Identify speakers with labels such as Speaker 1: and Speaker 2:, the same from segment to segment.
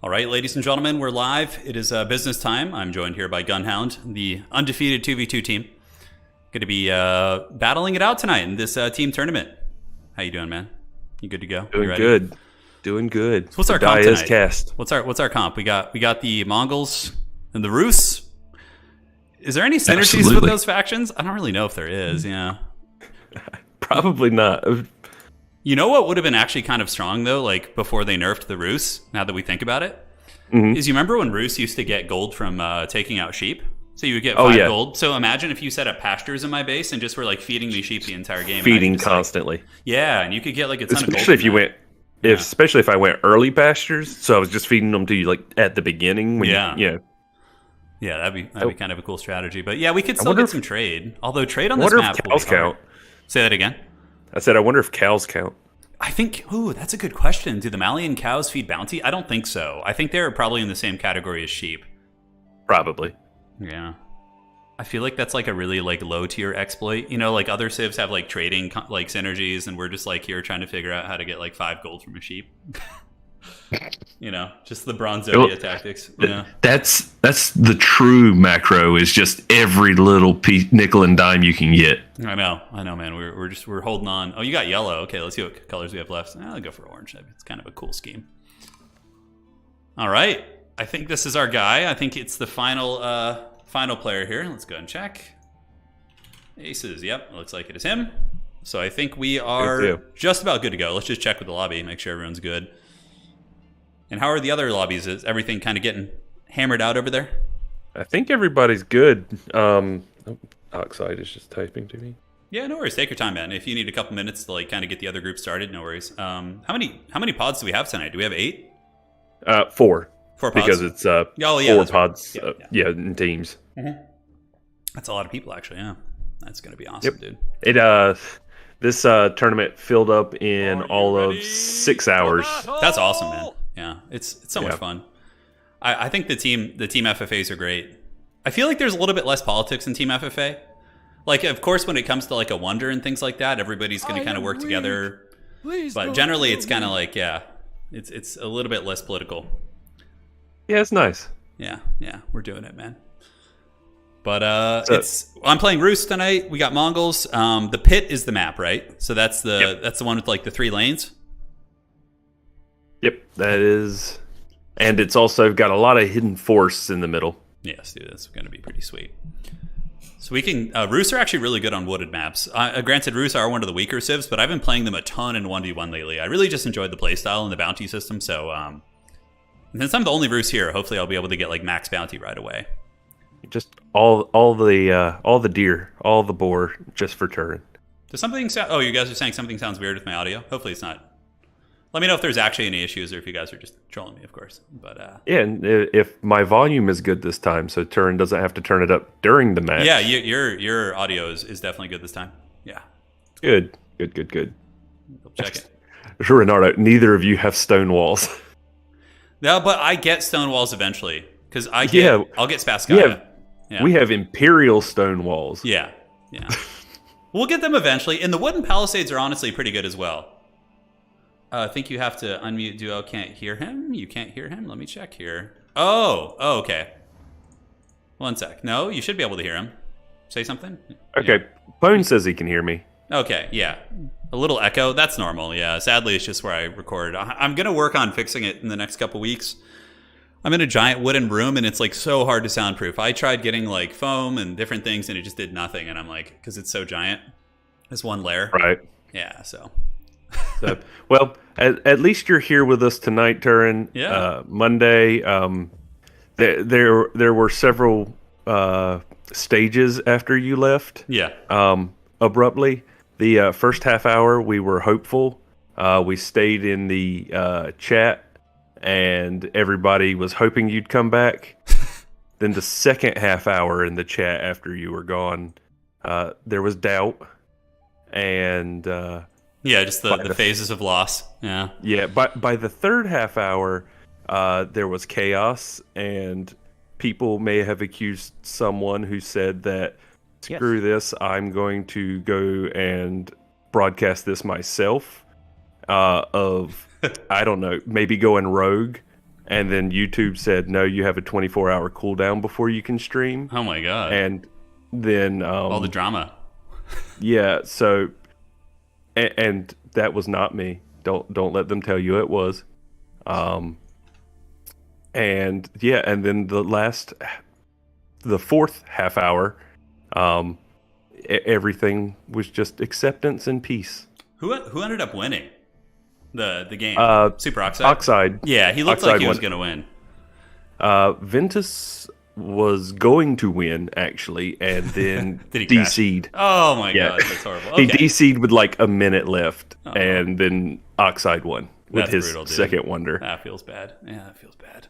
Speaker 1: All right, ladies and gentlemen, we're live. It is business time. I'm joined here by Gunhound, the undefeated 2v2 team. Going to be battling it out tonight in this team tournament. How you doing, man? You good to go?
Speaker 2: Doing good. Doing good.
Speaker 1: So what's our comp tonight?
Speaker 2: Cast.
Speaker 1: What's our comp? We got the Mongols and the Rus. Is there any synergies with those factions? I don't really know if there is. Yeah.
Speaker 2: Probably not.
Speaker 1: You know what would have been actually kind of strong, though, like before they nerfed the Rus, now that we think about it, is you remember when Rus used to get gold from taking out sheep? So you would get 5 gold. So imagine if you set up pastures in my base and just were like feeding me sheep the entire game.
Speaker 2: Feeding constantly.
Speaker 1: Like, yeah, and you could get like a ton of gold.
Speaker 2: Especially if you went, especially if I went early pastures. So I was just feeding them to you like at the beginning. When yeah,
Speaker 1: that'd be kind of a cool strategy. But yeah, we could still get some trade. Although trade on this map.
Speaker 2: I wonder if cows count.
Speaker 1: Say that again.
Speaker 2: I said, I wonder if cows count.
Speaker 1: I think, that's a good question. Do the Malian cows feed bounty? I don't think so. I think they're probably in the same category as sheep.
Speaker 2: Probably.
Speaker 1: Yeah. I feel like that's like a really like low tier exploit. You know, like other civs have like trading like synergies, and we're just like here trying to figure out how to get like 5 gold from a sheep. You know, just the Bronzovia tactics. Yeah.
Speaker 3: That's the true macro, is just every little piece, nickel and dime you can get.
Speaker 1: I know, man. We're holding on. Oh, you got yellow. Okay, let's see what colors we have left. I'll go for orange. It's kind of a cool scheme. All right, I think this is our guy. I think it's the final player here. Let's go and check. Aces. Yep, looks like it is him. So I think we are just about good to go. Let's just check with the lobby, make sure everyone's good. And how are the other lobbies? Is everything kind of getting hammered out over there?
Speaker 2: I think everybody's good. Oxide is just typing to me.
Speaker 1: Yeah, no worries. Take your time, man. If you need a couple minutes to like kind of get the other group started, no worries. How many pods do we have tonight? Do we have 8?
Speaker 2: 4.
Speaker 1: 4 pods?
Speaker 2: Because it's 4 pods. Right. In teams.
Speaker 1: Mm-hmm. That's a lot of people, actually. Yeah, that's gonna be awesome, dude.
Speaker 2: This tournament filled up in all of 6 hours.
Speaker 1: That's awesome, man. Yeah, it's so much fun. I think the team FFAs are great. I feel like there's a little bit less politics in team FFA. Like, of course, when it comes to like a wonder and things like that, everybody's going to kind of work together. But generally, it's kind of like it's a little bit less political.
Speaker 2: Yeah, it's nice.
Speaker 1: Yeah, we're doing it, man. But I'm playing Rus tonight. We got Mongols. The pit is the map, right? So that's the one with like the 3 lanes.
Speaker 2: Yep, that is. And it's also got a lot of hidden force in the middle.
Speaker 1: Yes, dude, that's going to be pretty sweet. So we can... Rus are actually really good on wooded maps. Granted, Rus are one of the weaker civs, but I've been playing them a ton in 1v1 lately. I really just enjoyed the playstyle and the bounty system, so... since I'm the only Rus here, hopefully I'll be able to get like max bounty right away.
Speaker 2: Just all the deer, all the boar, just for turn.
Speaker 1: Does something sound... Oh, you guys are saying something sounds weird with my audio? Hopefully it's not... Let me know if there's actually any issues or if you guys are just trolling me, of course. But
Speaker 2: yeah, and if my volume is good this time, so Turin doesn't have to turn it up during the match.
Speaker 1: Yeah, your audio is definitely good this time. Yeah.
Speaker 2: Good.
Speaker 1: We'll check it.
Speaker 2: Renardo, neither of you have stone walls.
Speaker 1: No, but I get stone walls eventually. Because I'll get Spasskaya.
Speaker 2: We have Imperial stone walls.
Speaker 1: Yeah. We'll get them eventually. And the wooden palisades are honestly pretty good as well. I think you have to unmute Duo. Can't hear him? You can't hear him? Let me check here. Oh, okay. One sec. No, you should be able to hear him. Say something?
Speaker 2: Okay. Yeah. Bone says he can hear me.
Speaker 1: Okay, yeah. A little echo. That's normal, yeah. Sadly, it's just where I record. I'm going to work on fixing it in the next couple weeks. I'm in a giant wooden room, and it's like so hard to soundproof. I tried getting like foam and different things, and it just did nothing. And I'm like, because it's so giant. It's one layer.
Speaker 2: Right.
Speaker 1: Yeah, so...
Speaker 2: well, at least you're here with us tonight, Turin.
Speaker 1: Yeah.
Speaker 2: Monday. There were several stages after you left.
Speaker 1: Yeah.
Speaker 2: Abruptly, the first half hour we were hopeful. We stayed in the chat, and everybody was hoping you'd come back. Then the second half hour in the chat after you were gone, there was doubt, and.
Speaker 1: Yeah, just the phases of loss. Yeah.
Speaker 2: Yeah, by the third half hour, there was chaos, and people may have accused someone who said that, screw this, I'm going to go and broadcast this myself, of, I don't know, maybe going rogue. and then YouTube said, no, you have a 24-hour cooldown before you can stream.
Speaker 1: Oh my god!
Speaker 2: And then
Speaker 1: All the drama.
Speaker 2: Yeah, so and that was not me. Don't let them tell you it was. And yeah, and then the fourth half hour, everything was just acceptance and peace.
Speaker 1: Who ended up winning the game? Super Oxide.
Speaker 2: Oxide.
Speaker 1: Yeah, he looked
Speaker 2: Oxide
Speaker 1: like he was
Speaker 2: won.
Speaker 1: going to win.
Speaker 2: Ventus was going to win actually, and then
Speaker 1: Did he crash?
Speaker 2: DC'd.
Speaker 1: Oh my
Speaker 2: Yeah.
Speaker 1: god, that's horrible.
Speaker 2: He
Speaker 1: Okay.
Speaker 2: DC'd with like a minute left, and then Oxide won with
Speaker 1: That's
Speaker 2: his
Speaker 1: brutal, dude.
Speaker 2: second wonder.
Speaker 1: That feels bad. Yeah, that feels bad.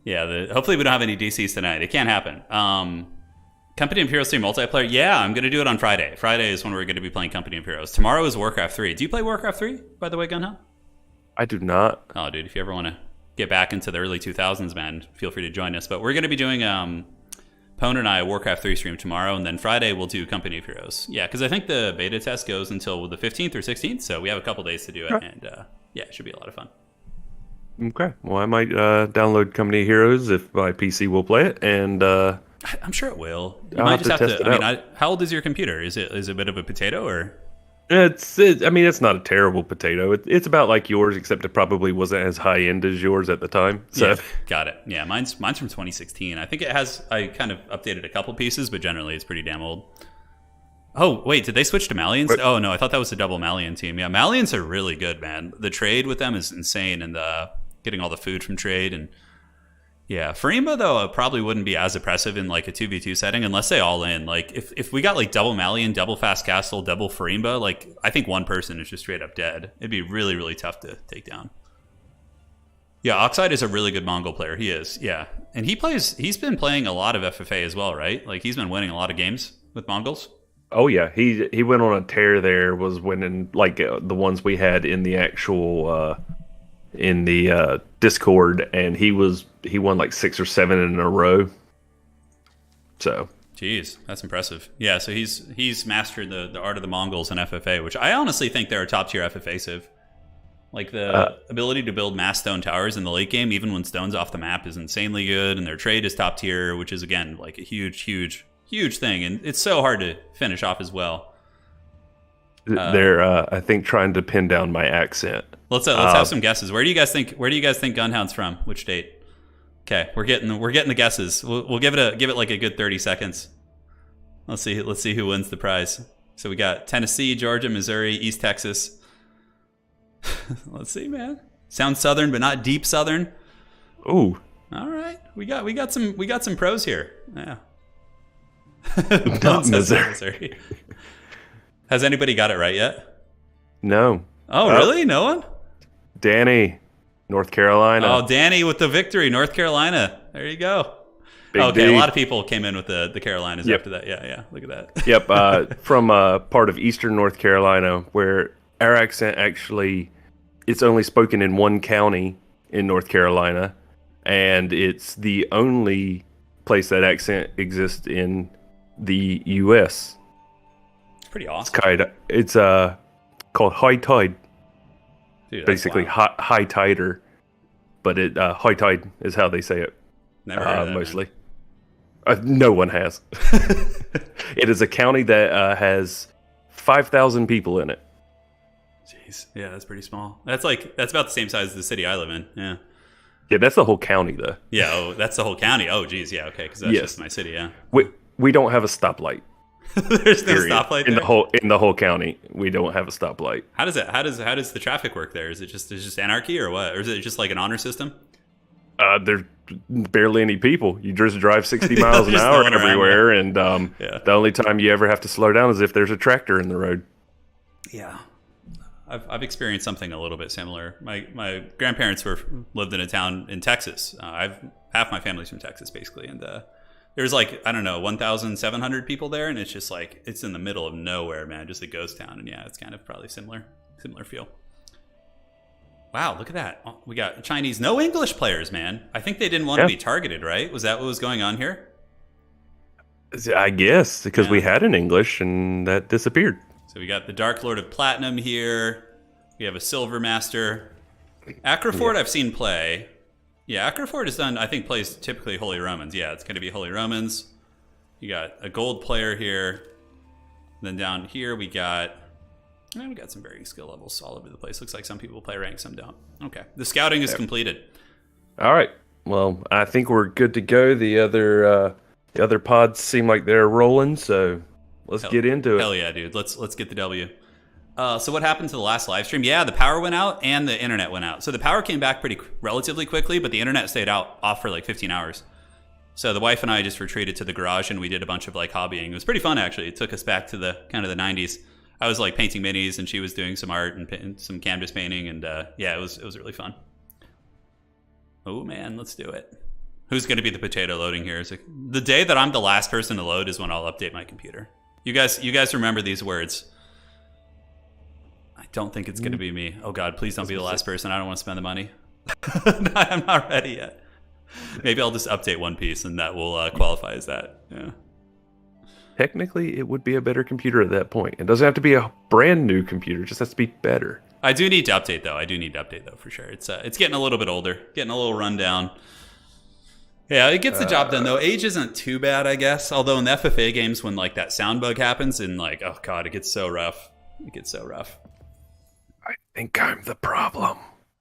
Speaker 1: Yeah, hopefully we don't have any DCs tonight. It can't happen. Company Imperials 3 multiplayer. Yeah, I'm going to do it on Friday. Friday is when we're going to be playing Company Imperials. Tomorrow is Warcraft 3. Do you play Warcraft 3, by the way, Gunha?
Speaker 2: I do not.
Speaker 1: Oh, dude, if you ever want to get back into the early 2000s, man, feel free to join us. But we're going to be doing Pone and I a Warcraft 3 stream tomorrow, and then Friday we'll do Company of Heroes. Yeah, because I think the beta test goes until the 15th or 16th, so we have a couple days to do it, and yeah, it should be a lot of fun.
Speaker 2: Okay. Well, I might download Company of Heroes if my PC will play it, and
Speaker 1: I'm sure it will. You
Speaker 2: I'll
Speaker 1: might
Speaker 2: have
Speaker 1: just
Speaker 2: to
Speaker 1: have
Speaker 2: test
Speaker 1: to.
Speaker 2: it
Speaker 1: I mean,
Speaker 2: out.
Speaker 1: how old is your computer? Is it a bit of a potato or?
Speaker 2: I mean, it's not a terrible potato. It's about like yours, except it probably wasn't as high end as yours at the time. So
Speaker 1: Yeah, got it. Yeah, mine's from 2016. I think it has. I kind of updated a couple pieces, but generally it's pretty damn old. Oh wait, did they switch to Malians?
Speaker 2: What?
Speaker 1: Oh no, I thought that was a double Malian team. Yeah, Malians are really good, man. The trade with them is insane, and getting all the food from trade and. Yeah, Farimba though probably wouldn't be as oppressive in like a 2v2 setting unless they all in. Like if we got like double Malian, double Fast Castle, double Farimba, like I think one person is just straight up dead. It'd be really, really tough to take down. Yeah, Oxide is a really good Mongol player. He is, yeah. And he's been playing a lot of FFA as well, right? Like he's been winning a lot of games with Mongols.
Speaker 2: oh yeah, he went on a tear there. Was winning like the ones we had in the actual in the Discord, and he won like 6 or 7 in a row. So
Speaker 1: Jeez, that's impressive. Yeah, so he's mastered the art of the Mongols in FFA, which I honestly think they're a top tier FFA civ. Like the ability to build mass stone towers in the late game, even when stone's off the map, is insanely good, and their trade is top tier, which is again like a huge thing, and it's so hard to finish off as well.
Speaker 2: they're I think trying to pin down my accent.
Speaker 1: Let's have some guesses. Where do you guys think Gunhound's from? Which state? Okay, we're getting the guesses. We'll give it like a good 30 seconds. Let's see who wins the prize. So we got Tennessee, Georgia, Missouri, East Texas. Let's see, man. Sounds southern, but not deep southern.
Speaker 2: Ooh,
Speaker 1: All right, we got some pros here. Yeah.
Speaker 2: not
Speaker 1: Says
Speaker 2: Missouri.
Speaker 1: Has anybody got it right yet?
Speaker 2: No.
Speaker 1: Oh, really? No one?
Speaker 2: Danny, North Carolina.
Speaker 1: Oh, Danny with the victory, North Carolina. There you go.
Speaker 2: Big
Speaker 1: Okay,
Speaker 2: D.
Speaker 1: a lot of people came in with the Carolinas
Speaker 2: Yep.
Speaker 1: after that. Yeah. Look at that.
Speaker 2: Yep, from part of eastern North Carolina, where our accent actually, it's only spoken in one county in North Carolina, and it's the only place that accent exists in the U.S.
Speaker 1: It's pretty awesome.
Speaker 2: It's called high tide,
Speaker 1: Dude, that's
Speaker 2: basically
Speaker 1: wild.
Speaker 2: high tider, but high tide is how they say it.
Speaker 1: Never heard of that,
Speaker 2: Mostly. No one has. It is a county that has 5,000 people in it.
Speaker 1: Jeez. Yeah, that's pretty small. That's about the same size as the city I live in. Yeah.
Speaker 2: Yeah, that's the whole county, though.
Speaker 1: Yeah. Oh, that's the whole county. Oh, geez. Yeah. Okay. Because that's
Speaker 2: Yes.
Speaker 1: just my city. Yeah.
Speaker 2: We don't have a stoplight.
Speaker 1: There's no
Speaker 2: Period.
Speaker 1: stoplight
Speaker 2: in
Speaker 1: there?
Speaker 2: the whole county. We don't have a stoplight.
Speaker 1: How does the traffic work there? Is it just anarchy or what? Or is it just like an honor system?
Speaker 2: There's barely any people. You just drive 60 miles an
Speaker 1: There's no
Speaker 2: hour
Speaker 1: one around,
Speaker 2: everywhere, and
Speaker 1: Yeah.
Speaker 2: the only time you ever have to slow down is if there's a tractor in the road.
Speaker 1: Yeah, I've experienced something a little bit similar. My grandparents lived in a town in Texas. Half my family's from Texas, basically, and there's like, I don't know, 1,700 people there, and it's just like it's in the middle of nowhere, man, just a ghost town. And yeah, it's kind of probably similar feel. Wow, look at that. Oh, we got Chinese, no English players, man. I think they didn't want to be targeted, right? Was that what was going on here?
Speaker 2: I guess because we
Speaker 1: Yeah.
Speaker 2: had an English and that disappeared.
Speaker 1: So we got the Dark Lord of Platinum here. We have a Silver Master. Acrofort I've seen play. Yeah, Acrofort is done, I think, plays typically Holy Romans. Yeah, it's going to be Holy Romans. You got a gold player here. Then down here we got some varying skill levels all over the place. Looks like some people play rank, some don't. Okay, the scouting is completed.
Speaker 2: All right. Well, I think we're good to go. The other pods seem like they're rolling, so let's get into it.
Speaker 1: Hell yeah, dude. Let's get the W. So what happened to the last live stream? Yeah, the power went out and the internet went out. So the power came back relatively quickly, but the internet stayed off for like 15 hours. So the wife and I just retreated to the garage and we did a bunch of like hobbying. It was pretty fun actually. It took us back to the kind of the 90s. I was like painting minis and she was doing some art and some canvas painting, and yeah, it was really fun. Oh man, let's do it. Who's going to be the potato loading here? The day that I'm the last person to load is when I'll update my computer. You guys remember these words. I don't think it's going to be me. Oh God, please don't be the last person. I don't want to spend the money. I'm not ready yet. Maybe I'll just update one piece and that will qualify as that. Yeah.
Speaker 2: Technically, it would be a better computer at that point. It doesn't have to be a brand new computer. It just has to be better.
Speaker 1: I do need to update though. For sure. It's getting a little bit older, getting a little run down. Yeah, it gets the job done though. Age isn't too bad, I guess. Although in the FFA games, when like that sound bug happens, and like, oh God, it gets so rough.
Speaker 2: I think I'm the problem.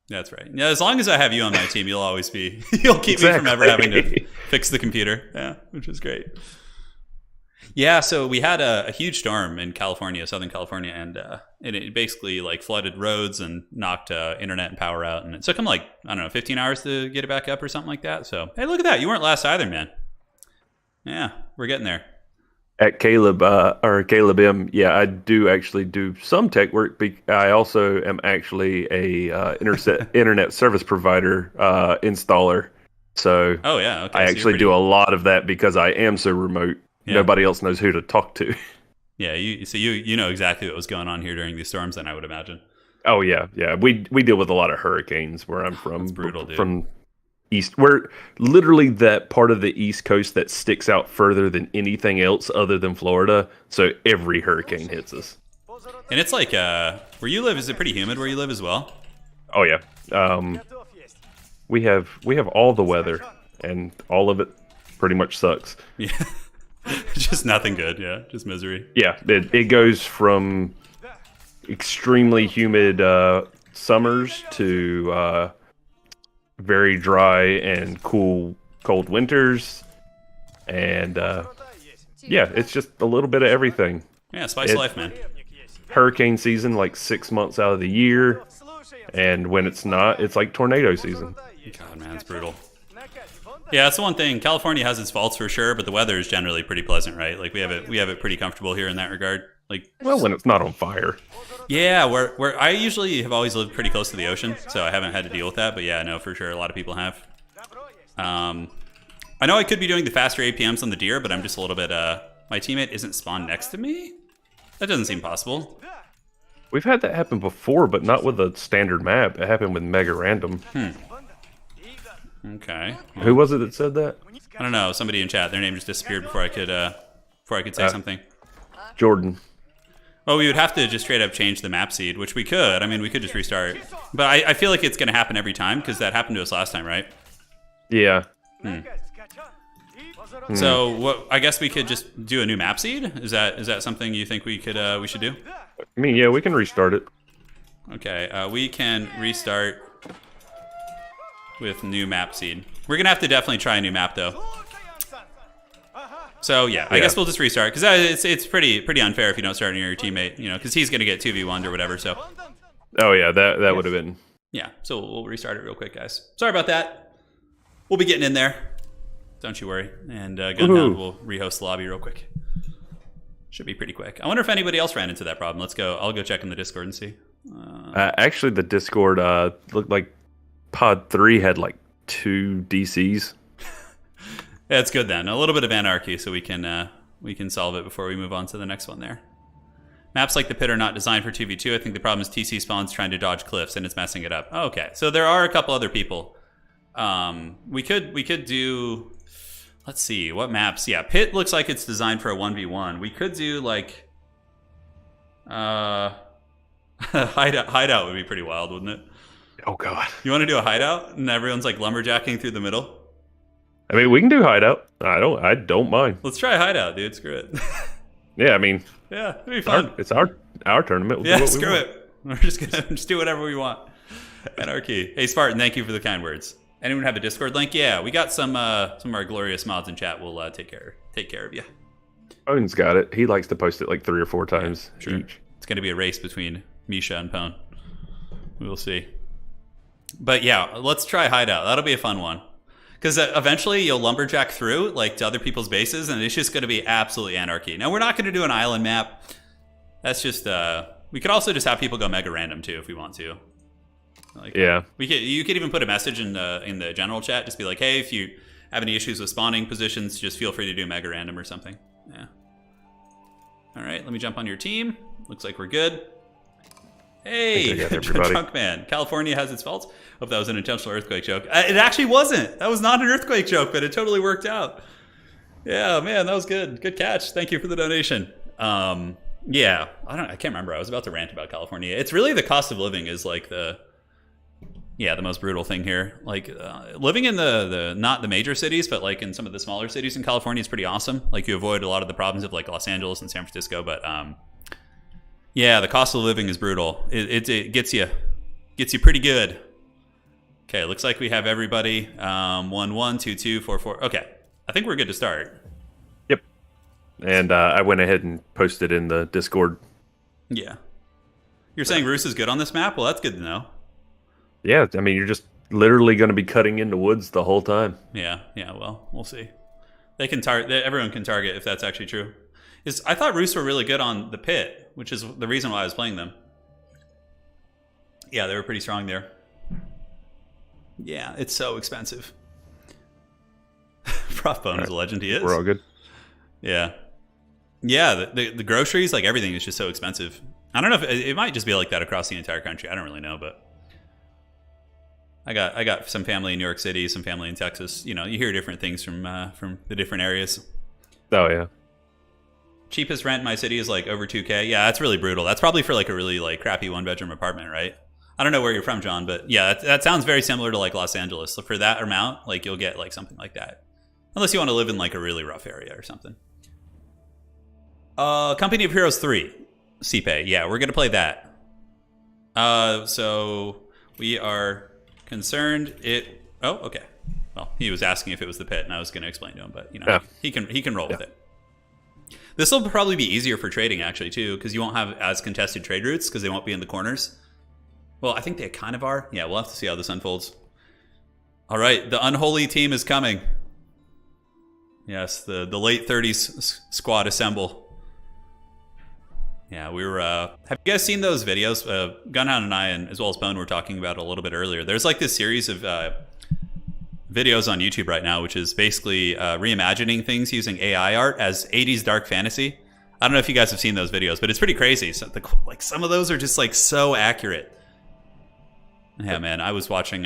Speaker 1: That's right. Yeah, as long as I have you on my team, you'll always be. You'll keep me from ever having to fix the computer. Yeah, which is great. Yeah, so we had a huge storm in California, Southern California, and it basically like flooded roads and knocked internet and power out. And it took them like, I don't know, 15 hours to get it back up or something like that. So, hey, look at that. You weren't last either, man. Yeah, we're getting there.
Speaker 2: At Caleb M, yeah, I do actually do some tech work. I also am actually a internet service provider installer. So
Speaker 1: oh yeah, okay.
Speaker 2: I actually do a lot of that because I am so remote. Yeah. Nobody else knows who to talk to.
Speaker 1: Yeah, you know exactly what was going on here during these storms, then I would imagine.
Speaker 2: Oh yeah. We deal with a lot of hurricanes where I'm from.
Speaker 1: It's brutal, dude.
Speaker 2: From east, we're literally that part of the East Coast that sticks out further than anything else other than Florida. So every hurricane hits us.
Speaker 1: And it's like where you live, is it pretty humid where you live as well?
Speaker 2: Oh yeah. We have all the weather, and all of it pretty much sucks.
Speaker 1: Yeah. Just nothing good. Yeah, just misery.
Speaker 2: Yeah, it goes from extremely humid summers to very dry and cold winters, and yeah, it's just a little bit of everything.
Speaker 1: Yeah, spice life, man.
Speaker 2: Hurricane season like 6 months out of the year, and when it's not, it's like tornado season.
Speaker 1: God, man, it's brutal. Yeah, that's the one thing. California has its faults for sure, but the weather is generally pretty pleasant, right? Like we have it pretty comfortable here in that regard. Like,
Speaker 2: well, when it's not on fire.
Speaker 1: Yeah, where I usually have always lived pretty close to the ocean, so I haven't had to deal with that. But yeah, no, for sure, a lot of people have. I know I could be doing the faster APMs on the deer, but I'm just a little bit. My teammate isn't spawned next to me. That doesn't seem possible.
Speaker 2: We've had that happen before, but not with a standard map. It happened with Mega Random.
Speaker 1: Okay.
Speaker 2: Well, who was it that said that?
Speaker 1: I don't know. Somebody in chat. Their name just disappeared before I could say something.
Speaker 2: Jordan.
Speaker 1: Oh, we would have to just straight up change the map seed, which we could. I mean, we could just restart. But I feel like it's going to happen every time because that happened to us last time, right?
Speaker 2: Yeah.
Speaker 1: So I guess we could just do a new map seed. Is that something you think we should do?
Speaker 2: I mean, yeah, we can restart it.
Speaker 1: Okay, we can restart with new map seed. We're gonna have to definitely try a new map though. So yeah, I guess we'll just restart because it's pretty unfair if you don't start near your teammate, you know, because he's gonna get 2v1'd or whatever. So.
Speaker 2: Oh yeah, that would have been.
Speaker 1: Yeah, so we'll restart it real quick, guys. Sorry about that. We'll be getting in there. Don't you worry. And Gundown will rehost the lobby real quick. Should be pretty quick. I wonder if anybody else ran into that problem. Let's go. I'll go check in the Discord and see.
Speaker 2: Actually, the Discord looked like Pod 3 had like 2 DCs.
Speaker 1: Yeah, it's good then. A little bit of anarchy so we can solve it before we move on to the next one there. Maps like the pit are not designed for 2v2. I think the problem is TC spawns trying to dodge cliffs and it's messing it up. Oh, okay, so there are a couple other people. We could do, let's see, what maps? Yeah, pit looks like it's designed for a 1v1. We could do like hideout would be pretty wild, wouldn't it?
Speaker 2: Oh God.
Speaker 1: You want to do a hideout and everyone's like lumberjacking through the middle?
Speaker 2: I mean, we can do hideout. I don't mind.
Speaker 1: Let's try a hideout, dude. Screw it.
Speaker 2: Yeah, I mean,
Speaker 1: Yeah, it'd be fun.
Speaker 2: it's our tournament. We'll do
Speaker 1: Yeah,
Speaker 2: what we
Speaker 1: screw
Speaker 2: want.
Speaker 1: it. We're just gonna just do whatever we want. Anarchy. Hey, Spartan, thank you for the kind words. Anyone have a Discord link? Yeah, we got some of our glorious mods in chat. We'll take care of you.
Speaker 2: Pone's got it. He likes to post it like 3 or 4 times
Speaker 1: Sure.
Speaker 2: each.
Speaker 1: It's gonna be a race between Misha and Pone. We will see. But yeah, let's try hideout. That'll be a fun one. Because eventually you'll lumberjack through like to other people's bases, and it's just going to be absolutely anarchy. Now we're not going to do an island map. That's just we could also just have people go mega random too if we want to. Like,
Speaker 2: Yeah.
Speaker 1: you could even put a message in the general chat, just be like, hey, if you have any issues with spawning positions, just feel free to do mega random or something. Yeah. All right, let me jump on your team. Looks like we're good. Hey, Drunk Man. California has its faults. Hope that was an intentional earthquake joke. It actually wasn't. That was not an earthquake joke, but it totally worked out. Yeah, man, that was good. Good catch. Thank you for the donation. Yeah, I can't remember. I was about to rant about California. It's really the cost of living is like the most brutal thing here. Like living in the not the major cities, but like in some of the smaller cities in California is pretty awesome. Like you avoid a lot of the problems of like Los Angeles and San Francisco, but yeah, the cost of living is brutal. It gets you pretty good. Okay, looks like we have everybody 1-1, 2-2, 4-4. Okay, I think we're good to start.
Speaker 2: Yep. And I went ahead and posted in the Discord.
Speaker 1: Yeah. You're saying Roos is good on this map? Well, that's good to know.
Speaker 2: Yeah, I mean, you're just literally going to be cutting into woods the whole time.
Speaker 1: Yeah. Well, we'll see. They can target. Everyone can target if that's actually true. I thought Roos were really good on the pit, which is the reason why I was playing them. Yeah, they were pretty strong there. Yeah, it's so expensive. Prof Bone is a legend. He is.
Speaker 2: We're all good.
Speaker 1: Yeah. Yeah, the groceries, like everything is just so expensive. I don't know if it might just be like that across the entire country. I don't really know, but I got some family in New York City, some family in Texas. You know, you hear different things from the different areas.
Speaker 2: Oh yeah.
Speaker 1: Cheapest rent in my city is like over 2K. Yeah, that's really brutal. That's probably for like a really like crappy 1-bedroom apartment, right? I don't know where you're from, John, but yeah, that sounds very similar to like Los Angeles. So for that amount, like you'll get like something like that. Unless you want to live in like a really rough area or something. Company of Heroes 3. CPay. Yeah, we're going to play that. So we are concerned oh, okay. Well, he was asking if it was the pit and I was going to explain to him, but you know,
Speaker 2: yeah.
Speaker 1: he can roll with it. This will probably be easier for trading actually too, because you won't have as contested trade routes because they won't be in the corners. Well, I think they kind of are. Yeah, we'll have to see how this unfolds. All right, the unholy team is coming. Yes, the late 30s squad assemble. Yeah, we were. Have you guys seen those videos? Gunhound and I, and as well as Bone, were talking about it a little bit earlier. There's like this series of videos on YouTube right now, which is basically reimagining things using AI art as 80s dark fantasy. I don't know if you guys have seen those videos, but it's pretty crazy. So like some of those are just like so accurate. Yeah, man. I was watching.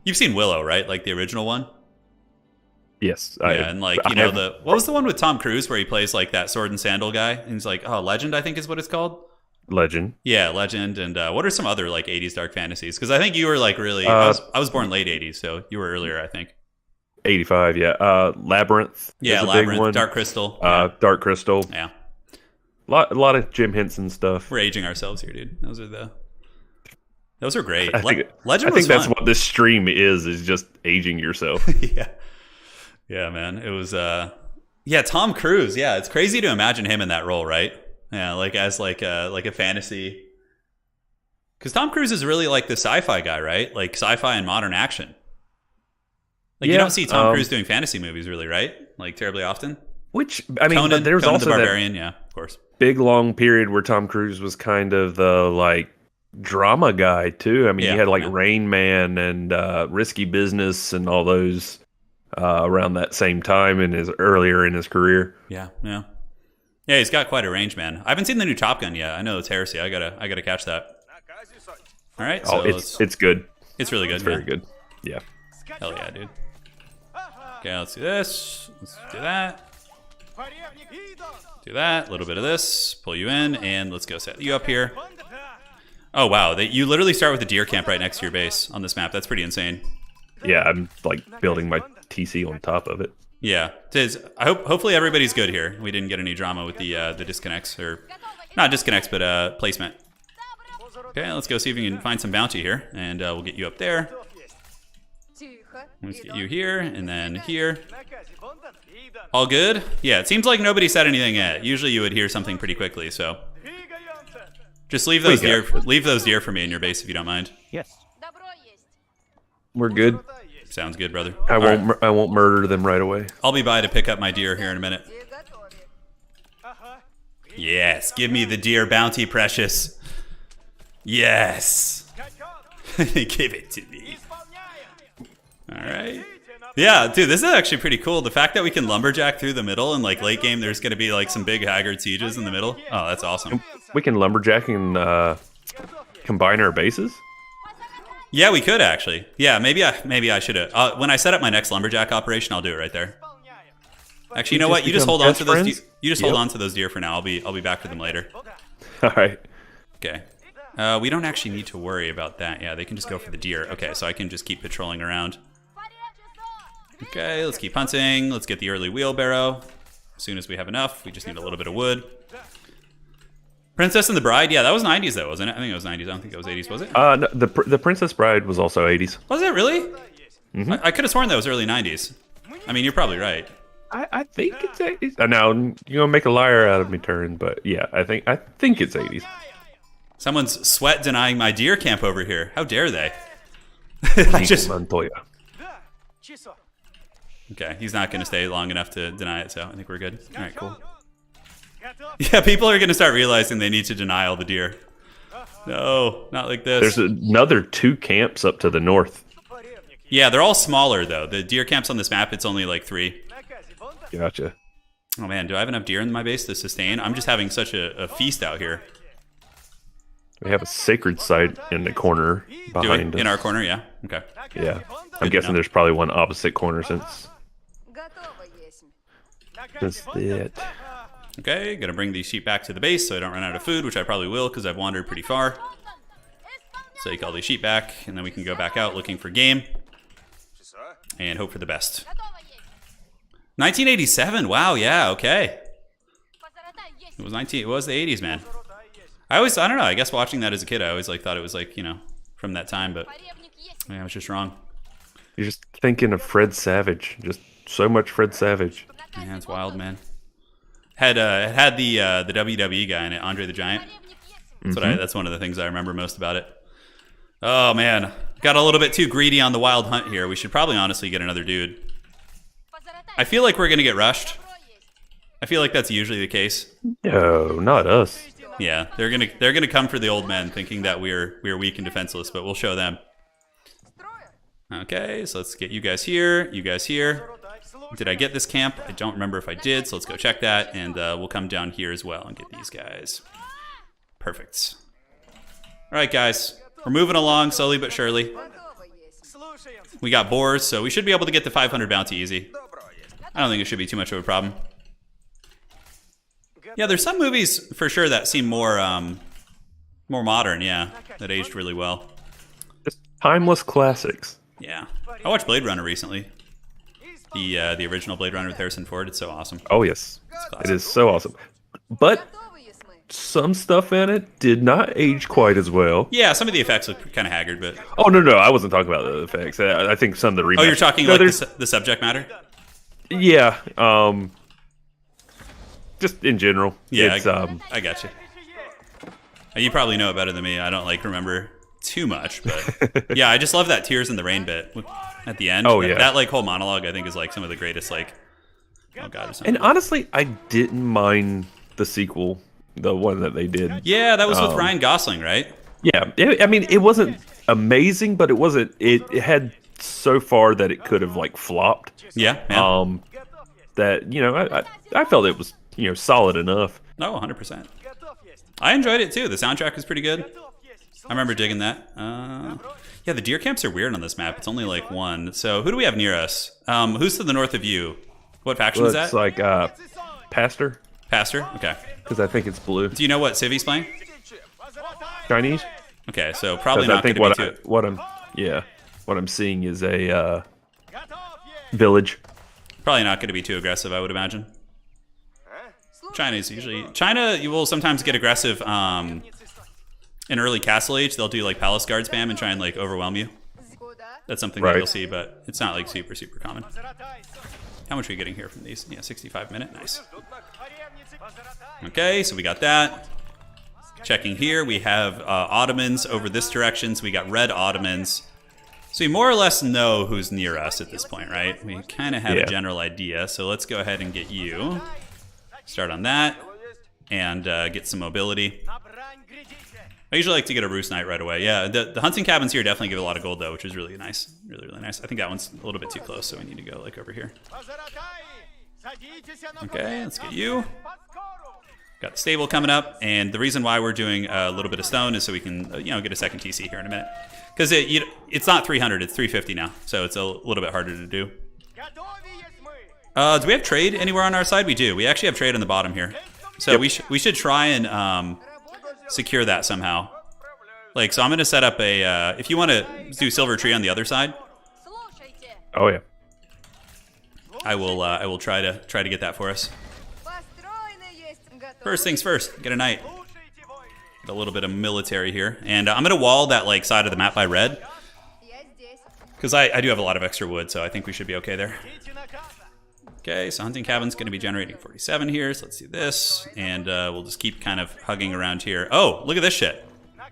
Speaker 1: You've seen Willow, right? Like the original one.
Speaker 2: Yes.
Speaker 1: Yeah, and like you know what was the one with Tom Cruise where he plays like that sword and sandal guy? And he's like, oh, Legend, I think is what it's called.
Speaker 2: Legend.
Speaker 1: Yeah, Legend. And what are some other like 80s dark fantasies? Because I think you were like really. I was born late 80s, so you were earlier, I think.
Speaker 2: 85. Yeah. Labyrinth.
Speaker 1: Yeah,
Speaker 2: is a
Speaker 1: Labyrinth.
Speaker 2: big one.
Speaker 1: Dark Crystal.
Speaker 2: Dark Crystal.
Speaker 1: Yeah.
Speaker 2: A lot of Jim Henson stuff.
Speaker 1: We're aging ourselves here, dude. Those are great.
Speaker 2: Legend
Speaker 1: was
Speaker 2: that's
Speaker 1: fun.
Speaker 2: what this stream is just aging yourself.
Speaker 1: Yeah, man. It was Tom Cruise. Yeah, it's crazy to imagine him in that role, right? Yeah, like as like a fantasy. Because Tom Cruise is really like the sci-fi guy, right? Like sci-fi and modern action. Like you don't see Tom Cruise doing fantasy movies, really, right? Like terribly often.
Speaker 2: Which I mean,
Speaker 1: Conan,
Speaker 2: but there was
Speaker 1: Conan
Speaker 2: also
Speaker 1: the Barbarian, yeah, of course.
Speaker 2: Big long period where Tom Cruise was kind of the like drama guy too. I mean, you had like Rain Man and Risky Business and all those around that same time earlier in his career.
Speaker 1: Yeah, he's got quite a range, man. I haven't seen the new Top Gun yet. I know it's heresy. I gotta catch that. All right, so
Speaker 2: it's good.
Speaker 1: It's really good.
Speaker 2: It's very good. Yeah.
Speaker 1: Hell yeah, dude. Okay, let's do this. Let's do that. Do that. A little bit of this. Pull you in, and let's go set you up here. Oh, wow. You literally start with a deer camp right next to your base on this map. That's pretty insane.
Speaker 2: Yeah, I'm like building my TC on top of it.
Speaker 1: Yeah. Hopefully everybody's good here. We didn't get any drama with the disconnects. Or not disconnects, but placement. Okay, let's go see if we can find some bounty here. And we'll get you up there. Let's get you here, and then here. All good? Yeah, it seems like nobody said anything yet. Usually you would hear something pretty quickly, so... Just leave those deer for me in your base if you don't mind.
Speaker 4: Yes.
Speaker 2: We're good.
Speaker 1: Sounds good, brother.
Speaker 2: I won't murder them right away.
Speaker 1: I'll be by to pick up my deer here in a minute. Yes, give me the deer bounty, precious. Yes. Give it to me. All right. Yeah, dude, this is actually pretty cool. The fact that we can lumberjack through the middle and like late game, there's going to be like some big haggard sieges in the middle. Oh, that's awesome.
Speaker 2: We can lumberjack and combine our bases.
Speaker 1: Yeah, we could actually. Yeah, maybe I should have. When I set up my next lumberjack operation, I'll do it right there. Actually, you know what? You just hold on to those. You just hold on to those deer for now. I'll be back to them later.
Speaker 2: All right.
Speaker 1: Okay. We don't actually need to worry about that. Yeah, they can just go for the deer. Okay, so I can just keep patrolling around. Okay, let's keep hunting. Let's get the early wheelbarrow. As soon as we have enough, we just need a little bit of wood. Princess and the Bride. Yeah, that was 90s though, wasn't it? I think it was 90s. I don't think it was 80s, was it?
Speaker 2: No, the Princess Bride was also 80s.
Speaker 1: Was it really?
Speaker 2: Mm-hmm.
Speaker 1: I could have sworn that was early 90s. I mean, you're probably right.
Speaker 2: I think it's 80s. Now you're gonna make a liar out of me, Turn, but yeah, I think it's 80s.
Speaker 1: Someone's sweat denying my deer camp over here. How dare they?
Speaker 2: Montoya.
Speaker 1: Okay, he's not going to stay long enough to deny it, so I think we're good. All right, cool. Yeah, people are going to start realizing they need to deny all the deer. No, not like this.
Speaker 2: There's another 2 camps up to the north.
Speaker 1: Yeah, they're all smaller, though. The deer camps on this map, it's only like 3.
Speaker 2: Gotcha.
Speaker 1: Oh, man, do I have enough deer in my base to sustain? I'm just having such a feast out here.
Speaker 2: We have a sacred site in the corner behind us.
Speaker 1: In our corner, yeah? Okay.
Speaker 2: Yeah. I'm guessing there's probably one opposite corner since it.
Speaker 1: Okay, gonna bring these sheep back to the base so I don't run out of food, which I probably will because I've wandered pretty far. So take all these sheep back, and then we can go back out looking for game and hope for the best. 1987. Wow. Yeah. Okay. It was the 80s, man. I don't know. I guess watching that as a kid, I always thought it was from that time, but I was just wrong.
Speaker 2: You're just thinking of Fred Savage. Just so much Fred Savage.
Speaker 1: Yeah, it's wild, man. Had the WWE guy in it, Andre the Giant. That's one of the things I remember most about it. Oh man, got a little bit too greedy on the wild hunt here. We should probably honestly get another dude. I feel like we're gonna get rushed. I feel like that's usually the case.
Speaker 2: No, not us.
Speaker 1: Yeah, they're gonna come for the old men, thinking that we're weak and defenseless, but we'll show them. Okay, so let's get you guys here, you guys here. Did I get this camp? I don't remember if I did, so let's go check that, and we'll come down here as well and get these guys. Perfect. All right, guys, we're moving along slowly but surely. We got boars, so we should be able to get the 500 bounty easy. I don't think it should be too much of a problem. Yeah, there's some movies for sure that seem more modern, yeah, that aged really well.
Speaker 2: Just timeless classics.
Speaker 1: Yeah. I watched Blade Runner recently. The original Blade Runner with Harrison Ford. It's so awesome.
Speaker 2: Oh, yes. It is so awesome. But some stuff in it did not age quite as well.
Speaker 1: Yeah, some of the effects look kind of haggard, but...
Speaker 2: Oh, no, I wasn't talking about the effects. I think some of the remakes...
Speaker 1: Oh, you're talking like the subject matter?
Speaker 2: Yeah. Just in general.
Speaker 1: Yeah, I got you. You probably know it better than me. I don't remember too much, but yeah, I just love that Tears in the Rain bit at the end.
Speaker 2: Oh yeah,
Speaker 1: that whole monologue I think is some of the greatest oh god.
Speaker 2: And honestly, I didn't mind the sequel, the one that they did.
Speaker 1: Yeah, that was with Ryan Gosling, right?
Speaker 2: Yeah, I mean, it wasn't amazing, but it wasn't. It had so far that it could have flopped.
Speaker 1: Yeah.
Speaker 2: That I felt it was solid enough.
Speaker 1: No, 100%. I enjoyed it too. The soundtrack was pretty good. I remember digging that. Yeah, the deer camps are weird on this map. It's only one. So who do we have near us? Who's to the north of you? What faction is that?
Speaker 2: It's Pastor.
Speaker 1: Pastor? Okay.
Speaker 2: Because I think it's blue.
Speaker 1: Do you know what civ he's playing?
Speaker 2: Chinese?
Speaker 1: Okay, so probably
Speaker 2: 'Cause
Speaker 1: not going to be too...
Speaker 2: what I'm seeing is a village.
Speaker 1: Probably not going to be too aggressive, I would imagine. China, you will sometimes get aggressive in early Castle Age. They'll do like Palace Guard spam and try and like overwhelm you. That's something that you'll see, but it's not like super common. How much are we getting here from these? Yeah, 65 minute, nice. Okay, so we got that. Checking here, we have Ottomans over this direction, so we got red Ottomans. So we more or less know who's near us at this point, right? We kind of have a general idea, so let's go ahead and get you. Start on that, and get some mobility. I usually like to get a Roost Knight right away. Yeah, the hunting cabins here definitely give a lot of gold, though, which is really nice. Really nice. I think that one's a little bit too close, so we need to go, like, over here. Okay, let's get you. Got the stable coming up, and the reason why we're doing a little bit of stone is so we can, get a second TC here in a minute. Because it's not 300, it's 350 now, so it's a little bit harder to do. Do we have trade anywhere on our side? We do. We actually have trade on the bottom here. So we should try and secure that somehow. Like, so I'm going to set up a, if you want to do Silver Tree on the other side.
Speaker 2: Oh, yeah.
Speaker 1: I will try to get that for us. First things first, get a knight. Get a little bit of military here. And I'm going to wall that like side of the map by red. Because I do have a lot of extra wood, so I think we should be okay there. Okay, so hunting cabin's going to be generating 47 here, so let's do this. And we'll just keep kind of hugging around here. Oh, look at this shit.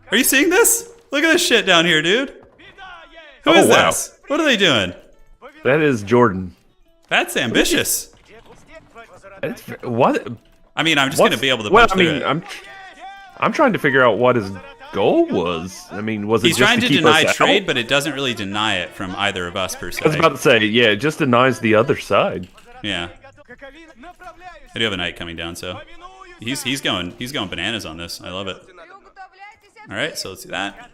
Speaker 1: Are you seeing this? Look at this shit down here, dude. Who is this? What are they doing?
Speaker 2: That is Jordan.
Speaker 1: That's ambitious.
Speaker 2: What?
Speaker 1: I mean, I'm just going to be able to punch through it.
Speaker 2: I'm trying to figure out what his goal was. I mean, was it
Speaker 1: He's
Speaker 2: just
Speaker 1: trying to
Speaker 2: keep
Speaker 1: deny
Speaker 2: us
Speaker 1: trade,
Speaker 2: out?
Speaker 1: but it doesn't really deny it from either of us, per se.
Speaker 2: I was about to say, yeah, it just denies the other side.
Speaker 1: Yeah. I do have a knight coming down, so he's going bananas on this. I love it. All right, so let's do that.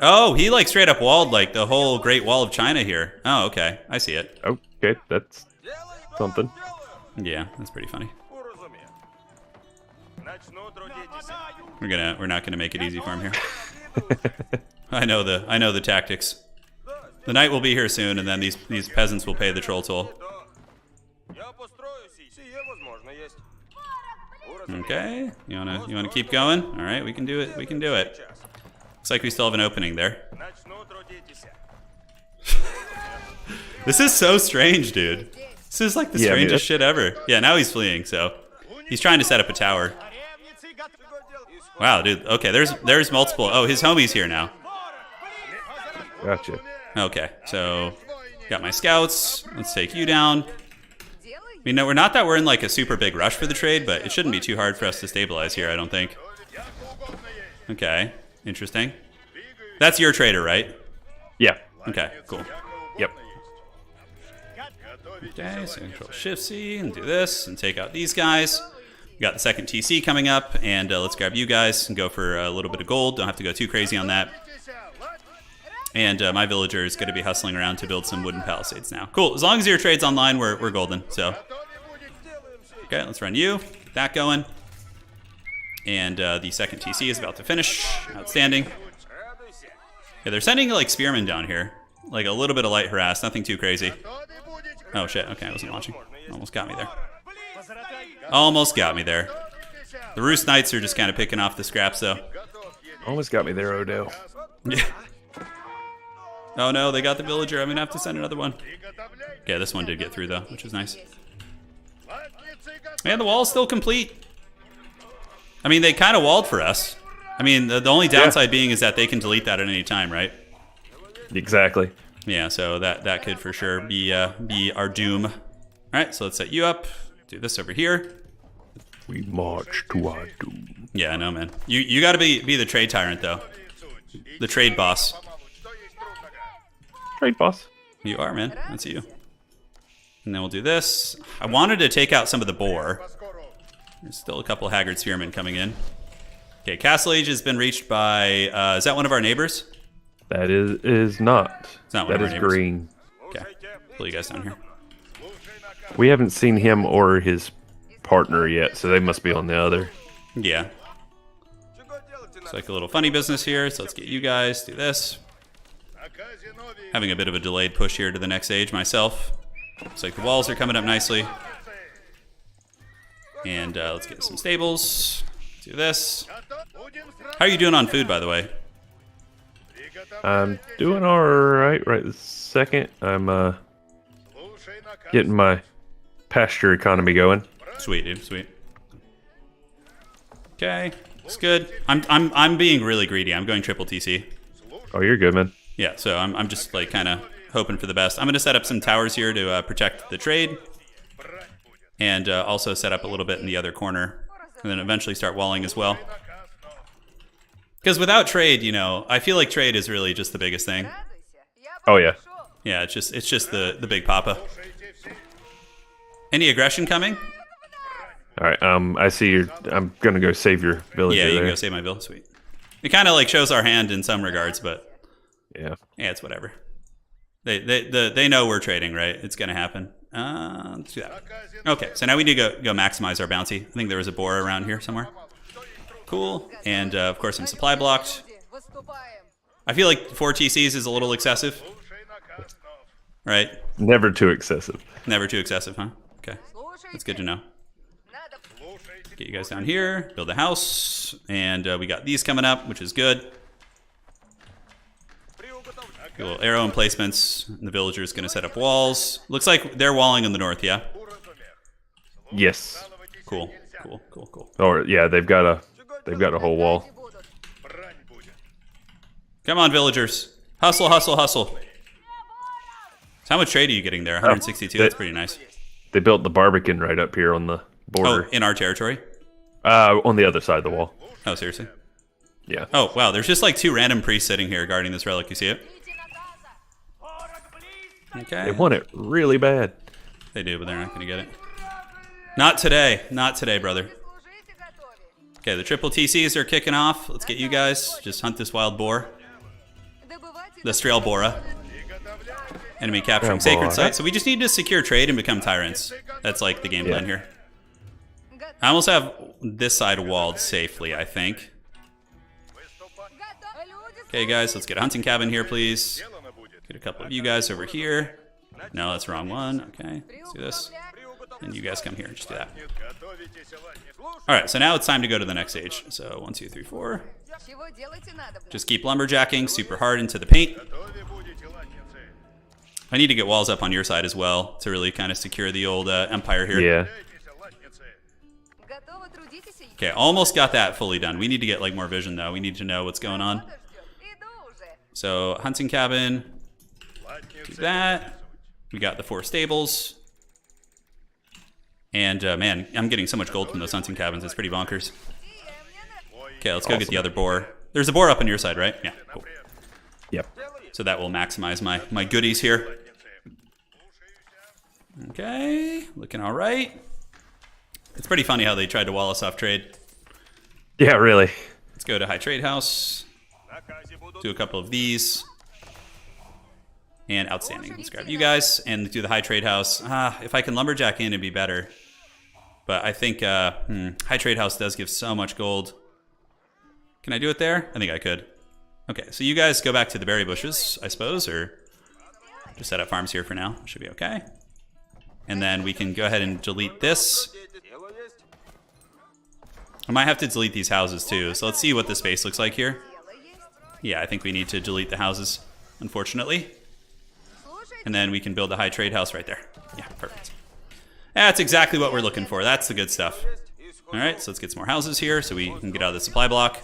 Speaker 1: Oh, he like straight up walled like the whole Great Wall of China here. Oh, okay, I see it.
Speaker 2: Okay, that's something.
Speaker 1: Yeah, that's pretty funny. We're not gonna make it easy for him here. I know the tactics. The knight will be here soon, and then these peasants will pay the troll toll. Okay, you wanna keep going? All right, we can do it. We can do it. Looks like we still have an opening there. This is so strange, dude. This is like the strangest shit ever. Yeah, now he's fleeing, so he's trying to set up a tower. Wow, dude. Okay, there's multiple. Oh, his homie's here now.
Speaker 2: Gotcha.
Speaker 1: Okay, so got my scouts. Let's take you down. I mean, no, we're in like a super big rush for the trade, but it shouldn't be too hard for us to stabilize here, I don't think. Okay, interesting. That's your trader, right?
Speaker 2: Yeah.
Speaker 1: Okay, cool.
Speaker 2: Yep.
Speaker 1: Okay, so control Shift C and do this and take out these guys. We got the second TC coming up, and let's grab you guys and go for a little bit of gold. Don't have to go too crazy on that. And my villager is going to be hustling around to build some wooden palisades now. Cool. As long as your trade's online, we're golden. So, okay, let's run you. Get that going. And the second TC is about to finish. Outstanding. Yeah, they're sending like spearmen down here, like a little bit of light harass. Nothing too crazy. Oh shit. Okay, I wasn't watching. Almost got me there. Almost got me there. The Roost Knights are just kind of picking off the scraps, though.
Speaker 2: Almost got me there, Odell.
Speaker 1: Yeah. Oh no, they got the villager. I'm gonna have to send another one. Okay, this one did get through though, which is nice. And the wall's still complete. I mean, they kind of walled for us. I mean, the only downside being is that they can delete that at any time, right?
Speaker 2: Exactly.
Speaker 1: Yeah, so that could for sure be our doom. All right, so let's set you up. Do this over here.
Speaker 2: We march to our doom.
Speaker 1: Yeah, I know, man. You got to be the trade tyrant though. The trade boss.
Speaker 2: Trade boss.
Speaker 1: You are, man. That's you. And then we'll do this. I wanted to take out some of the boar. There's still a couple of haggard spearmen coming in. Okay, Castle Age has been reached by... is that one of our neighbors?
Speaker 2: That is not.
Speaker 1: It's not one of our neighbors.
Speaker 2: Green.
Speaker 1: Okay, pull you guys down here.
Speaker 2: We haven't seen him or his partner yet, so they must be on the other.
Speaker 1: Yeah. Looks like a little funny business here, so let's get you guys, do this. Having a bit of a delayed push here to the next age myself. Looks like the walls are coming up nicely. And let's get some stables. Do this. How are you doing on food, by the way?
Speaker 2: I'm doing all right this second. I'm getting my pasture economy going.
Speaker 1: Sweet, dude. Sweet. Okay, it's good. I'm being really greedy. I'm going triple TC.
Speaker 2: Oh, you're good, man.
Speaker 1: Yeah, so I'm just like kind of hoping for the best. I'm going to set up some towers here to protect the trade, and also set up a little bit in the other corner, and then eventually start walling as well. Because without trade, you know, I feel like trade is really just the biggest thing.
Speaker 2: Oh yeah.
Speaker 1: Yeah, it's just the big papa. Any aggression coming?
Speaker 2: All right. I see you. I'm gonna go save your villager.
Speaker 1: Yeah, you
Speaker 2: there.
Speaker 1: can go save my village. Sweet. It kind of like shows our hand in some regards, but
Speaker 2: yeah,
Speaker 1: it's whatever. They know we're trading, right? It's gonna happen. Let's do that. Okay, so now we need to go maximize our bounty. I think there was a boar around here somewhere. Cool, and of course I'm supply blocked. I feel like 4 TCs is a little excessive, right?
Speaker 2: Never too excessive.
Speaker 1: Never too excessive, huh? Okay, that's good to know. Get you guys down here, build a house, and we got these coming up, which is good. Get a little arrow emplacements, and the villager's going to set up walls. Looks like they're walling in the north, yeah?
Speaker 2: Yes.
Speaker 1: Cool.
Speaker 2: Or yeah, they've got a whole wall.
Speaker 1: Come on, villagers. Hustle, hustle, hustle. So how much trade are you getting there? 162, that's pretty nice.
Speaker 2: They built the Barbican right up here on the border.
Speaker 1: Oh, in our territory?
Speaker 2: On the other side of the wall.
Speaker 1: Oh, seriously?
Speaker 2: Yeah.
Speaker 1: Oh, wow, there's just like 2 random priests sitting here guarding this relic, you see it? Okay.
Speaker 2: They want it really bad.
Speaker 1: They do, but they're not going to get it. Not today. Not today, brother. Okay, the triple TCs are kicking off. Let's get you guys. Just hunt this wild boar. The Strelbora. Enemy capturing sacred site. So we just need to secure trade and become tyrants. That's like the game plan here. I almost have this side walled safely, I think. Okay, guys, let's get a hunting cabin here, please. Get a couple of you guys over here. No, that's the wrong one. Okay, let's do this. And you guys come here and just do that. All right, so now it's time to go to the next stage. So 1, 2, 3, 4. Just keep lumberjacking super hard into the paint. I need to get walls up on your side as well to really kind of secure the old empire here.
Speaker 2: Yeah.
Speaker 1: Okay, almost got that fully done. We need to get like more vision though. We need to know what's going on. So hunting cabin, do that. We got the 4 stables. And man, I'm getting so much gold from those hunting cabins. It's pretty bonkers. Okay, let's go get the other boar. There's a boar up on your side, right? Yeah, cool.
Speaker 2: Yep.
Speaker 1: So that will maximize my goodies here. Okay, looking all right. It's pretty funny how they tried to wall us off trade.
Speaker 2: Yeah, really.
Speaker 1: Let's go to high trade house. Do a couple of these. And outstanding. Let's grab you guys and do the high trade house. If I can lumberjack in, it'd be better. But I think high trade house does give so much gold. Can I do it there? I think I could. Okay, so you guys go back to the berry bushes, I suppose, or just set up farms here for now. Should be okay. And then we can go ahead and delete this. I might have to delete these houses too. So let's see what the space looks like here. Yeah, I think we need to delete the houses, unfortunately. And then we can build a high trade house right there. Yeah, perfect. That's exactly what we're looking for. That's the good stuff. All right, so let's get some more houses here so we can get out of the supply block.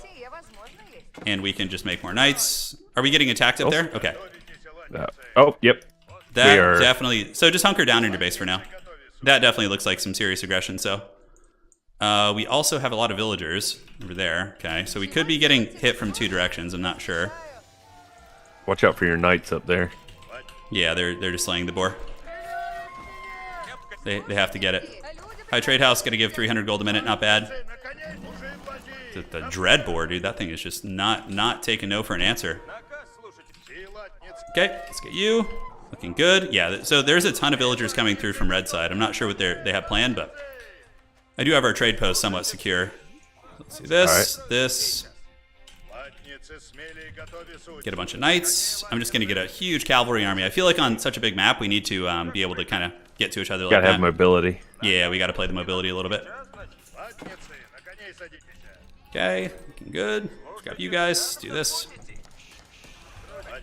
Speaker 1: And we can just make more knights. Are we getting attacked up there? Okay.
Speaker 2: Oh, yep.
Speaker 1: That definitely... So just hunker down in your base for now. That definitely looks like some serious aggression, so... we also have a lot of villagers over there. Okay, so we could be getting hit from 2 directions. I'm not sure.
Speaker 2: Watch out for your knights up there.
Speaker 1: Yeah, they're just slaying the boar. They have to get it. High trade house, gonna give 300 gold a minute, not bad. The dread boar, dude, that thing is just not taking no for an answer. Okay, let's get you. Looking good. Yeah, so there's a ton of villagers coming through from red side. I'm not sure what they have planned, but I do have our trade post somewhat secure. Let's do this, this, Get a bunch of knights. I'm just going to get a huge cavalry army. I feel like on such a big map, we need to be able to kind of get to each other like
Speaker 2: Gotta
Speaker 1: that.
Speaker 2: have mobility.
Speaker 1: Yeah, we got to play the mobility a little bit. Okay, looking good. Grab you guys. Do this.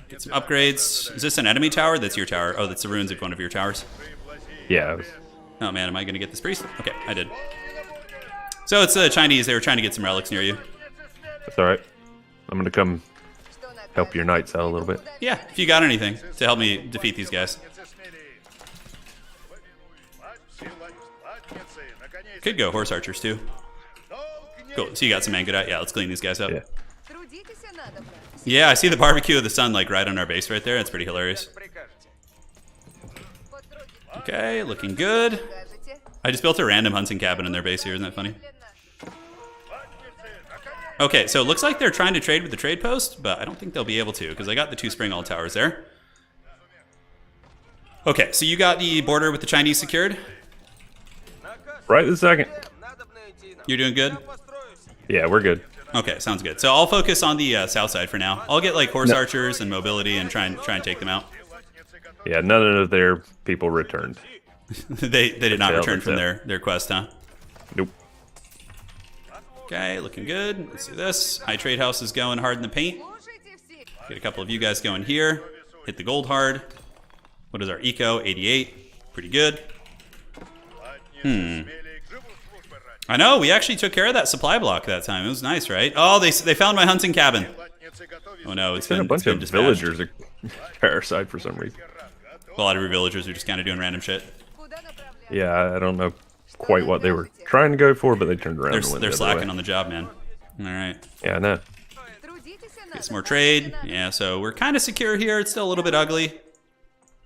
Speaker 1: Get some upgrades. Is this an enemy tower? That's your tower. Oh, that's the ruins of one of your towers.
Speaker 2: Yeah.
Speaker 1: Oh man, am I going to get this priest? Okay, I did. So it's the Chinese. They were trying to get some relics near you.
Speaker 2: That's all right. I'm gonna come help your knights out a little bit.
Speaker 1: Yeah, if you got anything to help me defeat these guys. Could go horse archers too. Cool. So you got some man good at. Yeah, let's clean these guys up.
Speaker 2: Yeah.
Speaker 1: Yeah, I see the barbecue of the sun like right on our base right there. That's pretty hilarious. Okay, looking good. I just built a random hunting cabin in their base here. Isn't that funny? Okay, so it looks like they're trying to trade with the trade post, but I don't think they'll be able to because I got the 2 spring all towers there. Okay, so you got the border with the Chinese secured?
Speaker 2: Right this second.
Speaker 1: You're doing good?
Speaker 2: Yeah, we're good.
Speaker 1: Okay, sounds good. So I'll focus on the south side for now. I'll get like horse archers and mobility and try and take them out.
Speaker 2: Yeah, none of their people returned.
Speaker 1: they did not return from their quest, huh?
Speaker 2: Nope.
Speaker 1: Okay, looking good. Let's do this. High trade house is going hard in the paint. Get a couple of you guys going here. Hit the gold hard. What is our eco? 88. Pretty good. I know, we actually took care of that supply block that time. It was nice, right? Oh, they found my hunting cabin. Oh no, it's been
Speaker 2: a bunch of
Speaker 1: dispatched.
Speaker 2: villagers are parasite for some reason.
Speaker 1: A lot of your villagers are just kind of doing random shit.
Speaker 2: Yeah, I don't know quite what they were trying to go for, but they turned around.
Speaker 1: They're slacking on the job, man. All right.
Speaker 2: Yeah, I know.
Speaker 1: Get some more trade. Yeah, so we're kind of secure here. It's still a little bit ugly,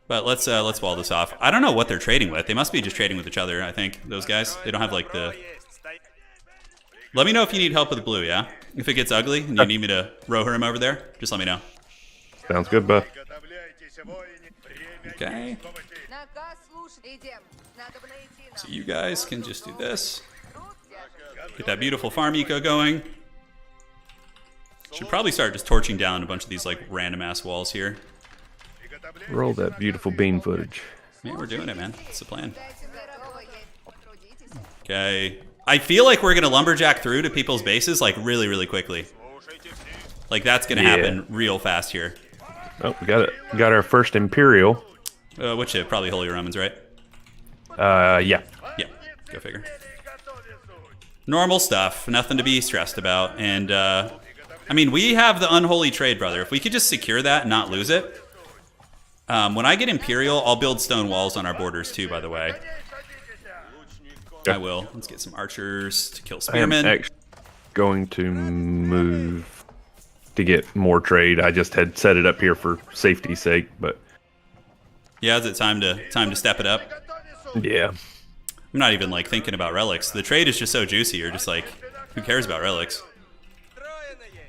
Speaker 1: but let's wall this off. I don't know what they're trading with. They must be just trading with each other. I think those guys. They don't have like the. Let me know if you need help with blue. Yeah, if it gets ugly and you need me to row him over there, just let me know.
Speaker 2: Sounds good, buff.
Speaker 1: Okay. So you guys can just do this. Get that beautiful farm eco going. Should probably start just torching down a bunch of these like random ass walls here.
Speaker 2: Roll that beautiful bean footage.
Speaker 1: Yeah, we're doing it, man. That's the plan. Okay. I feel like we're gonna lumberjack through to people's bases like really, really quickly. Like that's gonna happen real fast here.
Speaker 2: Oh, we got it. We got our first Imperial.
Speaker 1: Which probably Holy Romans, right?
Speaker 2: Yeah.
Speaker 1: Yeah. Go figure. Normal stuff. Nothing to be stressed about. And I mean, we have the unholy trade, brother. If we could just secure that and not lose it. When I get Imperial, I'll build stone walls on our borders too, by the way. I will. Let's get some archers to kill spearmen.
Speaker 2: I'm actually going to move to get more trade. I just had set it up here for safety's sake, but
Speaker 1: yeah, is it time to step it up?
Speaker 2: Yeah.
Speaker 1: I'm not even like thinking about relics. The trade is just so juicy. You're just like, who cares about relics?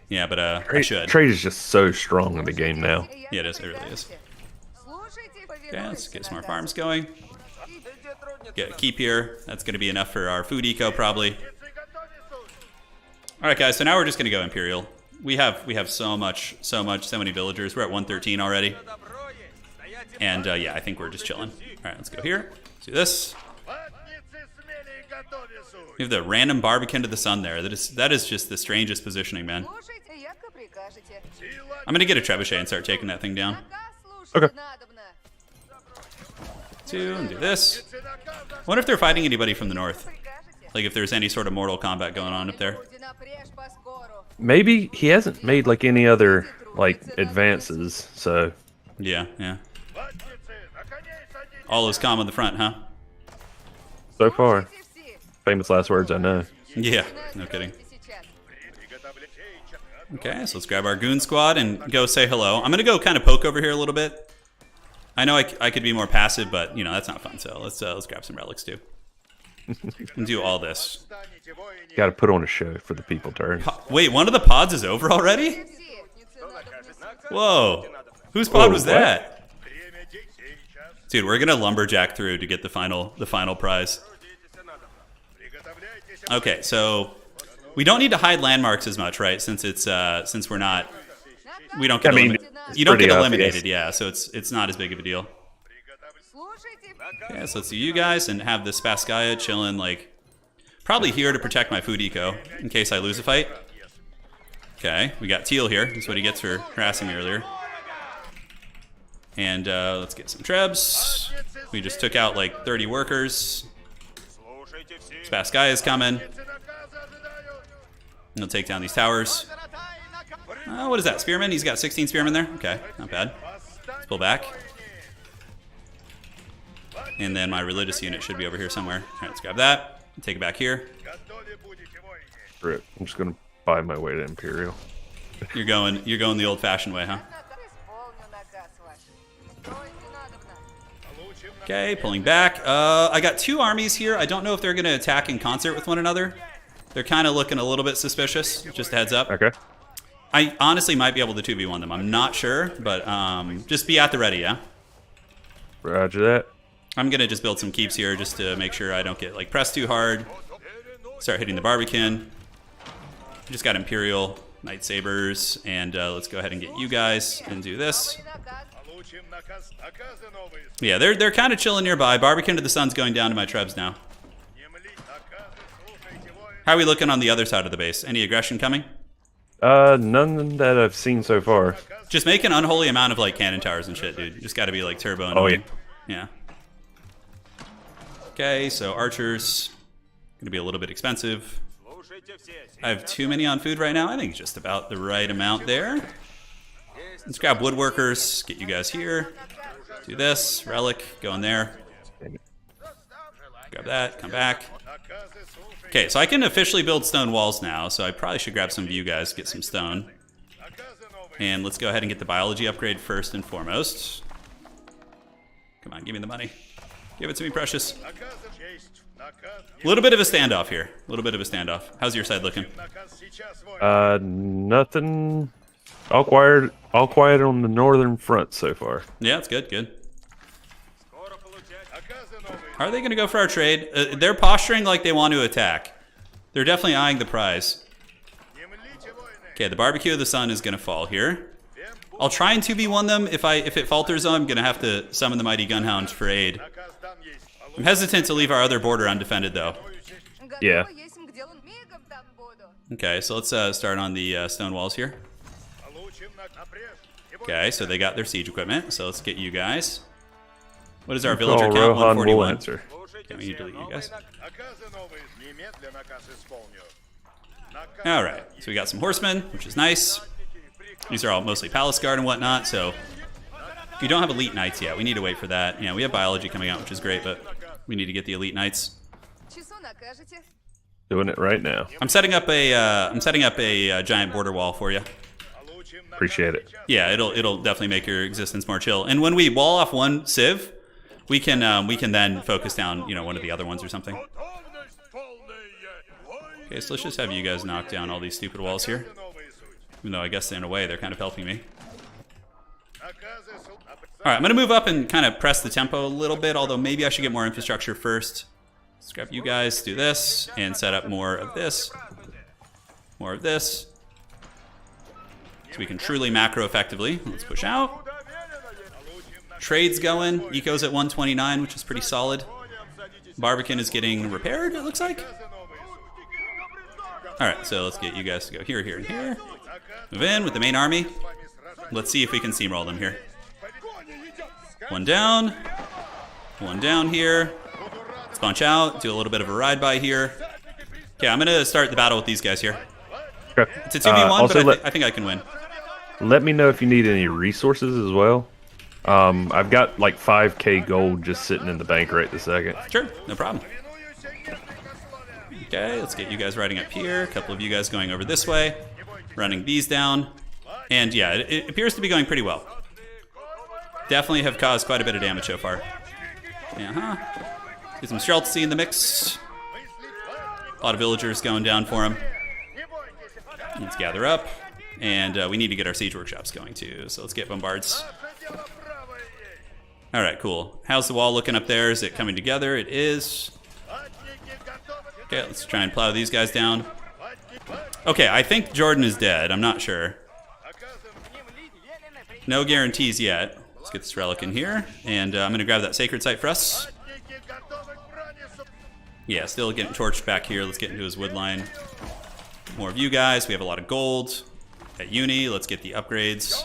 Speaker 1: Yeah, but I should.
Speaker 2: Trade is just so strong in the game now.
Speaker 1: Yeah, it is. It really is. Okay, let's get some more farms going. Get a keep here. That's going to be enough for our food eco probably. All right, guys. So now we're just going to go Imperial. We have so many villagers. We're at 113 already. And yeah, I think we're just chilling. All right, let's go here. Let's do this. We have the random barbican to the sun there. That is just the strangest positioning, man. I'm going to get a trebuchet and start taking that thing down.
Speaker 2: Okay.
Speaker 1: 2 and do this. I wonder if they're fighting anybody from the north. Like if there's any sort of mortal combat going on up there.
Speaker 2: Maybe he hasn't made like any other like advances, so
Speaker 1: yeah. All is calm on the front, huh?
Speaker 2: So far. Famous last words, I know.
Speaker 1: Yeah, no kidding. Okay, so let's grab our goon squad and go say hello. I'm gonna go kind of poke over here a little bit. I know I could be more passive, but you know that's not fun. So let's grab some relics too. And do all this.
Speaker 2: Got to put on a show for the people, turn.
Speaker 1: Wait, one of the pods is over already? Whoa, whose pod was that? Dude, we're gonna lumberjack through to get the final prize. Okay, so We don't need to hide landmarks as much, right? Since it's since we're not, we don't get you don't get eliminated, yeah. So it's not as big of a deal. Okay, so let's see you guys and have this Spaskaya chilling, like probably here to protect my food eco in case I lose a fight. Okay, we got Teal here. That's what he gets for harassing me earlier. And let's get some trebs. We just took out like 30 workers. Spaskaya is coming. He'll take down these towers. What is that? Spearmen? He's got 16 spearmen there? Okay, not bad. Let's pull back. And then my religious unit should be over here somewhere. All right, let's grab that. Take it back here.
Speaker 2: Rip. I'm just gonna buy my way to Imperial.
Speaker 1: You're going the old-fashioned way, huh? Okay, pulling back. I got 2 armies here. I don't know if they're gonna attack in concert with one another. They're kind of looking a little bit suspicious. Just a heads up.
Speaker 2: Okay.
Speaker 1: I honestly might be able to 2v1 them. I'm not sure, but just be at the ready, yeah?
Speaker 2: Roger that.
Speaker 1: I'm gonna just build some keeps here just to make sure I don't get like pressed too hard. Start hitting the Barbican. Just got Imperial, Knight Sabers, and let's go ahead and get you guys and do this. Yeah, they're kind of chilling nearby. Barbican to the Sun's going down to my trebs now. How are we looking on the other side of the base? Any aggression coming?
Speaker 2: None that I've seen so far.
Speaker 1: Just make an unholy amount of like cannon towers and shit, dude. You just got to be like turbo and yeah. Okay, so archers gonna be a little bit expensive. I have too many on food right now. I think just about the right amount there. Let's grab woodworkers. Get you guys here. Do this. Relic. Go in there. Grab that. Come back. Okay, so I can officially build stone walls now, so I probably should grab some of you guys, get some stone. And let's go ahead and get the biology upgrade first and foremost. Come on, give me the money. Give it to me, precious. A little bit of a standoff here. A little bit of a standoff. How's your side looking?
Speaker 2: Nothing. All quiet on the northern front so far.
Speaker 1: Yeah, it's good, good. Are they going to go for our trade? They're posturing like they want to attack. They're definitely eyeing the prize. Okay, the Barbecue of the Sun is going to fall here. I'll try and 2v1 them. If it falters, I'm going to have to summon the Mighty Gunhound for aid. I'm hesitant to leave our other border undefended, though.
Speaker 2: Yeah.
Speaker 1: Okay, so let's start on the stone walls here. Okay, so they got their siege equipment, so let's get you guys. What is our villager count? 141. Okay, we need to delete you guys. Alright, so we got some horsemen, which is nice. These are all mostly palace guard and whatnot, so we don't have elite knights yet. We need to wait for that. Yeah, we have biology coming out, which is great, but we need to get the elite knights.
Speaker 2: Doing it right now.
Speaker 1: I'm setting up a giant border wall for you.
Speaker 2: Appreciate it.
Speaker 1: Yeah, it'll definitely make your existence more chill. And when we wall off one civ, we can then focus down, one of the other ones or something. Okay, so let's just have you guys knock down all these stupid walls here. Even though I guess in a way they're kind of helping me. Alright, I'm going to move up and kind of press the tempo a little bit, although maybe I should get more infrastructure first. Let's grab you guys, do this, and set up more of this. More of this. So we can truly macro effectively. Let's push out. Trade's going. Eco's at 129, which is pretty solid. Barbican is getting repaired, it looks like. Alright, so let's get you guys to go here, here, and here. Move in with the main army. Let's see if we can steamroll them here. One down. One down here. Let's bunch out, do a little bit of a ride by here. Okay, I'm going to start the battle with these guys here.
Speaker 2: Okay.
Speaker 1: It's a 2v1, but I think I can win.
Speaker 2: Let me know if you need any resources as well. I've got like 5k gold just sitting in the bank right this second.
Speaker 1: Sure, no problem. Okay, let's get you guys riding up here. A couple of you guys going over this way. Running these down. And yeah, it appears to be going pretty well. Definitely have caused quite a bit of damage so far. Get some Streltsy in the mix. A lot of villagers going down for him. Let's gather up. And we need to get our siege workshops going too. So let's get bombards. Alright, cool. How's the wall looking up there? Is it coming together? It is. Okay, let's try and plow these guys down. Okay, I think Jordan is dead. I'm not sure. No guarantees yet. Let's get this relic in here. And I'm going to grab that sacred site for us. Yeah, still getting torched back here. Let's get into his wood line. More of you guys. We have a lot of gold. At uni, let's get the upgrades.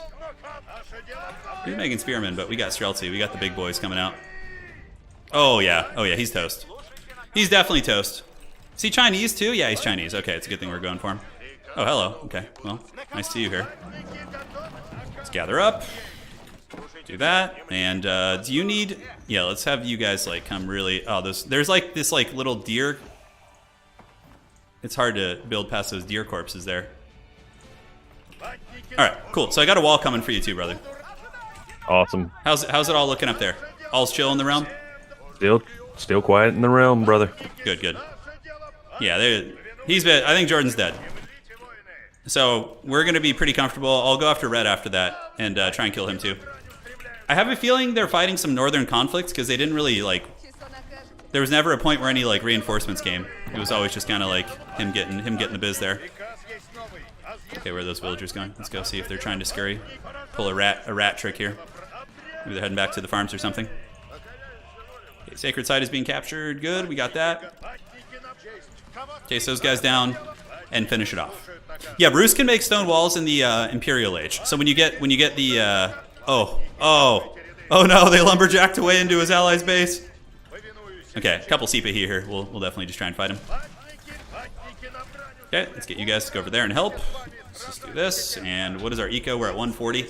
Speaker 1: We're making spearmen, but we got Streltsy. We got the big boys coming out. Oh, yeah. Oh, yeah, he's toast. He's definitely toast. Is he Chinese, too? Yeah, he's Chinese. Okay, it's a good thing we're going for him. Oh, hello. Okay, well, nice to see you here. Let's gather up. Do that. And do you need... Yeah, let's have you guys, like, come really... Oh, there's like, this, like, little deer... It's hard to build past those deer corpses there. Alright, cool. So I got a wall coming for you, too, brother.
Speaker 2: Awesome.
Speaker 1: How's it all looking up there? All's chill in the realm?
Speaker 2: Still quiet in the realm, brother.
Speaker 1: Good, good. Yeah, I think Jordan's dead. So we're going to be pretty comfortable. I'll go after Red after that and try and kill him too. I have a feeling they're fighting some northern conflicts because they didn't really, like... There was never a point where any, like, reinforcements came. It was always just kind of like him getting the biz there. Okay, where are those villagers going? Let's go see if they're trying to scurry. Pull a rat trick here. Maybe they're heading back to the farms or something. Okay, sacred site is being captured. Good, we got that. Chase those guys down and finish it off. Yeah, Bruce can make stone walls in the Imperial Age. So when you get the oh no, they lumberjacked away into his allies' base. Okay, a couple CP here. We'll definitely just try and fight him. Okay, let's get you guys to go over there and help. Let's just do this. And what is our eco? We're at 140.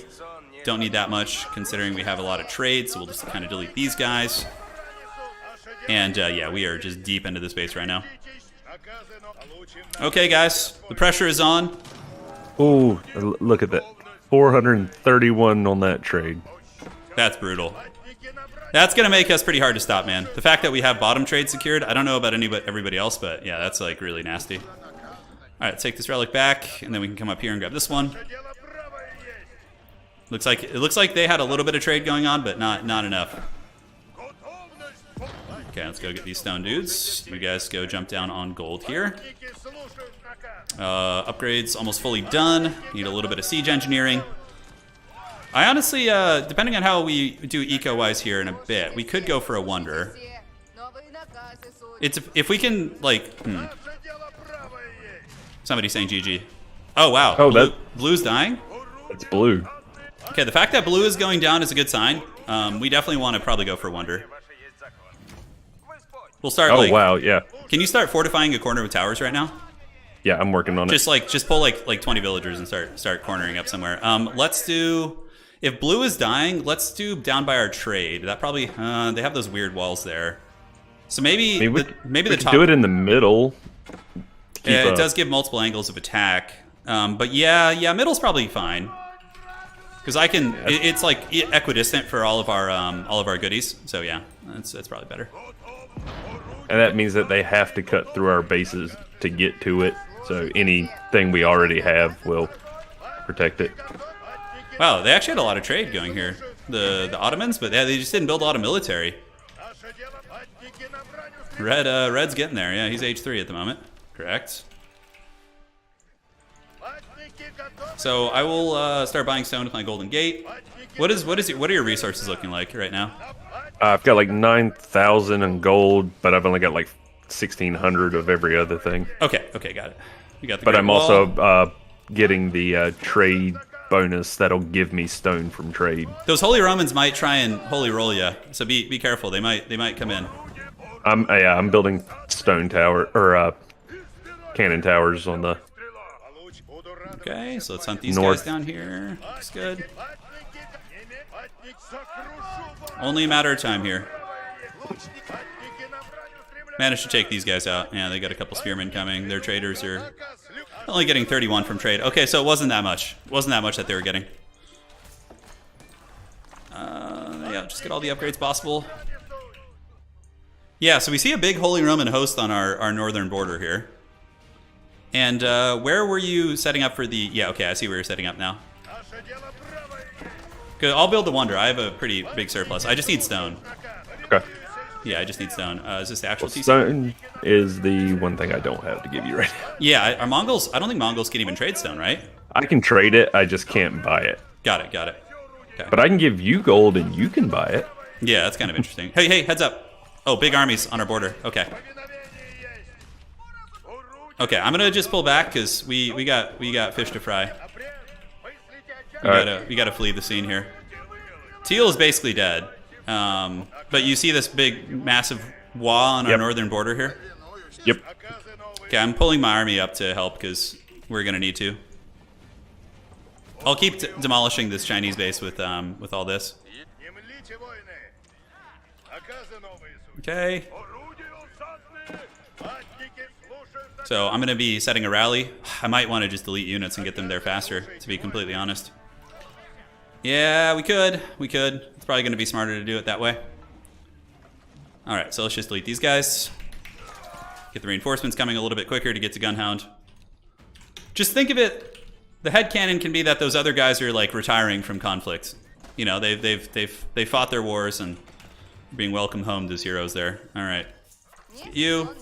Speaker 1: Don't need that much considering we have a lot of trade, so we'll just kind of delete these guys. And yeah, we are just deep into this base right now. Okay, guys, the pressure is on.
Speaker 2: Ooh, look at that. 431 on that trade.
Speaker 1: That's brutal. That's going to make us pretty hard to stop, man. The fact that we have bottom trade secured, I don't know about everybody else, but yeah, that's like really nasty. All right, let's take this relic back, and then we can come up here and grab this one. It looks like they had a little bit of trade going on, but not enough. Okay, let's go get these stone dudes. You guys go jump down on gold here. Upgrades almost fully done. Need a little bit of siege engineering. I honestly, depending on how we do eco-wise here in a bit, we could go for a wonder. It's if we can, like, Somebody's saying GG. Oh, wow.
Speaker 2: Oh,
Speaker 1: Blue's dying?
Speaker 2: It's blue.
Speaker 1: Okay, the fact that blue is going down is a good sign. We definitely want to probably go for wonder. We'll start,
Speaker 2: oh, wow, yeah.
Speaker 1: Can you start fortifying a corner with towers right now?
Speaker 2: Yeah, I'm working on it.
Speaker 1: Just pull like 20 villagers and start cornering up somewhere. Let's do... If blue is dying, let's do down by our trade. That probably... they have those weird walls there. So maybe
Speaker 2: we
Speaker 1: the top...
Speaker 2: do it in the middle.
Speaker 1: Yeah, it does give multiple angles of attack. But yeah, middle's probably fine. Because I can... It's like equidistant for all of our goodies. So yeah, that's probably better.
Speaker 2: And that means that they have to cut through our bases to get to it. So anything we already have will protect it.
Speaker 1: Wow, they actually had a lot of trade going here. The Ottomans, but yeah, they just didn't build a lot of military. Red's getting there. Yeah, he's age 3 at the moment. Correct. So I will start buying stone with my golden gate. What are your resources looking like right now?
Speaker 2: I've got like 9,000 in gold, but I've only got like 1,600 of every other thing.
Speaker 1: Okay, got it. You got the.
Speaker 2: But I'm
Speaker 1: wall.
Speaker 2: also getting the trade bonus that'll give me stone from trade.
Speaker 1: Those Holy Romans might try and holy roll you, so be careful. They might come in.
Speaker 2: I'm building stone tower or cannon towers on the.
Speaker 1: Okay, so let's hunt these guys down here. That's good. Only a matter of time here. Managed to take these guys out. Yeah, they got a couple spearmen coming. Their traders are only getting 31 from trade. Okay, so it wasn't that much. It wasn't that much that they were getting. Yeah, just get all the upgrades possible. Yeah, so we see a big Holy Roman host on our northern border here. And where were you setting up for the... Yeah, okay, I see where you're setting up now. Good, I'll build the wonder. I have a pretty big surplus. I just need stone.
Speaker 2: Okay.
Speaker 1: Yeah, I just need stone. Is this the actual TC?
Speaker 2: Stone is the one thing I don't have to give you right now.
Speaker 1: Yeah, are Mongols... I don't think Mongols can even trade stone, right?
Speaker 2: I can trade it, I just can't buy it.
Speaker 1: Got it, got it. Okay.
Speaker 2: But I can give you gold and you can buy it.
Speaker 1: Yeah, that's kind of interesting. Hey, hey, heads up. Oh, big armies on our border. Okay. Okay, I'm gonna just pull back because we got fish to fry. We gotta flee the scene here. Teal is basically dead. But you see this big, massive wall on our northern border here?
Speaker 2: Yep.
Speaker 1: Okay, I'm pulling my army up to help because we're gonna need to. I'll keep demolishing this Chinese base with all this. Okay. So I'm gonna be setting a rally. I might want to just delete units and get them there faster, to be completely honest. Yeah, we could. It's probably gonna be smarter to do it that way. All right, so let's just delete these guys. Get the reinforcements coming a little bit quicker to get to Gunhound. Just think of it, the headcanon can be that those other guys are like retiring from conflict. You know, they've fought their wars and being welcomed home as heroes there. All right, you.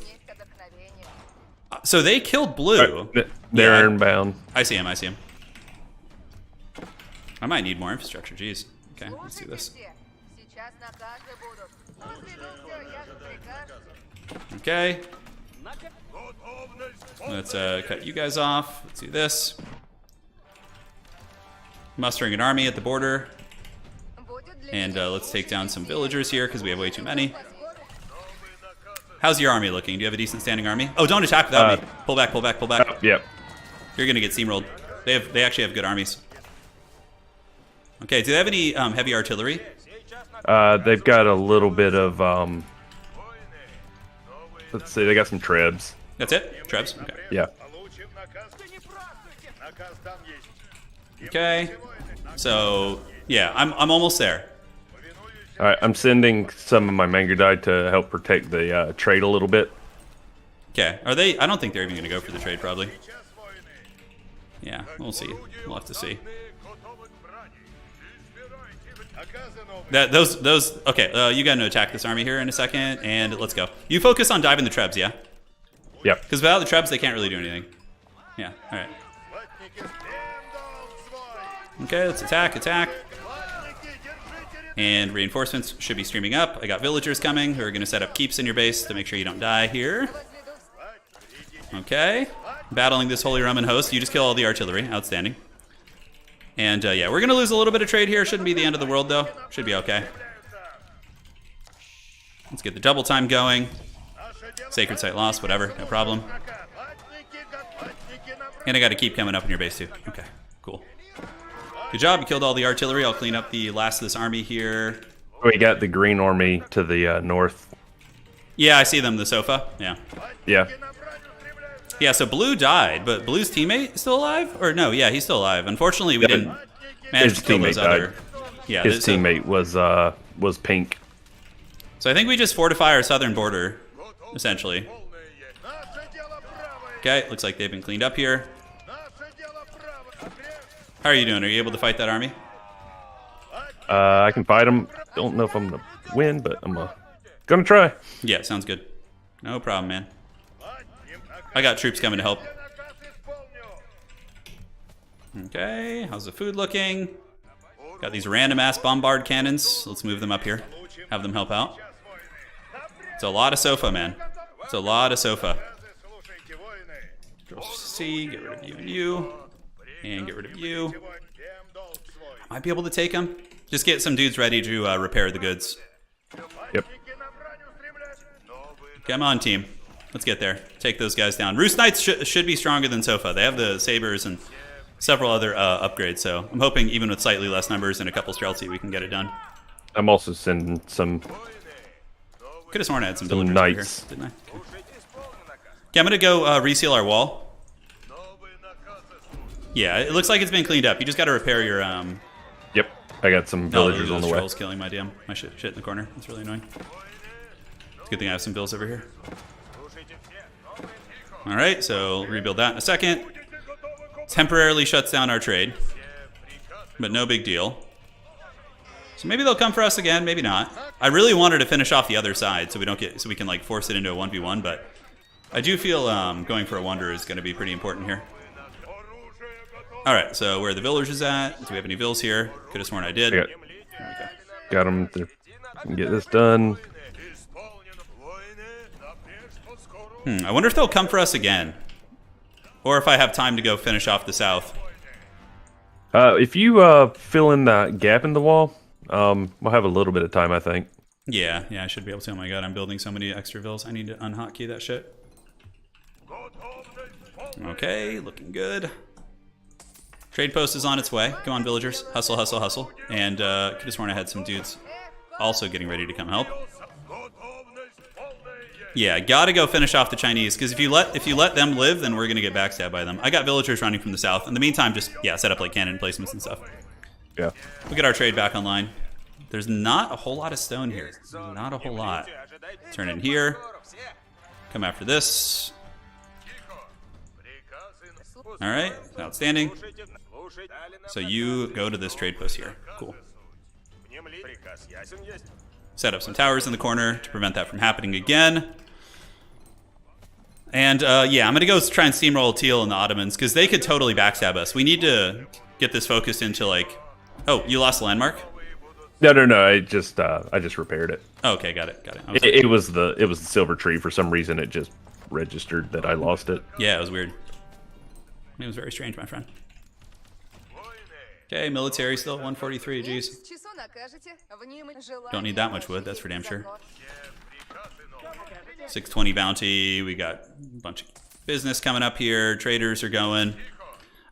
Speaker 1: So they killed Blue.
Speaker 2: They're inbound.
Speaker 1: I see him. I might need more infrastructure. Jeez. Okay, let's do this. Okay. Let's cut you guys off. Let's do this. Mustering an army at the border. And let's take down some villagers here because we have way too many. How's your army looking? Do you have a decent standing army? Oh, don't attack without me. Pull back.
Speaker 2: Yep.
Speaker 1: You're gonna get steamrolled. They actually have good armies. Okay, do they have any heavy artillery?
Speaker 2: They've got a little bit of let's see, they got some trebs.
Speaker 1: That's it? Trebs? Okay.
Speaker 2: Yeah.
Speaker 1: Okay. So yeah, I'm almost there.
Speaker 2: All right, I'm sending some of my Mangudai to help protect the trade a little bit.
Speaker 1: Okay. Are they? I don't think they're even going to go for the trade, probably. Yeah, we'll see. We'll have to see. Those. Okay, you got to attack this army here in a second, and let's go. You focus on diving the trebs, yeah?
Speaker 2: Yep.
Speaker 1: Because without the trebs, they can't really do anything. Yeah. All right. Okay, let's attack. And reinforcements should be streaming up. I got villagers coming who are going to set up keeps in your base to make sure you don't die here. Okay. Battling this Holy Roman host. You just kill all the artillery. Outstanding. And yeah, we're going to lose a little bit of trade here. Shouldn't be the end of the world, though. Should be okay. Let's get the double time going. Sacred site lost, whatever. No problem. And I got to keep coming up in your base, too. Okay, cool. Good job. You killed all the artillery. I'll clean up the last of this army here.
Speaker 2: We got the green army to the north.
Speaker 1: Yeah, I see them. The sofa. Yeah.
Speaker 2: Yeah.
Speaker 1: Yeah, so Blue died, but Blue's teammate is still alive? Or no, yeah, he's still alive. Unfortunately, we didn't manage to kill those other... Yeah,
Speaker 2: his teammate was pink.
Speaker 1: So I think we just fortify our southern border, essentially. Okay, looks like they've been cleaned up here. How are you doing? Are you able to fight that army?
Speaker 2: I can fight them. Don't know if I'm gonna win, but I'm gonna try.
Speaker 1: Yeah, sounds good. No problem, man. I got troops coming to help. Okay, how's the food looking? Got these random ass bombard cannons. Let's move them up here. Have them help out. It's a lot of sofa, man. It's a lot of sofa. Control C, get rid of you and you. And get rid of you. I might be able to take them. Just get some dudes ready to repair the goods.
Speaker 2: Yep.
Speaker 1: Come on, team. Let's get there. Take those guys down. Roost Knights should be stronger than Sofa. They have the sabers and several other upgrades, so I'm hoping even with slightly less numbers and a couple Streltsy, we can get it done.
Speaker 2: I'm also sending some...
Speaker 1: Could have sworn I had some villagers
Speaker 2: knights.
Speaker 1: over here, didn't I? Okay, I'm going to go reseal our wall. Yeah, it looks like it's been cleaned up. You just got to repair your...
Speaker 2: Yep, I got some villagers on the way.
Speaker 1: Trolls killing my shit in the corner. That's really annoying. It's a good thing I have some bills over here. All right, so rebuild that in a second. Temporarily shuts down our trade, but no big deal. So maybe they'll come for us again, maybe not. I really wanted to finish off the other side so we don't get, so we can like force it into a 1v1, but I do feel going for a wonder is going to be pretty important here. All right, so where are the villagers at? Do we have any vills here? Could have sworn I did.
Speaker 2: Got them to get this done.
Speaker 1: I wonder if they'll come for us again, or if I have time to go finish off the south.
Speaker 2: If you fill in that gap in the wall, we'll have a little bit of time, I think.
Speaker 1: Yeah, I should be able to. Oh my god, I'm building so many extra vills. I need to unhotkey that shit. Okay, looking good. Trade post is on its way. Come on, villagers. Hustle, hustle, hustle. And could have sworn I had some dudes also getting ready to come help. Yeah, gotta go finish off the Chinese, because if you let them live, then we're gonna get backstabbed by them. I got villagers running from the south. In the meantime, just set up like cannon placements and stuff.
Speaker 2: Yeah.
Speaker 1: We'll get our trade back online. There's not a whole lot of stone here. Not a whole lot. Turn in here. Come after this. All right, outstanding. So you go to this trade post here. Cool. Set up some towers in the corner to prevent that from happening again. And yeah, I'm gonna go try and steamroll Teal and the Ottomans because they could totally backstab us. We need to get this focused into like. Oh, you lost the landmark?
Speaker 2: No. I just repaired it.
Speaker 1: Oh, okay, got it.
Speaker 2: It was the silver tree. For some reason, it just registered that I lost it.
Speaker 1: Yeah, it was weird. It was very strange, my friend. Okay, military still at 143. Jeez. Don't need that much wood. That's for damn sure. 620 bounty. We got a bunch of business coming up here. Traders are going.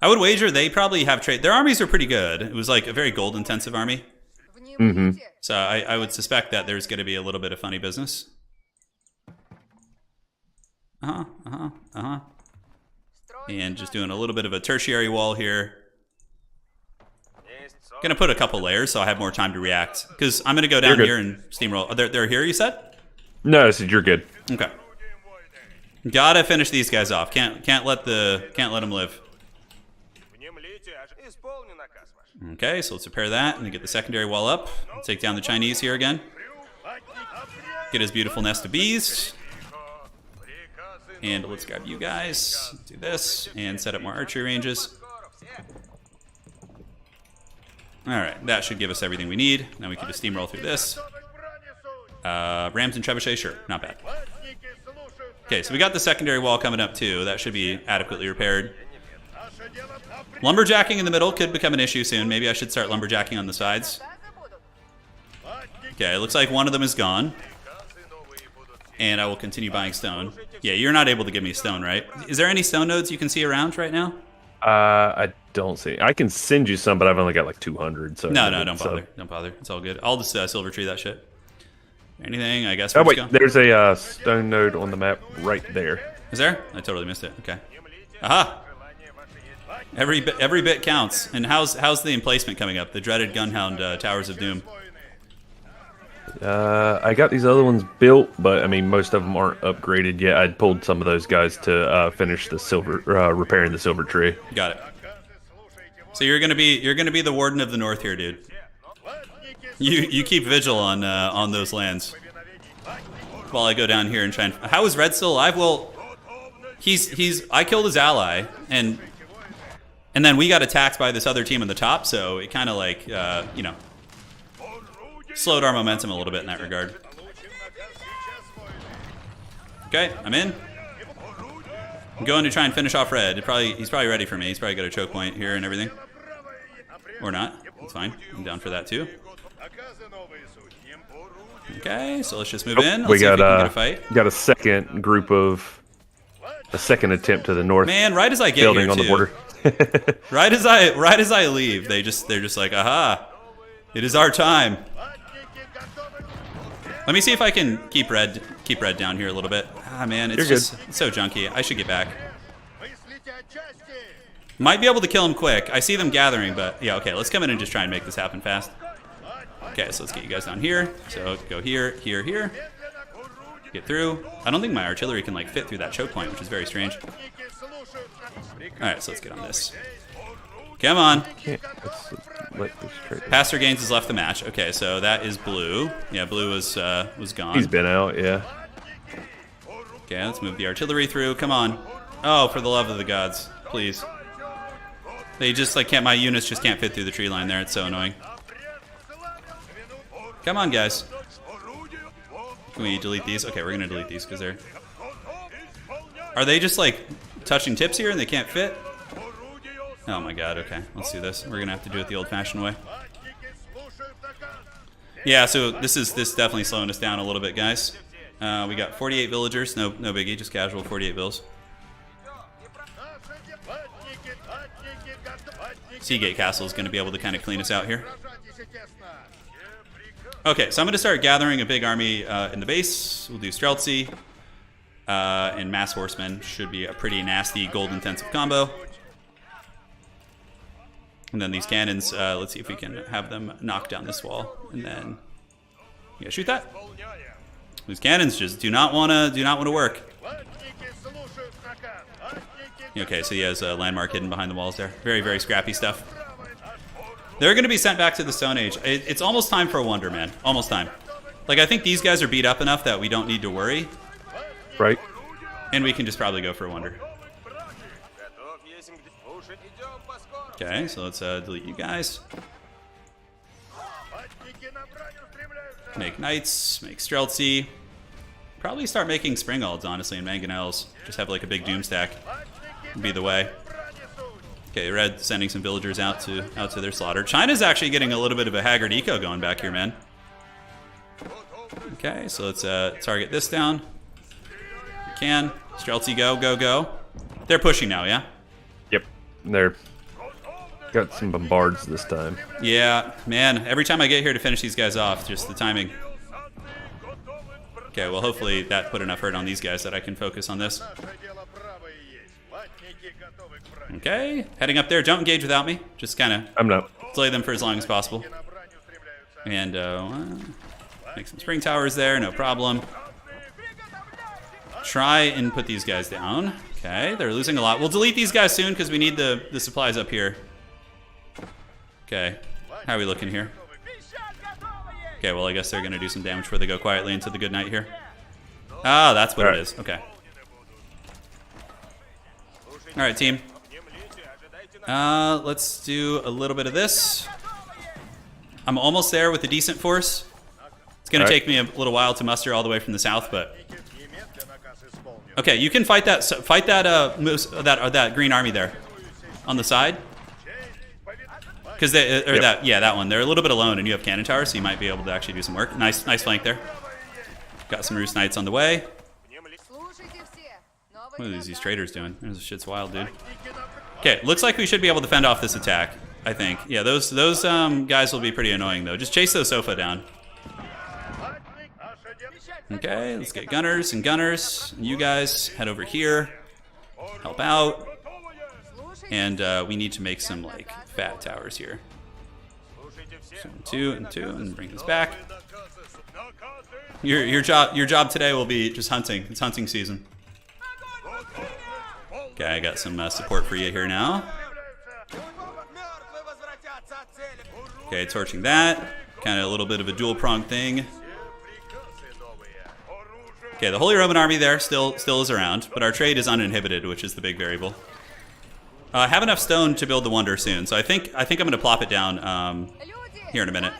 Speaker 1: I would wager they probably have trade. Their armies are pretty good. It was like a very gold intensive army.
Speaker 2: Mm-hmm.
Speaker 1: So I would suspect that there's going to be a little bit of funny business. And just doing a little bit of a tertiary wall here. Gonna put a couple layers so I have more time to react. Because I'm gonna go down here and steamroll. They're here, you said?
Speaker 2: No, I said you're good.
Speaker 1: Okay. Gotta finish these guys off. Can't let them live. Okay, so let's repair that and then get the secondary wall up. Take down the Chinese here again. Get his beautiful nest of bees. And let's grab you guys. Do this and set up more archery ranges. Alright, that should give us everything we need. Now we can just steamroll through this. Rams and trebuchets, sure, not bad. Okay, so we got the secondary wall coming up too. That should be adequately repaired. Lumberjacking in the middle could become an issue soon. Maybe I should start lumberjacking on the sides. Okay, it looks like one of them is gone. And I will continue buying stone. Yeah, you're not able to give me stone, right? Is there any stone nodes you can see around right now?
Speaker 2: I don't see. I can send you some, but I've only got like 200. So
Speaker 1: no, don't bother. Don't bother. It's all good. I'll just silver tree that shit. Anything? I guess.
Speaker 2: Oh wait, there's a stone node on the map right there.
Speaker 1: Is there? I totally missed it. Okay. Aha! Every bit counts. And how's the emplacement coming up? The dreaded Gunhound Towers of Doom.
Speaker 2: I got these other ones built, but I mean most of them aren't upgraded yet. I pulled some of those guys to finish the silver, repairing the silver tree.
Speaker 1: Got it. So you're gonna be the warden of the north here, dude. You keep vigil on those lands while I go down here and try and. How is Red still alive? Well, I killed his ally and then we got attacked by this other team on the top, so it kind of like you know. Slowed our momentum a little bit in that regard. Okay, I'm in. I'm going to try and finish off red. He's probably ready for me. He's probably got a choke point here and everything. Or not. It's fine. I'm down for that too. Okay, so let's just move in. Let's see if we can get a fight.
Speaker 2: Got a second group of a second attempt to the north.
Speaker 1: Man, right as I get
Speaker 2: building
Speaker 1: here
Speaker 2: on
Speaker 1: too.
Speaker 2: The border.
Speaker 1: right as I leave, they're just like, aha, it is our time. Let me see if I can keep red down here a little bit. Ah man, it's so junky. I should get back. Might be able to kill him quick. I see them gathering, but yeah, okay, let's come in and just try and make this happen fast. Okay, so let's get you guys down here. So go here, here, here. Get through. I don't think my artillery can like fit through that choke point, which is very strange. Alright, so let's get on this. Come on.
Speaker 2: let this trade.
Speaker 1: Pastor Gaines has left the match. Okay, so that is blue. Yeah, blue was gone.
Speaker 2: He's been out, yeah.
Speaker 1: Okay, let's move the artillery through. Come on. Oh, for the love of the gods, please. They just like can't. My units just can't fit through the tree line there. It's so annoying. Come on, guys. Can we delete these? Okay, we're gonna delete these because they're. Are they just like touching tips here and they can't fit? Oh my god. Okay, let's do this. We're gonna have to do it the old-fashioned way. Yeah. So this definitely slowing us down a little bit, guys. We got 48 villagers. No biggie. Just casual 48 bills. Seagate Castle is going to be able to kind of clean us out here. Okay, so I'm going to start gathering a big army in the base. We'll do Streltsy. And Mass Horsemen should be a pretty nasty gold-intensive combo. And then these cannons, let's see if we can have them knock down this wall. And then, yeah, shoot that. These cannons just do not want to work. Okay, so he has a landmark hidden behind the walls there. Very, very scrappy stuff. They're going to be sent back to the Stone Age. It's almost time for a wonder, man. Almost time. Like, I think these guys are beat up enough that we don't need to worry.
Speaker 2: Right.
Speaker 1: And we can just probably go for a wonder. Okay, so let's delete you guys. Make knights, make Streltsy. Probably start making Springalds, honestly, and Mangonels. Just have like a big doom stack. Be the way. Okay, Red sending some villagers out to their slaughter. China's actually getting a little bit of a haggard eco going back here, man. Okay, so let's target this down. We can. Streltsy, go. They're pushing now, yeah?
Speaker 2: Yep. They're got some bombards this time.
Speaker 1: Yeah, man. Every time I get here to finish these guys off, just the timing. Okay, well, hopefully that put enough hurt on these guys that I can focus on this. Okay, heading up there. Don't engage without me. Just kind of
Speaker 2: I'm not.
Speaker 1: delay them for as long as possible. And make some spring towers there, no problem. Try and put these guys down. Okay, they're losing a lot. We'll delete these guys soon because we need the supplies up here. Okay, how are we looking here? Okay, well, I guess they're going to do some damage before they go quietly into the good night here. Ah, that's what it is. Okay. All right, team. Let's do a little bit of this. I'm almost there with a decent force. It's going to take me a little while to muster all the way from the south, but okay, you can fight that. Fight that that green army there on the side, because that one. They're a little bit alone, and you have cannon towers, so you might be able to actually do some work. Nice flank there. Got some Roost Knights on the way. What are these traders doing? This shit's wild, dude. Okay, looks like we should be able to fend off this attack, I think. Yeah, those guys will be pretty annoying, though. Just chase those sofa down. Okay, let's get gunners and gunners. You guys head over here. Help out. And we need to make some, like, fat towers here. So 2 and 2, and bring this back. Your job today will be just hunting. It's hunting season. Okay, I got some support for you here now. Okay, torching that. Kind of a little bit of a dual-pronged thing. Okay, the Holy Roman Army there still is around, but our trade is uninhibited, which is the big variable. I have enough stone to build the wonder soon, so I think I'm going to plop it down here in a minute.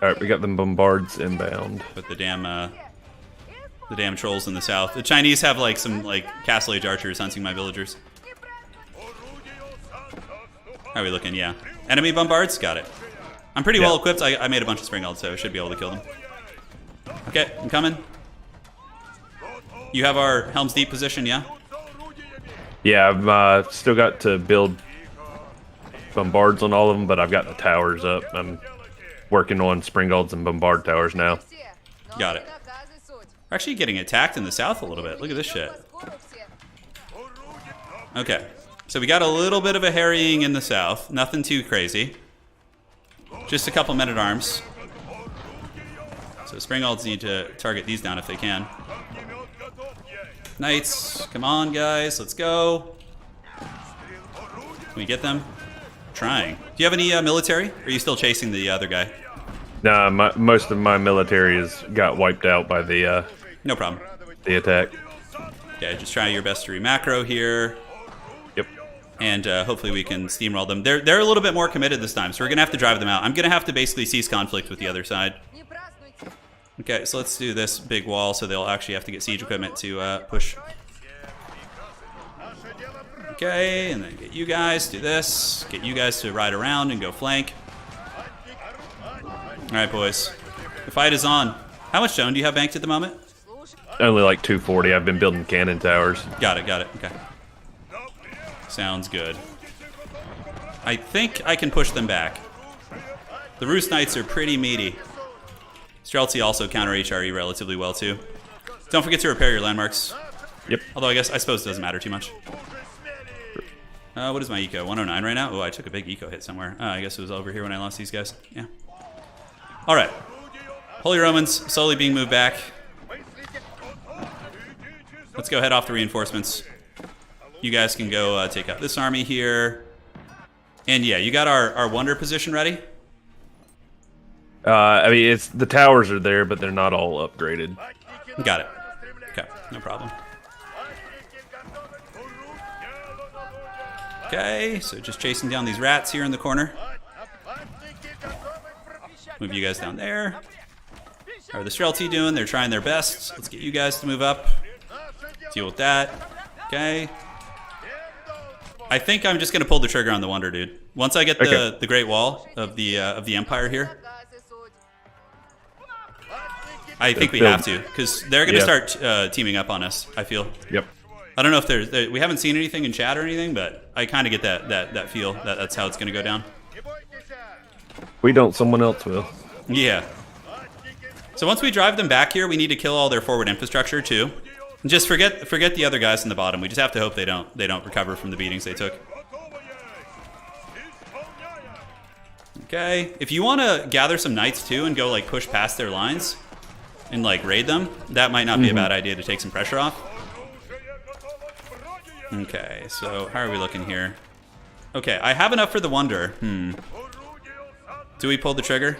Speaker 2: All right, we got them bombards inbound.
Speaker 1: With the damn trolls in the south. The Chinese have like some Castle Age archers hunting my villagers. How are we looking? Yeah. Enemy bombards? Got it. I'm pretty well equipped. I made a bunch of Springalds, so I should be able to kill them. Okay, I'm coming. You have our Helm's Deep position, yeah?
Speaker 2: Yeah, I've still got to build bombards on all of them, but I've got the towers up. I'm working on Springalds and bombard towers now.
Speaker 1: Got it. We're actually getting attacked in the south a little bit. Look at this shit. Okay, so we got a little bit of a harrying in the south. Nothing too crazy. Just a couple men-at-arms. So Springalds need to target these down if they can. Knights, come on guys, let's go. Can we get them? Trying. Do you have any military? Or are you still chasing the other guy?
Speaker 2: Nah, most of my military got wiped out by the
Speaker 1: No problem.
Speaker 2: the attack.
Speaker 1: Okay, just try your best to re-macro here.
Speaker 2: Yep.
Speaker 1: And hopefully we can steamroll them. They're a little bit more committed this time, so we're going to have to drive them out. I'm going to have to basically cease conflict with the other side. Okay, so let's do this big wall so they'll actually have to get siege equipment to push. Okay, and then get you guys, do this. Get you guys to ride around and go flank. Alright, boys. The fight is on. How much stone do you have banked at the moment?
Speaker 2: Only like 240. I've been building cannon towers.
Speaker 1: Got it, okay. Sounds good. I think I can push them back. The Roost Knights are pretty meaty. Streltsy also counter HRE relatively well, too. Don't forget to repair your landmarks.
Speaker 2: Yep.
Speaker 1: Although I suppose it doesn't matter too much. What is my eco? 109 right now? Oh, I took a big eco hit somewhere. I guess it was over here when I lost these guys. Yeah. All right. Holy Romans slowly being moved back. Let's go head off the reinforcements. You guys can go take out this army here. And yeah, you got our wonder position ready?
Speaker 2: I mean, the towers are there, but they're not all upgraded.
Speaker 1: Got it. Okay, no problem. Okay, so just chasing down these rats here in the corner. Move you guys down there. How are the Streltsy doing? They're trying their best. Let's get you guys to move up. Deal with that. Okay. I think I'm just gonna pull the trigger on the wonder, dude. Once I get the Great Wall of the Empire here, I think we have to, because they're gonna start teaming up on us. I feel.
Speaker 2: Yep.
Speaker 1: I don't know if we haven't seen anything in chat or anything, but I kind of get that feel that that's how it's gonna go down.
Speaker 2: We don't, someone else will.
Speaker 1: Yeah. So once we drive them back here, we need to kill all their forward infrastructure too. And just forget the other guys in the bottom. We just have to hope they don't recover from the beatings they took. Okay. If you want to gather some knights too and go like push past their lines and like raid them, that might not be a bad idea to take some pressure off. Okay, so how are we looking here? Okay, I have enough for the wonder. Do we pull the trigger?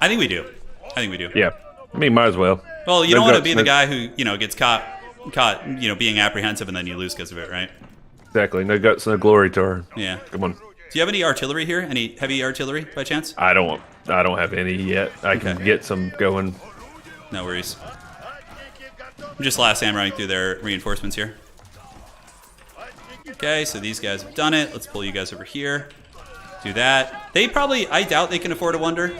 Speaker 1: I think we do.
Speaker 2: Yeah. I mean, might as well.
Speaker 1: Well, you don't want to be the guy who, gets caught, being apprehensive and then you lose because of it, right?
Speaker 2: Exactly. No guts, no glory to her.
Speaker 1: Yeah.
Speaker 2: Come on.
Speaker 1: Do you have any artillery here? Any heavy artillery by chance?
Speaker 2: I don't have any yet. I can get some going.
Speaker 1: No worries. I'm just last hammering through their reinforcements here. Okay, so these guys have done it. Let's pull you guys over here. Do that. I doubt they can afford a wonder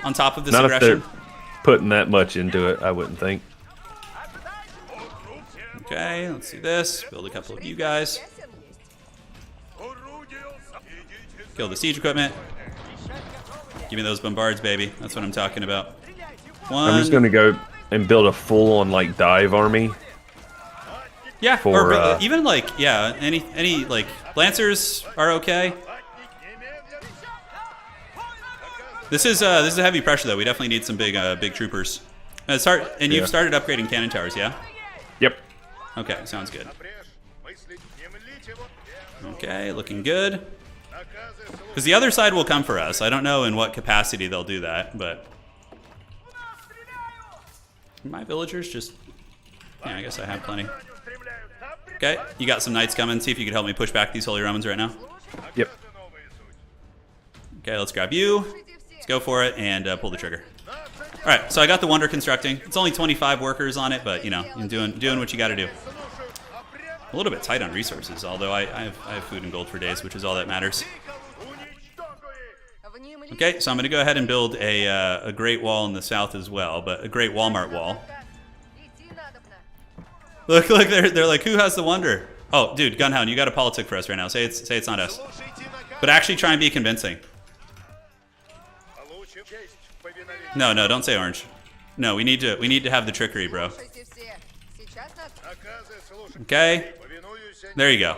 Speaker 1: on top of this aggression.
Speaker 2: If they're putting that much into it, I wouldn't think.
Speaker 1: Okay, let's do this. Build a couple of you guys. Kill the siege equipment. Give me those bombards, baby. That's what I'm talking about.
Speaker 2: I'm just gonna go and build a full-on like dive army.
Speaker 1: Yeah, or even like any like lancers are okay. This is a heavy pressure though. We definitely need some big troopers. You've started upgrading cannon towers, yeah?
Speaker 2: Yep.
Speaker 1: Okay, sounds good. Okay, looking good. Because the other side will come for us. I don't know in what capacity they'll do that, but my villagers just, I guess I have plenty. Okay, you got some knights coming. See if you could help me push back these Holy Romans right now.
Speaker 2: Yep.
Speaker 1: Okay, let's grab you. Let's go for it and pull the trigger. All right, so I got the wonder constructing. It's only 25 workers on it, but you're doing what you got to do. A little bit tight on resources, although I have food and gold for days, which is all that matters. Okay, so I'm going to go ahead and build a great wall in the south as well, but a great Walmart wall. Look, they're like, who has the wonder? Oh, dude, Gunhound, you got a politic for us right now. Say it's not us, but actually try and be convincing. No, don't say orange. No, we need to have the trickery, bro. Okay, there you go.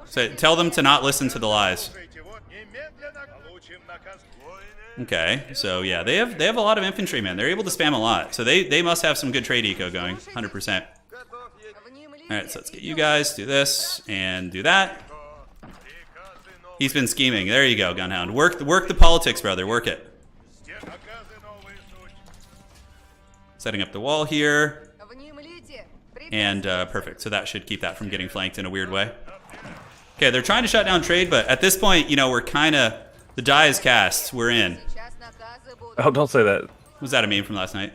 Speaker 1: So tell them to not listen to the lies. Okay, so yeah, they have a lot of infantry, man. They're able to spam a lot, so they must have some good trade eco going, 100%. All right, so let's get you guys, do this and do that. He's been scheming. There you go, Gunhound. Work the politics, brother. Work it. Setting up the wall here. And perfect. So that should keep that from getting flanked in a weird way. Okay, they're trying to shut down trade, but at this point, you know, we're kind of... The die is cast. We're in.
Speaker 2: Oh, don't say that.
Speaker 1: Was that a meme from last night?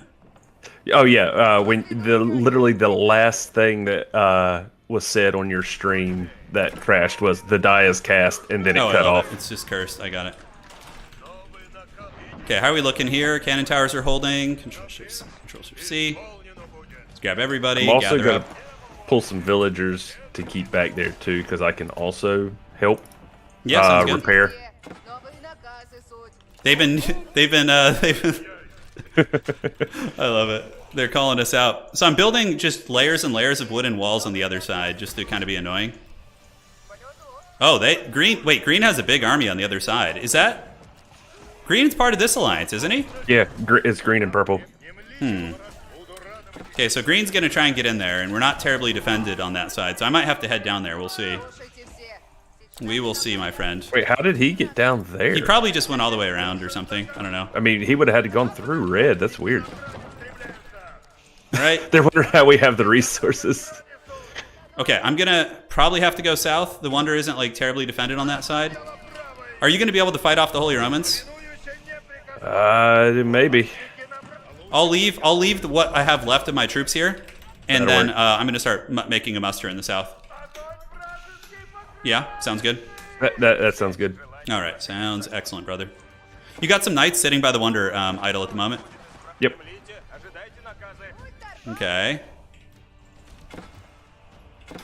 Speaker 2: Oh, yeah. When literally the last thing that was said on your stream that crashed was the die is cast, and then it cut off.
Speaker 1: It's just cursed. I got it. Okay, how are we looking here? Cannon towers are holding. Control Shift C. Let's grab everybody.
Speaker 2: I'm also
Speaker 1: gather
Speaker 2: gonna
Speaker 1: up.
Speaker 2: pull some villagers to keep back there too, because I can also help
Speaker 1: Yeah, sounds good.
Speaker 2: repair.
Speaker 1: They've been I love it. They're calling us out. So I'm building just layers and layers of wooden walls on the other side just to kind of be annoying. Oh, Green has a big army on the other side. Is that... Green's part of this alliance, isn't he?
Speaker 2: Yeah, it's green and purple.
Speaker 1: Okay, so Green's going to try and get in there, and we're not terribly defended on that side, so I might have to head down there. We'll see. We will see, my friend.
Speaker 2: Wait, how did he get down there?
Speaker 1: He probably just went all the way around or something. I don't know.
Speaker 2: I mean, he would have had to gone through red. That's weird.
Speaker 1: All right.
Speaker 2: They're wondering how we have the resources.
Speaker 1: Okay, I'm going to probably have to go south. The Wonder isn't, like, terribly defended on that side. Are you going to be able to fight off the Holy Romans?
Speaker 2: Maybe.
Speaker 1: I'll leave what I have left of my troops here, and
Speaker 2: That'll
Speaker 1: then
Speaker 2: work.
Speaker 1: I'm going to start making a muster in the south. Yeah, sounds good.
Speaker 2: That sounds good.
Speaker 1: All right, sounds excellent, brother. You got some knights sitting by the Wonder idol at the moment.
Speaker 2: Yep.
Speaker 1: Okay.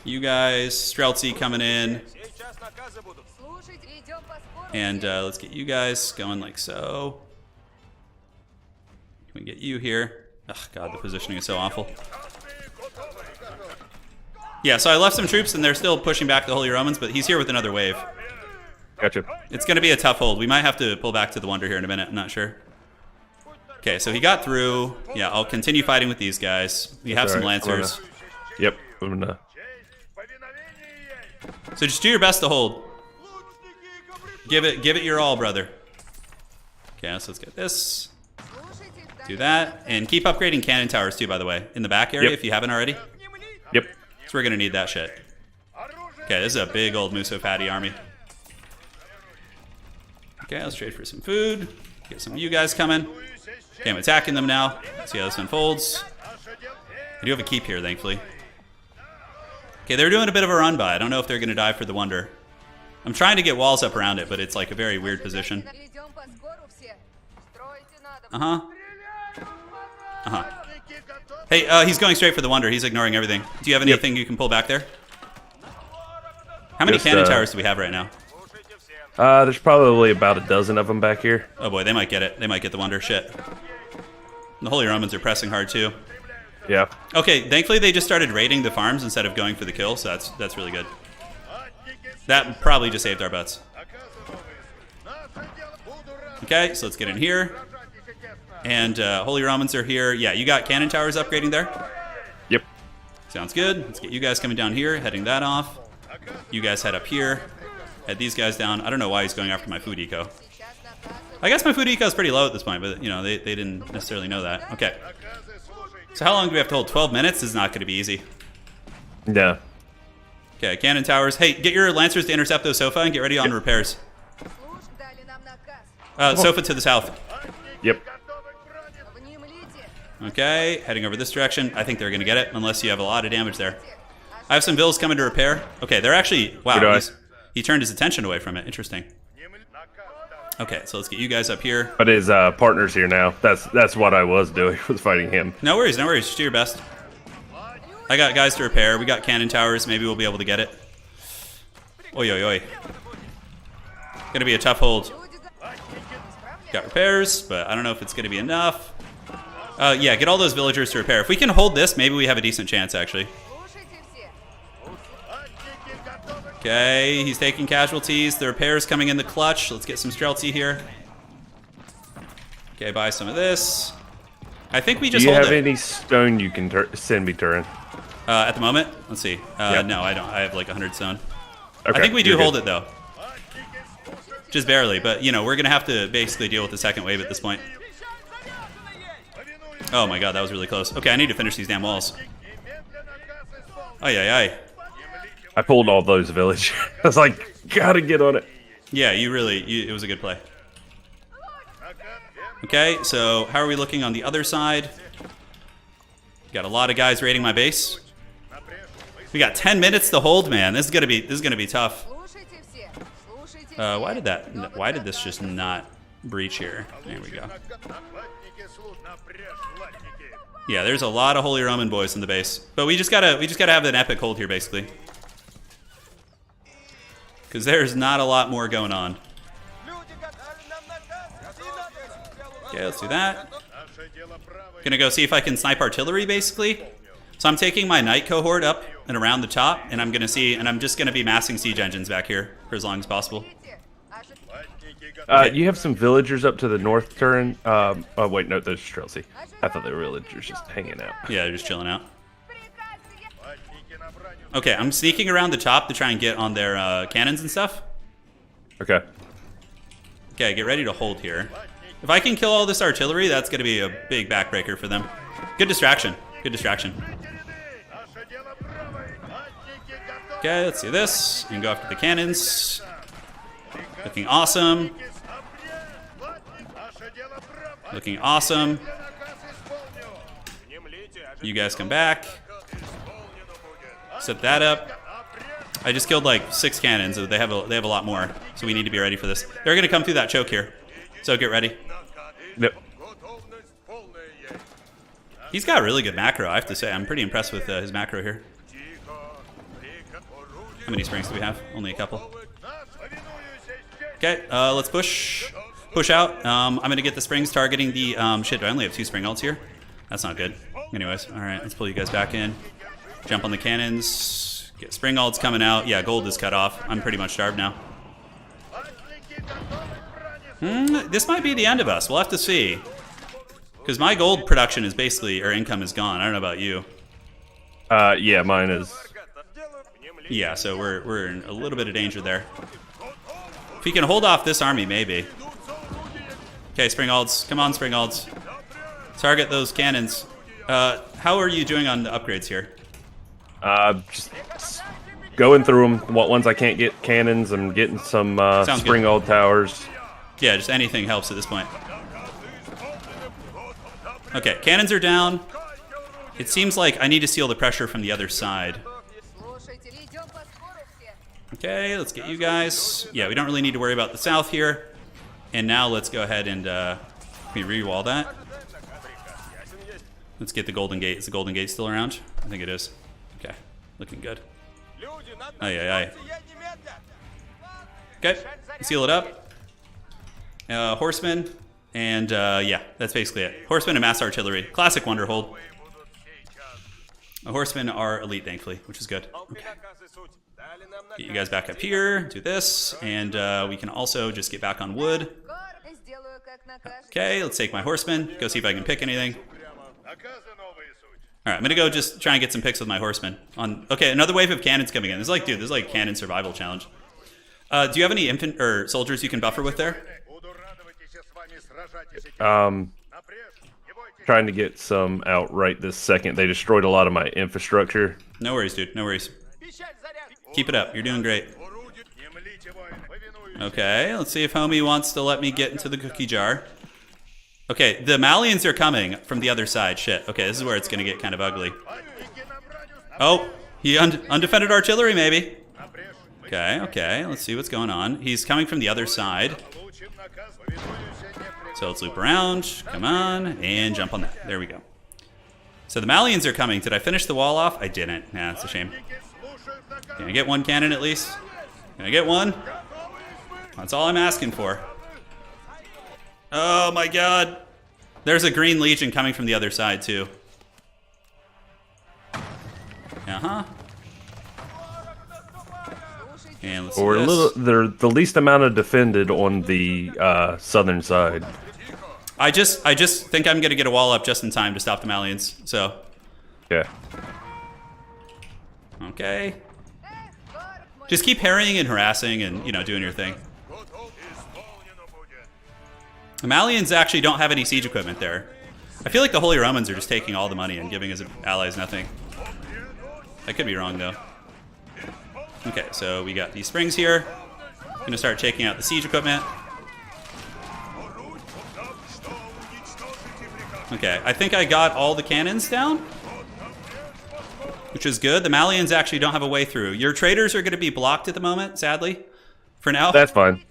Speaker 1: You guys, Streltsy coming in. And let's get you guys going like so. Can we get you here? Ugh, God, the positioning is so awful. Yeah, so I left some troops, and they're still pushing back the Holy Romans, but he's here with another wave.
Speaker 2: Gotcha.
Speaker 1: It's going to be a tough hold. We might have to pull back to the Wonder here in a minute. I'm not sure. Okay, so he got through. Yeah, I'll continue fighting with these guys. We have some Lancers.
Speaker 2: Yep. I'm gonna...
Speaker 1: So just do your best to hold. Give it your all, brother. Okay, so let's get this. Do that. And keep upgrading cannon towers too, by the way. In the back area, if you haven't already.
Speaker 2: Yep.
Speaker 1: So we're going to need that shit. Okay, this is a big old Muso Fatty army. Okay, let's trade for some food. Get some of you guys coming. Okay, I'm attacking them now. Let's see how this unfolds. I do have a keep here, thankfully. Okay, they're doing a bit of a run by. I don't know if they're going to die for the Wonder. I'm trying to get walls up around it, but it's like a very weird position. Hey, he's going straight for the Wonder. He's ignoring everything. Do you have anything you can pull back there? How many cannon towers do we have right now?
Speaker 2: There's probably about a dozen of them back here.
Speaker 1: Oh boy, they might get it. They might get the Wonder. Shit. The Holy Romans are pressing hard too.
Speaker 2: Yeah.
Speaker 1: Okay, thankfully they just started raiding the farms instead of going for the kill, so that's really good. That probably just saved our butts. Okay, so let's get in here. And Holy Romans are here. Yeah, you got cannon towers upgrading there?
Speaker 2: Yep.
Speaker 1: Sounds good. Let's get you guys coming down here, heading that off. You guys head up here. Head these guys down. I don't know why he's going after my food eco. I guess my food eco is pretty low at this point, but you know, they didn't necessarily know that. Okay. So how long do we have to hold? 12 minutes? This is not going to be easy.
Speaker 2: Yeah.
Speaker 1: Okay, cannon towers. Hey, get your Lancers to intercept those Sofa and get ready on repairs. Sofa to the south.
Speaker 2: Yep.
Speaker 1: Okay, heading over this direction. I think they're going to get it, unless you have a lot of damage there. I have some vills coming to repair. Okay, they're actually... Wow, he turned his attention away from it. Interesting. Okay, so let's get you guys up here.
Speaker 2: But his partner's here now. That's what I was doing, was fighting him.
Speaker 1: No worries, no worries. Just do your best. I got guys to repair. We got cannon towers. Maybe we'll be able to get it. Oi, oi, oi. Gonna be a tough hold. Got repairs, but I don't know if it's gonna be enough. Yeah, get all those villagers to repair. If we can hold this, maybe we have a decent chance, actually. Okay, he's taking casualties. The repair's coming in the clutch. Let's get some Streltsy here. Okay, buy some of this. I think we just hold it.
Speaker 2: Do you have any stone you can send me, Turin?
Speaker 1: At the moment? Let's see.
Speaker 2: Yeah.
Speaker 1: No, I don't. I have like 100 stone.
Speaker 2: Okay,
Speaker 1: I think we do hold it, though. Just barely, but you know, we're gonna have to basically deal with the second wave at this point. Oh my god, that was really close. Okay, I need to finish these damn walls. Ay, ay, ay.
Speaker 2: I pulled all those village. I was like, gotta get on it.
Speaker 1: Yeah, it was a good play. Okay, so how are we looking on the other side? Got a lot of guys raiding my base. We got 10 minutes to hold, man. This is gonna be tough. Why did this just not breach here? There we go. Yeah, there's a lot of Holy Roman boys in the base, but we just gotta have an epic hold here, basically, because there's not a lot more going on. Okay, let's do that. Gonna go see if I can snipe artillery, basically. So I'm taking my knight cohort up and around the top, and I'm just gonna be massing siege engines back here for as long as possible.
Speaker 2: You have some villagers up to the north turn. Oh wait, no, those are Streltsy. I thought they were villagers just hanging out.
Speaker 1: Yeah, they're just chilling out. Okay, I'm sneaking around the top to try and get on their cannons and stuff.
Speaker 2: Okay.
Speaker 1: Okay, get ready to hold here. If I can kill all this artillery, that's gonna be a big backbreaker for them. Good distraction. Good distraction. Okay, let's do this and go after the cannons. Looking awesome. Looking awesome. You guys come back. Set that up. I just killed like 6 cannons. They have a lot more, so we need to be ready for this. They're gonna come through that choke here, so get ready.
Speaker 2: Yep.
Speaker 1: He's got really good macro, I have to say. I'm pretty impressed with his macro here. How many springs do we have? Only a couple. Okay, let's push out. I'm gonna get the springs targeting the shit. I only have 2 spring ults here. That's not good. Anyways, all right, let's pull you guys back in. Jump on the cannons. Get spring ults coming out. Yeah, gold is cut off. I'm pretty much starved now. This might be the end of us. We'll have to see. Because my gold production is basically, or income is gone. I don't know about you.
Speaker 2: Yeah, mine is.
Speaker 1: Yeah, so we're in a little bit of danger there. If we can hold off this army, maybe. Okay, spring ults. Come on, spring ults. Target those cannons. How are you doing on the upgrades here?
Speaker 2: Just going through them. What ones I can't get cannons, I'm getting some spring old towers.
Speaker 1: Yeah, just anything helps at this point. Okay, cannons are down. It seems like I need to seal the pressure from the other side. Okay, let's get you guys. Yeah, we don't really need to worry about the south here. And now let's go ahead and we re-wall that. Let's get the Golden Gate. Is the Golden Gate still around? I think it is. Okay, looking good. Aye, aye, aye. Okay, seal it up. Horsemen, and yeah, that's basically it. Horsemen and mass artillery. Classic Wonderhold. Horsemen are elite, thankfully, which is good. Okay. Get you guys back up here, do this, and we can also just get back on wood. Okay, let's take my horsemen, go see if I can pick anything. Alright, I'm gonna go just try and get some picks with my horsemen. Okay, another wave of cannons coming in. This is like, dude, this is like cannon survival challenge. Do you have any infant or soldiers you can buffer with there?
Speaker 2: Trying to get some out right this second. They destroyed a lot of my infrastructure.
Speaker 1: No worries, dude. No worries. Keep it up. You're doing great. Okay, let's see if homie wants to let me get into the cookie jar. Okay, the Malians are coming from the other side. Shit. Okay, this is where it's going to get kind of ugly. Oh, he undefended artillery, maybe. Okay, okay. Let's see what's going on. He's coming from the other side. So let's loop around. Come on. And jump on that. There we go. So the Malians are coming. Did I finish the wall off? I didn't. Nah, it's a shame. Can I get one cannon at least? Can I get one? That's all I'm asking for. Oh my god. There's a green legion coming from the other side too. Uh-huh. And let's
Speaker 2: Or they're the least amount of defended on the southern side.
Speaker 1: I just think I'm gonna get a wall up just in time to stop the Malians. So.
Speaker 2: Yeah.
Speaker 1: Okay. Just keep harrying and harassing and, you know, doing your thing. The Malians actually don't have any siege equipment there. I feel like the Holy Romans are just taking all the money and giving his allies nothing. I could be wrong, though. Okay, so we got these springs here. Gonna start taking out the siege equipment. Okay, I think I got all the cannons down, which is good. The Malians actually don't have a way through. Your traders are going to be blocked at the moment, sadly, for now.
Speaker 2: That's fine.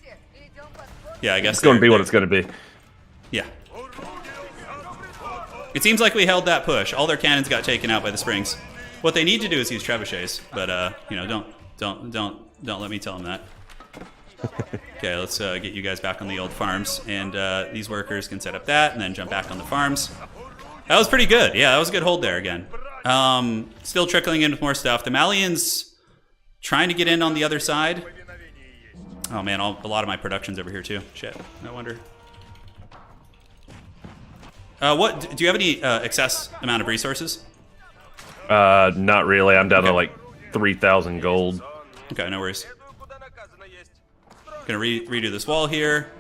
Speaker 1: Yeah, I guess
Speaker 2: It's going to be what it's going to be.
Speaker 1: Yeah. It seems like we held that push. All their cannons got taken out by the springs. What they need to do is use trebuchets, but you know, don't let me tell them that. Okay, let's get you guys back on the old farms, and these workers can set up that and then jump back on the farms. That was pretty good. Yeah, that was a good hold there again. Still trickling in with more stuff. The Malians trying to get in on the other side. Oh man, a lot of my production's over here too. Shit, no wonder. What do you have any excess amount of resources?
Speaker 2: Not really. I'm down to like 3,000 gold.
Speaker 1: Okay, no worries. Gonna redo this wall here.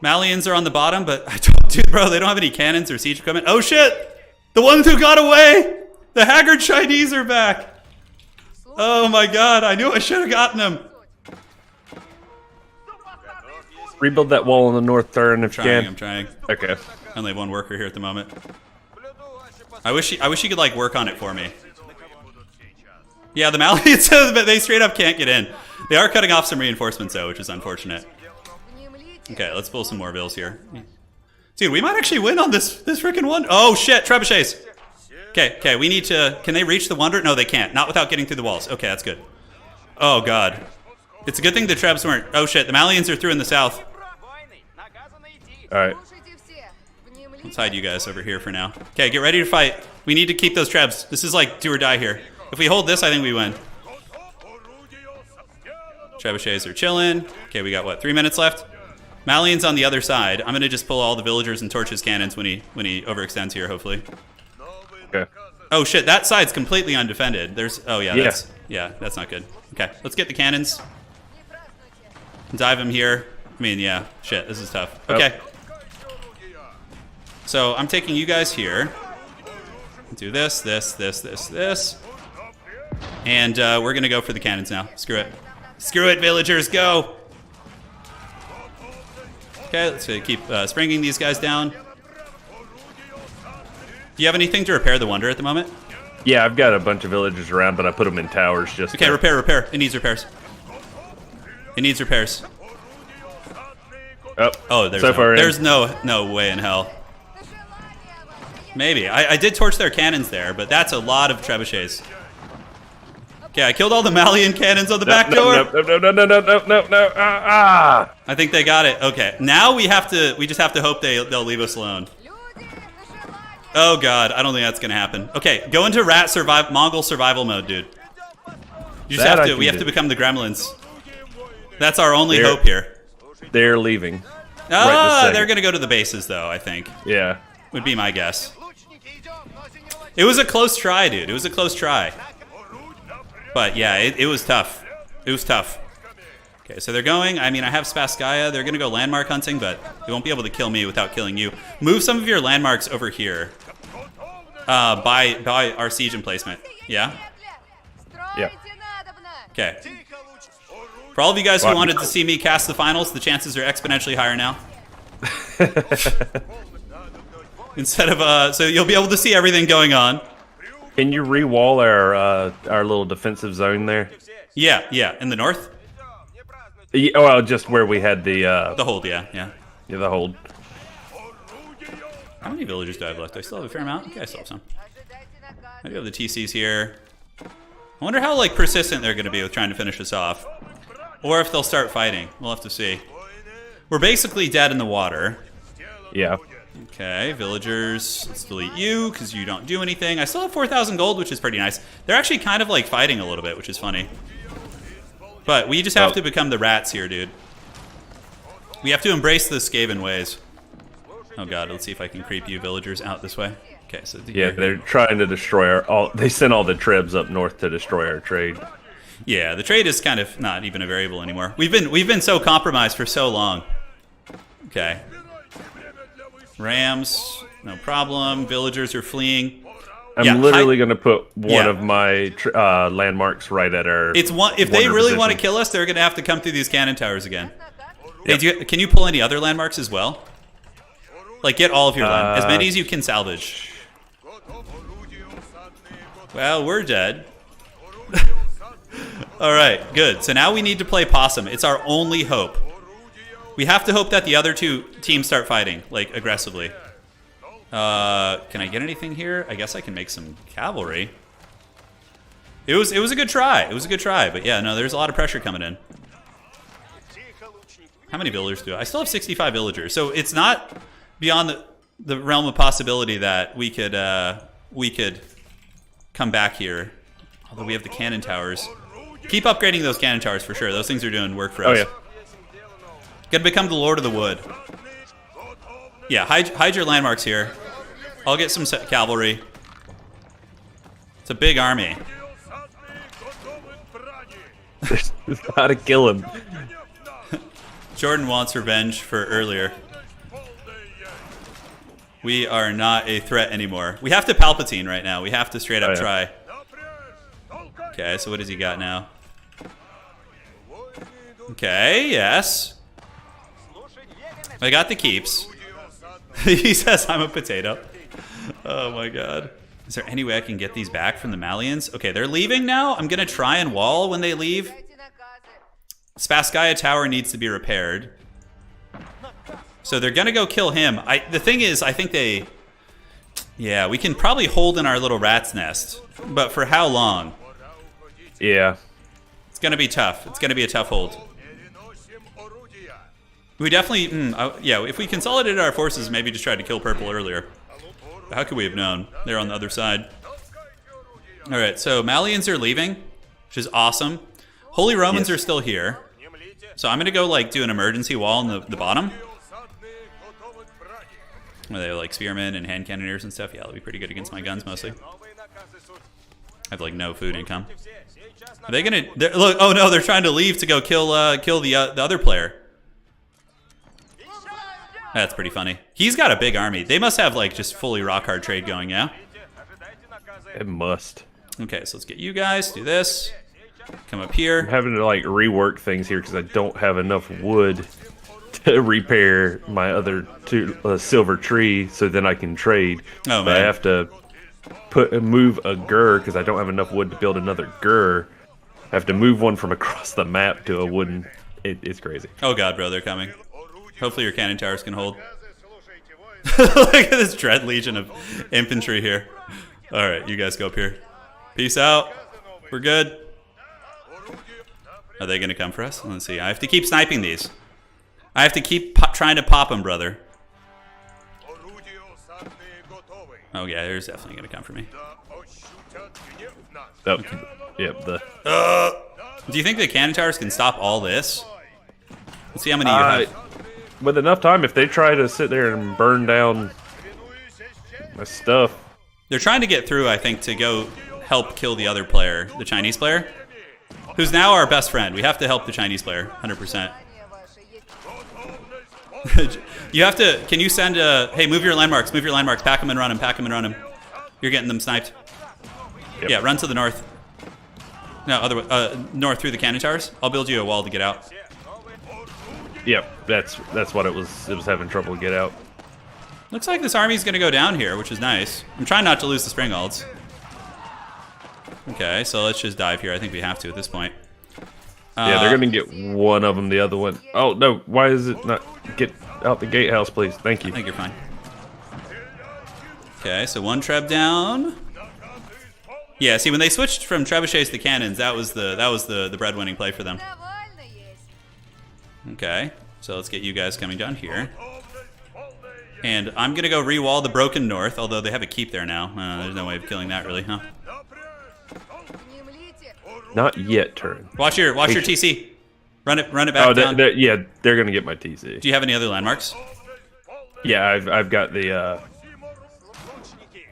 Speaker 1: Malians are on the bottom, but I told you, bro, they don't have any cannons or siege equipment. Oh shit! The ones who got away! The haggard Chinese are back! Oh my god, I knew I should have gotten them.
Speaker 2: Rebuild that wall on the north turn if you can.
Speaker 1: I'm trying.
Speaker 2: Okay.
Speaker 1: I only have one worker here at the moment. I wish he could like work on it for me. Yeah, the Malians, they straight up can't get in. They are cutting off some reinforcements though, which is unfortunate. Okay, let's pull some more bills here. Dude, we might actually win on this freaking one. Oh shit, trebuchets. Okay, we need to. Can they reach the wonder? No, they can't. Not without getting through the walls. Okay, that's good. Oh god, it's a good thing the trebs weren't. Oh shit, the Malians are through in the south.
Speaker 2: All right.
Speaker 1: Let's hide you guys over here for now. Okay, get ready to fight. We need to keep those trebs. This is like do or die here. If we hold this, I think we win. Trebuchets are chilling. Okay, we got what, 3 minutes left? Malian's on the other side. I'm gonna just pull all the villagers and torch his cannons when he overextends here, hopefully.
Speaker 2: Okay.
Speaker 1: Oh shit, that side's completely undefended. That's not good. Okay, let's get the cannons. Dive him here. I mean, yeah, shit, this is tough. Okay. So I'm taking you guys here. Do this. And we're gonna go for the cannons now. Screw it. Screw it, villagers, go! Okay, let's keep springing these guys down. Do you have anything to repair the wonder at the moment?
Speaker 2: Yeah, I've got a bunch of villagers around, but I put them in towers just.
Speaker 1: Okay, repair. It needs repairs. Oh, there's no way in hell. Maybe. I did torch their cannons there, but that's a lot of trebuchets. Okay, I killed all the Malian cannons on the back door.
Speaker 2: No.
Speaker 1: I think they got it. Okay, now we just have to hope they'll leave us alone. Oh god, I don't think that's gonna happen. Okay, go into Mongol survival mode, dude. We have to become the gremlins. That's our only hope here.
Speaker 2: They're leaving.
Speaker 1: They're gonna go to the bases though, I think.
Speaker 2: Yeah.
Speaker 1: Would be my guess. It was a close try, dude. It was a close try. But yeah, it was tough. Okay, so they're going. I mean, I have Spasskaya. They're going to go landmark hunting, but they won't be able to kill me without killing you. Move some of your landmarks over here by our siege emplacement. Yeah?
Speaker 2: Yeah.
Speaker 1: Okay. For all of you guys who wanted to see me cast the finals, the chances are exponentially higher now. Instead of, so you'll be able to see everything going on.
Speaker 2: Can you re-wall our little defensive zone there?
Speaker 1: Yeah, in the north?
Speaker 2: Yeah, well, just where we had the
Speaker 1: hold, yeah.
Speaker 2: Yeah, the hold.
Speaker 1: How many villagers do I have left? Do I still have a fair amount? Okay, I still have some. I do have the TCs here. I wonder how like persistent they're going to be with trying to finish this off. Or if they'll start fighting. We'll have to see. We're basically dead in the water.
Speaker 2: Yeah.
Speaker 1: Okay, villagers, let's delete you because you don't do anything. I still have 4,000 gold, which is pretty nice. They're actually kind of like fighting a little bit, which is funny. But we just have to become the rats here, dude. We have to embrace the Skaven ways. Oh god, let's see if I can creep you villagers out this way. Okay, so
Speaker 2: yeah, they're trying to destroy they sent all the trebs up north to destroy our trade.
Speaker 1: Yeah, the trade is kind of not even a variable anymore. We've been so compromised for so long. Okay. Rams, no problem. Villagers are fleeing.
Speaker 2: I'm literally going to put one of my landmarks right at our.
Speaker 1: It's one. If they really want to kill us, they're going to have to come through these cannon towers again. Hey, can you pull any other landmarks as well? Like, get all of your land, as many as you can salvage. Well, we're dead. All right, good. So now we need to play possum. It's our only hope. We have to hope that the other two teams start fighting, like, aggressively. Can I get anything here? I guess I can make some cavalry. It was a good try. It was a good try, but yeah, no, there's a lot of pressure coming in. How many villagers do I still have 65 villagers, so it's not beyond the realm of possibility that we could come back here. Although we have the cannon towers. Keep upgrading those cannon towers for sure. Those things are doing work for us.
Speaker 2: Oh, yeah.
Speaker 1: Gotta become the Lord of the Wood. Yeah, hide your landmarks here. I'll get some cavalry. It's a big army.
Speaker 2: There's how to kill him.
Speaker 1: Jordan wants revenge for earlier. We are not a threat anymore. We have to Palpatine right now. We have to straight up try. Okay, so what has he got now? Okay, yes. I got the keeps. He says I'm a potato. Oh my god. Is there any way I can get these back from the Malians? Okay, they're leaving now. I'm gonna try and wall when they leave. Spasskaya Tower needs to be repaired. So they're gonna go kill him. The thing is, I think they... Yeah, we can probably hold in our little rat's nest. But for how long?
Speaker 2: Yeah.
Speaker 1: It's gonna be tough. It's gonna be a tough hold. We definitely... yeah, if we consolidated our forces, maybe just tried to kill purple earlier. How could we have known? They're on the other side. Alright, so Malians are leaving, which is awesome. Holy Romans are still here. So I'm going to go like do an emergency wall in the bottom. Where they have like spearmen and hand cannoneers and stuff. Yeah, that'll be pretty good against my guns mostly. I have like no food income. Are they going to... Look, oh no, they're trying to leave to go kill the other player. That's pretty funny. He's got a big army. They must have like just fully rock hard trade going, yeah?
Speaker 2: It must.
Speaker 1: Okay, so let's get you guys. Do this. Come up here.
Speaker 2: I'm having to like rework things here because I don't have enough wood to repair my other two silver tree, so then I can trade.
Speaker 1: Oh man!
Speaker 2: But I have to move a gur because I don't have enough wood to build another gur. I have to move one from across the map to a wooden. It's crazy.
Speaker 1: Oh god, bro, they're coming. Hopefully your cannon towers can hold. Look at this dread legion of infantry here. All right, you guys go up here. Peace out. We're good. Are they going to come for us? Let's see. I have to keep sniping these. I have to keep trying to pop them, brother. Oh, yeah, there's definitely going to come for me.
Speaker 2: Oh, yep.
Speaker 1: Do you think the cannon towers can stop all this? Let's see how many you have.
Speaker 2: With enough time, if they try to sit there and burn down my stuff.
Speaker 1: They're trying to get through, I think, to go help kill the other player, the Chinese player, who's now our best friend. We have to help the Chinese player, 100%. You have to, can you send hey, move your landmarks, pack them and run them, You're getting them sniped. Yep. Yeah, run to the north. No, other way, north through the cannon towers. I'll build you a wall to get out.
Speaker 2: Yep, that's what it was. It was having trouble to get out.
Speaker 1: Looks like this army's going to go down here, which is nice. I'm trying not to lose the Springalds. Okay, so let's just dive here. I think we have to at this point.
Speaker 2: Yeah, they're going to get one of them, the other one. Oh, no, why is it not... Get out the gatehouse, please. Thank you.
Speaker 1: I think you're fine. Okay, so one treb down. Yeah, see, when they switched from trebuchets to cannons, that was the breadwinning play for them. Okay, so let's get you guys coming down here. And I'm going to go re-wall the broken north, although they have a keep there now. There's no way of killing that, really, huh?
Speaker 2: Not yet, turn.
Speaker 1: Watch your TC. Run it back down.
Speaker 2: Yeah, they're going to get my TC.
Speaker 1: Do you have any other landmarks?
Speaker 2: Yeah, I've got the...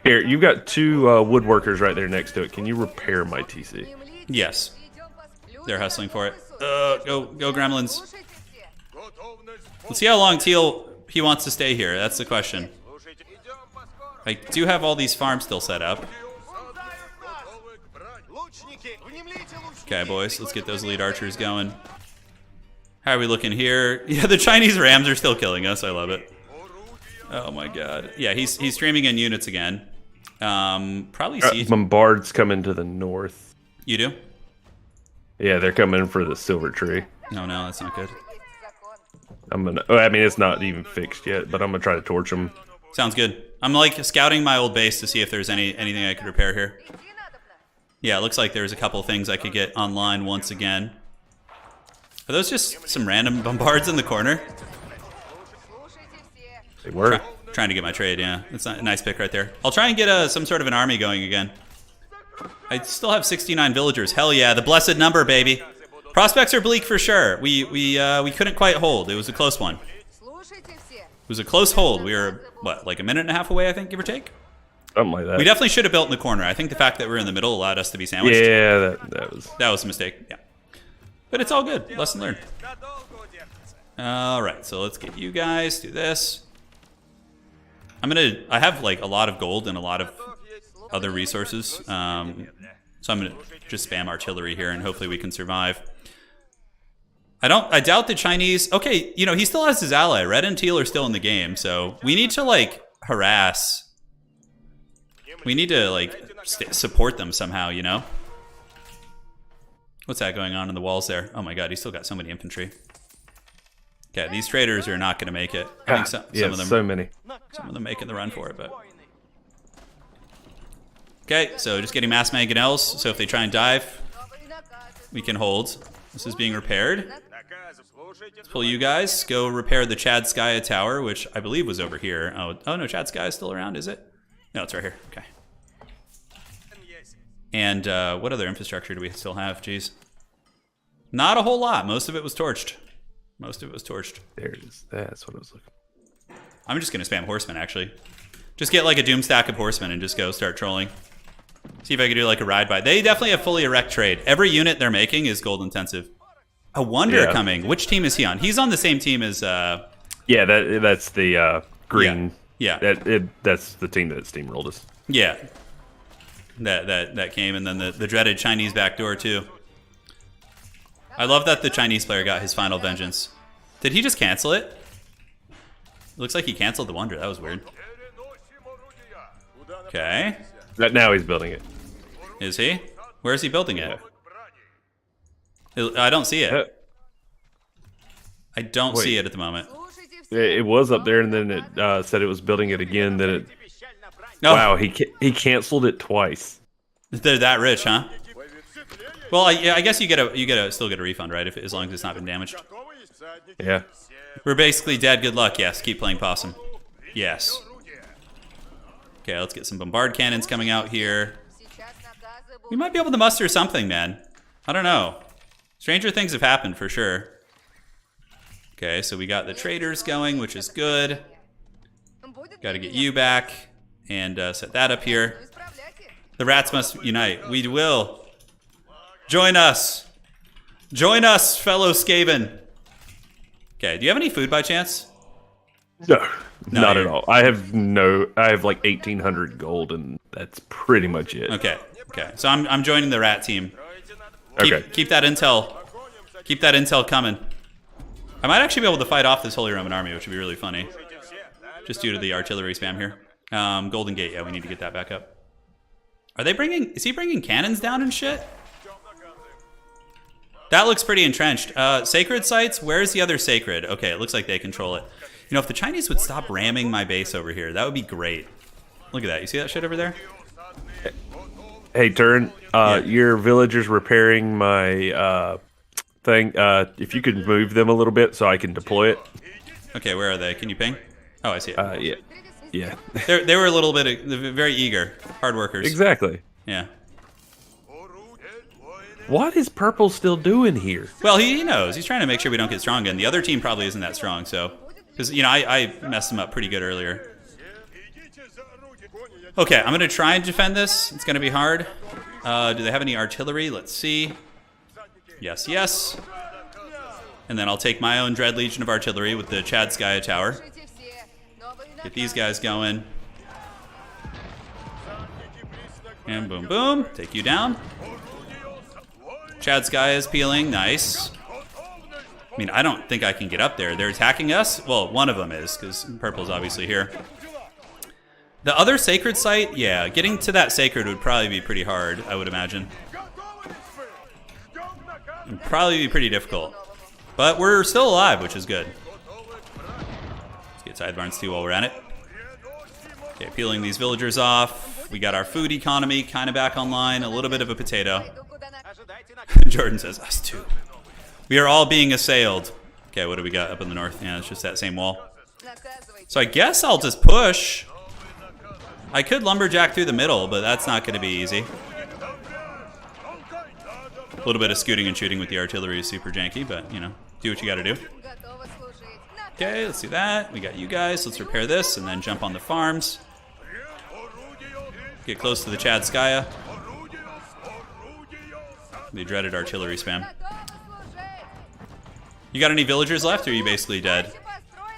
Speaker 2: Here, you've got two woodworkers right there next to it. Can you repair my TC?
Speaker 1: Yes. They're hustling for it. Go gremlins. Let's see how long Teal he wants to stay here. That's the question. I do have all these farms still set up. Okay, boys, let's get those lead archers going. How are we looking here? Yeah, the Chinese Rams are still killing us. I love it. Oh my god. Yeah, he's streaming in units again. Probably see
Speaker 2: Bombards coming to the north.
Speaker 1: You do?
Speaker 2: Yeah, they're coming for the silver tree.
Speaker 1: No, that's not good.
Speaker 2: I'm gonna. Oh, I mean, it's not even fixed yet, but I'm gonna try to torch them.
Speaker 1: Sounds good. I'm like scouting my old base to see if there's anything I could repair here. Yeah, it looks like there's a couple things I could get online once again. Are those just some random bombards in the corner?
Speaker 2: They were.
Speaker 1: Trying to get my trade, yeah. That's a nice pick right there. I'll try and get some sort of an army going again. I still have 69 villagers. Hell yeah, the blessed number, baby. Prospects are bleak for sure. We couldn't quite hold. It was a close one. It was a close hold. We were, what, like a minute and a half away, I think, give or take?
Speaker 2: Something like that.
Speaker 1: We definitely should have built in the corner. I think the fact that we're in the middle allowed us to be sandwiched.
Speaker 2: Yeah, that was
Speaker 1: a mistake, yeah. But it's all good. Lesson learned. All right, so let's get you guys, do this. I have like a lot of gold and a lot of other resources. So I'm gonna just spam artillery here and hopefully we can survive. I doubt the Chinese, okay, you know, he still has his ally. Red and teal are still in the game, so we need to like harass. We need to like support them somehow, you know? What's that going on in the walls there? Oh my god, he's still got so many infantry. Okay, these traders are not going to make it. I think some of them,
Speaker 2: so many.
Speaker 1: Some of them making the run for it, but okay. So just getting mass mangonels. So if they try and dive, we can hold. This is being repaired. Let's pull you guys. Go repair the Chadskaya Tower, which I believe was over here. Oh no, Chadskaya is still around, is it? No, it's right here. Okay. And what other infrastructure do we still have? Jeez, not a whole lot. Most of it was torched. Most of it was torched.
Speaker 2: There it is. That's what I was looking for.
Speaker 1: I'm just going to spam horsemen, actually. Just get like a doom stack of horsemen and just go start trolling. See if I can do like a ride by. They definitely have fully erect trade. Every unit they're making is gold intensive. A Wonder coming. Which team is he on? He's on the same team as...
Speaker 2: Yeah, that's the green.
Speaker 1: Yeah.
Speaker 2: That's the team that steamrolled us.
Speaker 1: Yeah. That came, and then the dreaded Chinese backdoor, too. I love that the Chinese player got his final vengeance. Did he just cancel it? It looks like he canceled the Wonder. That was weird. Okay.
Speaker 2: Now he's building it.
Speaker 1: Is he? Where is he building it? I don't see it. I don't see it at the moment.
Speaker 2: It was up there, and then it said it was building it again. Then it.
Speaker 1: Oh.
Speaker 2: Wow, he canceled it twice.
Speaker 1: They're that rich, huh? Well, I guess you still get a refund, right? As long as it's not been damaged.
Speaker 2: Yeah.
Speaker 1: We're basically dead. Good luck. Yes. Keep playing possum. Yes. Okay, let's get some bombard cannons coming out here. We might be able to muster something, man. I don't know. Stranger things have happened for sure. Okay, so we got the traders going, which is good. Got to get you back and set that up here. The rats must unite. We will. Join us. Join us, fellow Skaven. Okay, do you have any food by chance?
Speaker 2: No, not at all. I have like 1,800 gold, and that's pretty much it.
Speaker 1: Okay. So I'm joining the rat team.
Speaker 2: Okay.
Speaker 1: Keep that intel. Keep that intel coming. I might actually be able to fight off this Holy Roman army, which would be really funny. Just due to the artillery spam here. Golden Gate, yeah, we need to get that back up. Is he bringing cannons down and shit? That looks pretty entrenched. Sacred sites, where's the other sacred? Okay, it looks like they control it. You know, if the Chinese would stop ramming my base over here, that would be great. Look at that. You see that shit over there?
Speaker 2: Hey, Turn, your villagers repairing my thing. If you could move them a little bit so I can deploy it.
Speaker 1: Okay, where are they? Can you ping? Oh, I see it.
Speaker 2: Yeah.
Speaker 1: They were a little bit very eager, hard workers.
Speaker 2: Exactly.
Speaker 1: Yeah.
Speaker 2: What is Purple still doing here?
Speaker 1: Well, he knows. He's trying to make sure we don't get strong again. The other team probably isn't that strong, so... Because, you know, I messed him up pretty good earlier. Okay, I'm going to try and defend this. It's going to be hard. Do they have any artillery? Let's see. Yes. And then I'll take my own Dread Legion of Artillery with the Chadskaya Tower. Get these guys going. And boom, boom. Take you down. Chad Sky is peeling. Nice. I mean, I don't think I can get up there. They're attacking us? Well, one of them is, because purple's obviously here. The other sacred site? Yeah, getting to that sacred would probably be pretty hard, I would imagine. It'd probably be pretty difficult. But we're still alive, which is good. Let's get sidebarns too while we're at it. Okay, peeling these villagers off. We got our food economy kind of back online. A little bit of a potato. Jordan says, us too. We are all being assailed. Okay, what do we got up in the north? Yeah, it's just that same wall. So I guess I'll just push. I could lumberjack through the middle, but that's not going to be easy. A little bit of scooting and shooting with the artillery is super janky, but, you know, do what you got to do. Okay, let's do that. We got you guys. Let's repair this and then jump on the farms. Get close to the Chadskaya. The dreaded artillery spam. You got any villagers left, or are you basically dead?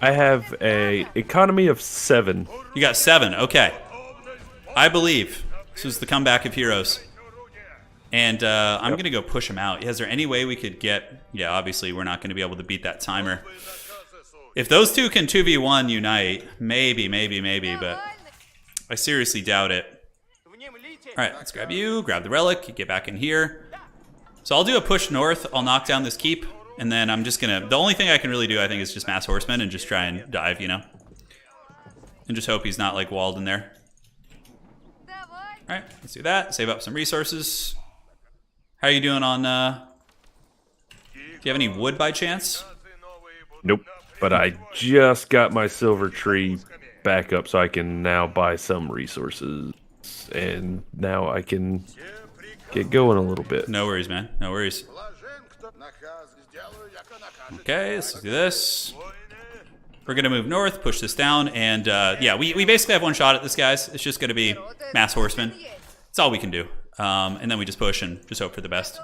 Speaker 2: I have a economy of 7.
Speaker 1: You got 7. Okay. I believe this was the comeback of heroes. And I'm going to go push him out. Is there any way we could get... Yeah, obviously we're not going to be able to beat that timer. If those two can 2v1 unite, maybe, but I seriously doubt it. All right, let's grab you, grab the relic, get back in here. So I'll do a push north. I'll knock down this keep, and then I'm just going to... The only thing I can really do, I think, is just mass horsemen and just try and dive, you know? And just hope he's not, like, walled in there. All right, let's do that. Save up some resources. How are you doing on... Do you have any wood by chance?
Speaker 2: Nope. But I just got my silver tree back up so I can now buy some resources. And now I can get going a little bit.
Speaker 1: No worries, man. No worries. Okay, let's do this. We're going to move north, push this down, and yeah, we basically have one shot at this, guys. It's just going to be mass horsemen. That's all we can do. And then we just push and just hope for the best.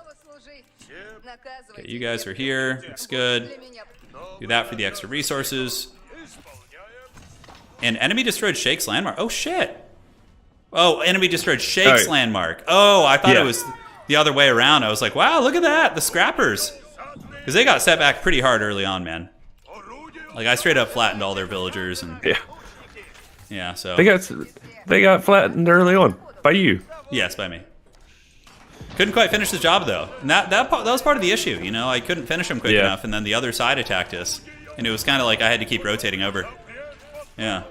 Speaker 1: Okay, you guys are here. Looks good. Do that for the extra resources. And enemy destroyed Shake's landmark. Oh, shit. Oh, enemy destroyed Shake's landmark. Oh, I thought it was the other way around. I was like, wow, look at that. The scrappers. Because they got set back pretty hard early on, man. Like, I straight up flattened all their villagers. And yeah, so.
Speaker 2: They got flattened early on. By you.
Speaker 1: Yes, by me. Couldn't quite finish the job, though. And that was part of the issue, you know? I couldn't finish them quick enough, and then the other side attacked us. And it was kind of like I had to keep rotating over. Yeah.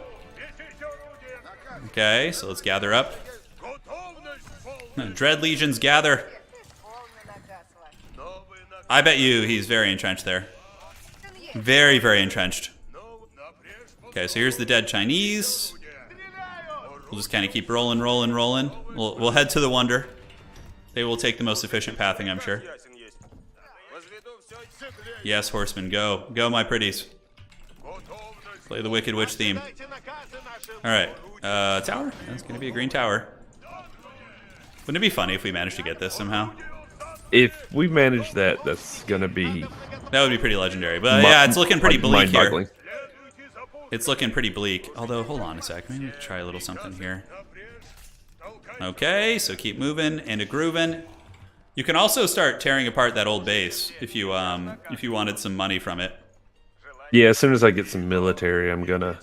Speaker 1: Okay, so let's gather up. Dread legions gather. I bet you he's very entrenched there. Very, very entrenched. Okay, so here's the dead Chinese. We'll just kind of keep rolling. We'll head to the Wonder. They will take the most efficient pathing, I'm sure. Yes, horsemen, go. Go, my pretties. Play the Wicked Witch theme. Alright, tower? That's going to be a green tower. Wouldn't it be funny if we managed to get this somehow?
Speaker 2: If we manage that, that's going to be...
Speaker 1: That would be pretty legendary. But yeah, it's looking pretty bleak here. It's looking pretty bleak. Although, hold on a sec. Maybe try a little something here. Okay, so keep moving and a grooving. You can also start tearing apart that old base if you wanted some money from it.
Speaker 2: Yeah, as soon as I get some military, I'm gonna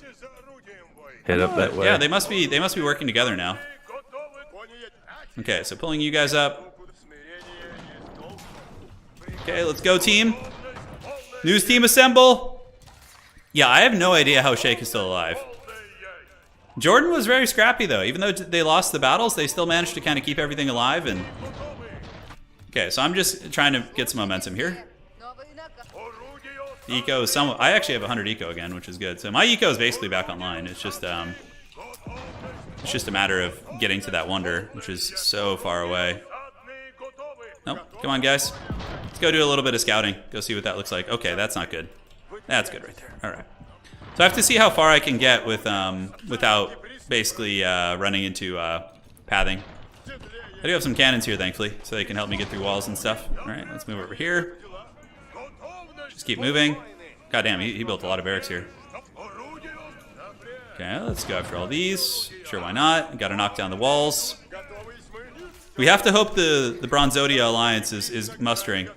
Speaker 2: head up that way.
Speaker 1: Yeah, they must be working together now. Okay, so pulling you guys up. Okay, let's go, team. News team assemble. Yeah, I have no idea how Shake is still alive. Jordan was very scrappy, though. Even though they lost the battles, they still managed to kind of keep everything alive. And okay, so I'm just trying to get some momentum here. Eco is somewhat... I actually have 100 eco again, which is good. So my eco is basically back online. It's just a matter of getting to that Wonder, which is so far away. Nope. Come on, guys. Let's go do a little bit of scouting. Go see what that looks like. Okay, that's not good. That's good right there. All right. So I have to see how far I can get with without basically running into pathing. I do have some cannons here, thankfully, so they can help me get through walls and stuff. All right, let's move over here. Just keep moving. God damn, he built a lot of barracks here. Okay, let's go after all these. Sure, why not? Got to knock down the walls. We have to hope the Bronzodia Alliance is mustering.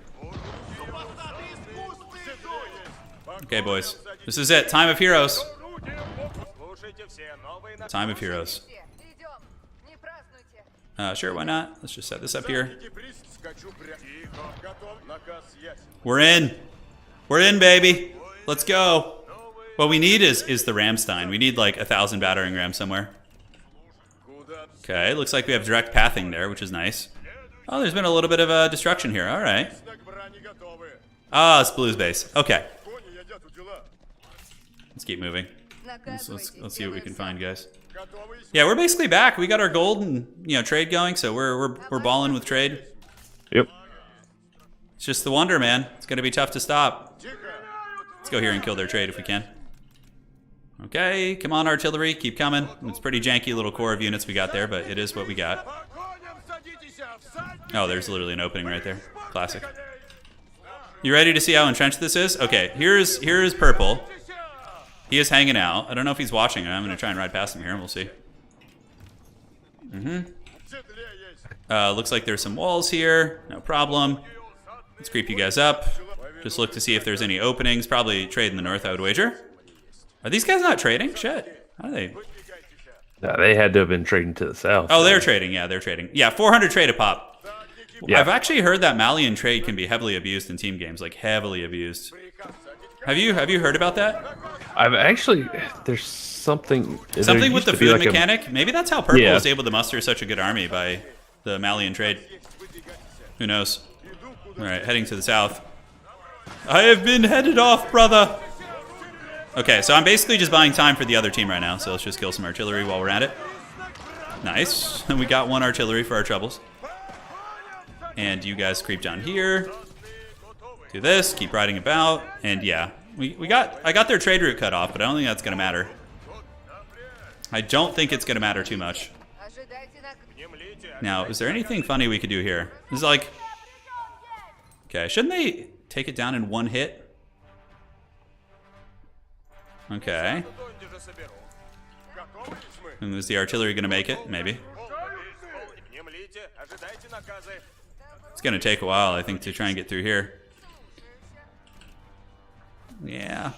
Speaker 1: Okay, boys. This is it. Time of heroes. Time of heroes. Sure, why not? Let's just set this up here. We're in. We're in, baby. Let's go. What we need is the Ramstein. We need like 1,000 battering rams somewhere. Okay, looks like we have direct pathing there, which is nice. Oh, there's been a little bit of destruction here. All right. Ah, it's Blue's base. Okay. Let's keep moving. Let's see what we can find, guys. Yeah, we're basically back. We got our gold and trade going, so we're balling with trade.
Speaker 2: Yep.
Speaker 1: It's just the wonder, man. It's gonna be tough to stop. Let's go here and kill their trade if we can. Okay, come on, artillery, keep coming. It's pretty janky little core of units we got there, but it is what we got. Oh, there's literally an opening right there. Classic. You ready to see how entrenched this is? Okay, here's purple. He is hanging out. I don't know if he's watching. I'm going to try and ride past him here, and we'll see. Looks like there's some walls here. No problem. Let's creep you guys up. Just look to see if there's any openings. Probably trade in the north, I would wager. Are these guys not trading? Shit. How are they?
Speaker 2: No, they had to have been trading to the south.
Speaker 1: Oh, they're trading. Yeah, they're trading. Yeah, 400 trade a pop. Yeah. I've actually heard that Malian trade can be heavily abused in team games. Like, heavily abused. Have you heard about that?
Speaker 2: I've actually, there's something
Speaker 1: with the food mechanic. Maybe that's how Purple was able to muster such a good army by the Malian trade. Who knows? All right, heading to the south. I have been headed off, brother. Okay, so I'm basically just buying time for the other team right now. So let's just kill some artillery while we're at it. Nice. And we got one artillery for our troubles. And you guys creep down here. Do this, keep riding about, and yeah, I got their trade route cut off, but I don't think that's gonna matter. I don't think it's gonna matter too much. Now, is there anything funny we could do here? This is like, okay, shouldn't they take it down in one hit? Okay. And is the artillery gonna make it? Maybe. It's gonna take a while, I think, to try and get through here. Yeah.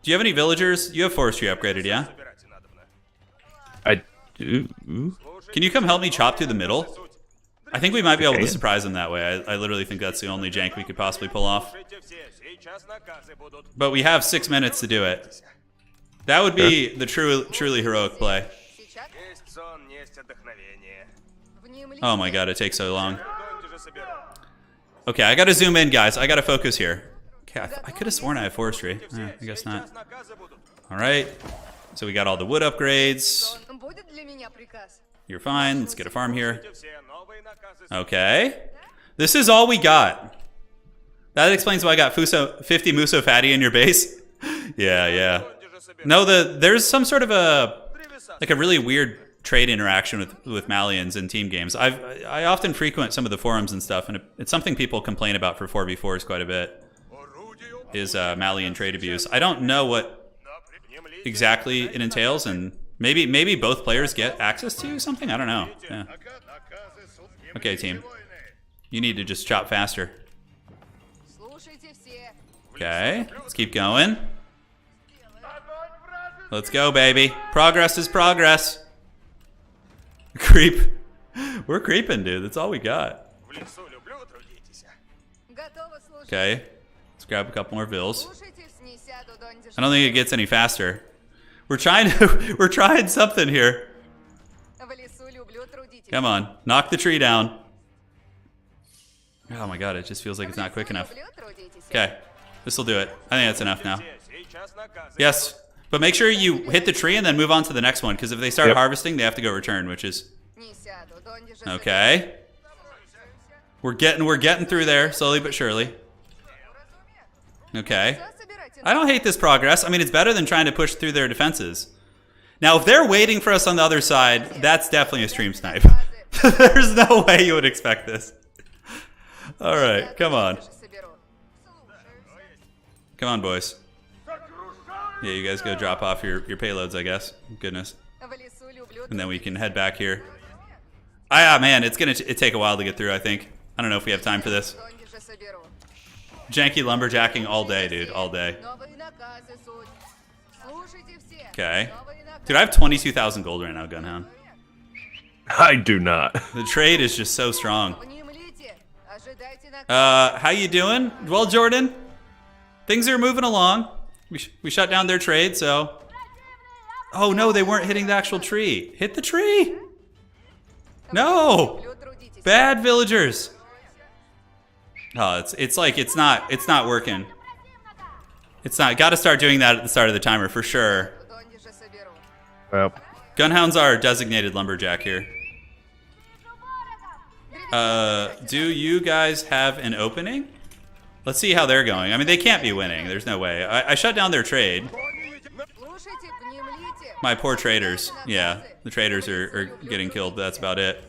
Speaker 1: Do you have any villagers? You have forestry upgraded, yeah?
Speaker 2: I do.
Speaker 1: Can you come help me chop through the middle? I think we might be able to surprise them that way. I literally think that's the only jank we could possibly pull off. But we have 6 minutes to do it. That would be the truly heroic play. Oh my god, it takes so long. Okay, I gotta zoom in, guys. I gotta focus here. Okay, I could have sworn I have forestry. I guess not. All right. So we got all the wood upgrades. You're fine. Let's get a farm here. Okay. This is all we got. That explains why I got 50 Muso Fatty in your base. Yeah. No, there's some sort of a really weird trade interaction with Malians in team games. I often frequent some of the forums and stuff, and it's something people complain about for 4v4s quite a bit. Is Malian trade abuse. I don't know what exactly it entails, and maybe both players get access to something? I don't know. Yeah. Okay, team. You need to just chop faster. Okay, let's keep going. Let's go, baby. Progress is progress. Creep. We're creeping, dude. That's all we got. Okay. Let's grab a couple more vills. I don't think it gets any faster. We're trying something here. Come on, knock the tree down. Oh my god, it just feels like it's not quick enough. Okay, this will do it. I think that's enough now. Yes, but make sure you hit the tree and then move on to the next one, because if they start harvesting, they have to go return, which is okay. We're getting through there slowly but surely. Okay. I don't hate this progress. I mean, it's better than trying to push through their defenses. Now, if they're waiting for us on the other side, that's definitely a stream snipe. There's no way you would expect this. All right, come on. Come on, boys. Yeah, you guys go drop off your payloads, I guess. Goodness. And then we can head back here. Man, it's gonna take a while to get through, I think. I don't know if we have time for this. Janky lumberjacking all day, dude, all day. Okay. Dude, I have 22,000 gold right now, Gunhound.
Speaker 2: I do not.
Speaker 1: The trade is just so strong. How you doing? Well, Jordan, things are moving along. We shut down their trade, so... Oh, no, they weren't hitting the actual tree. Hit the tree! No! Bad villagers. Oh, it's like it's not working. It's not. Got to start doing that at the start of the timer for sure.
Speaker 2: Well,
Speaker 1: Gunhounds are designated lumberjack here. Do you guys have an opening? Let's see how they're going. I mean, they can't be winning. There's no way. I shut down their trade. My poor traders. Yeah, the traders are getting killed, but that's about it.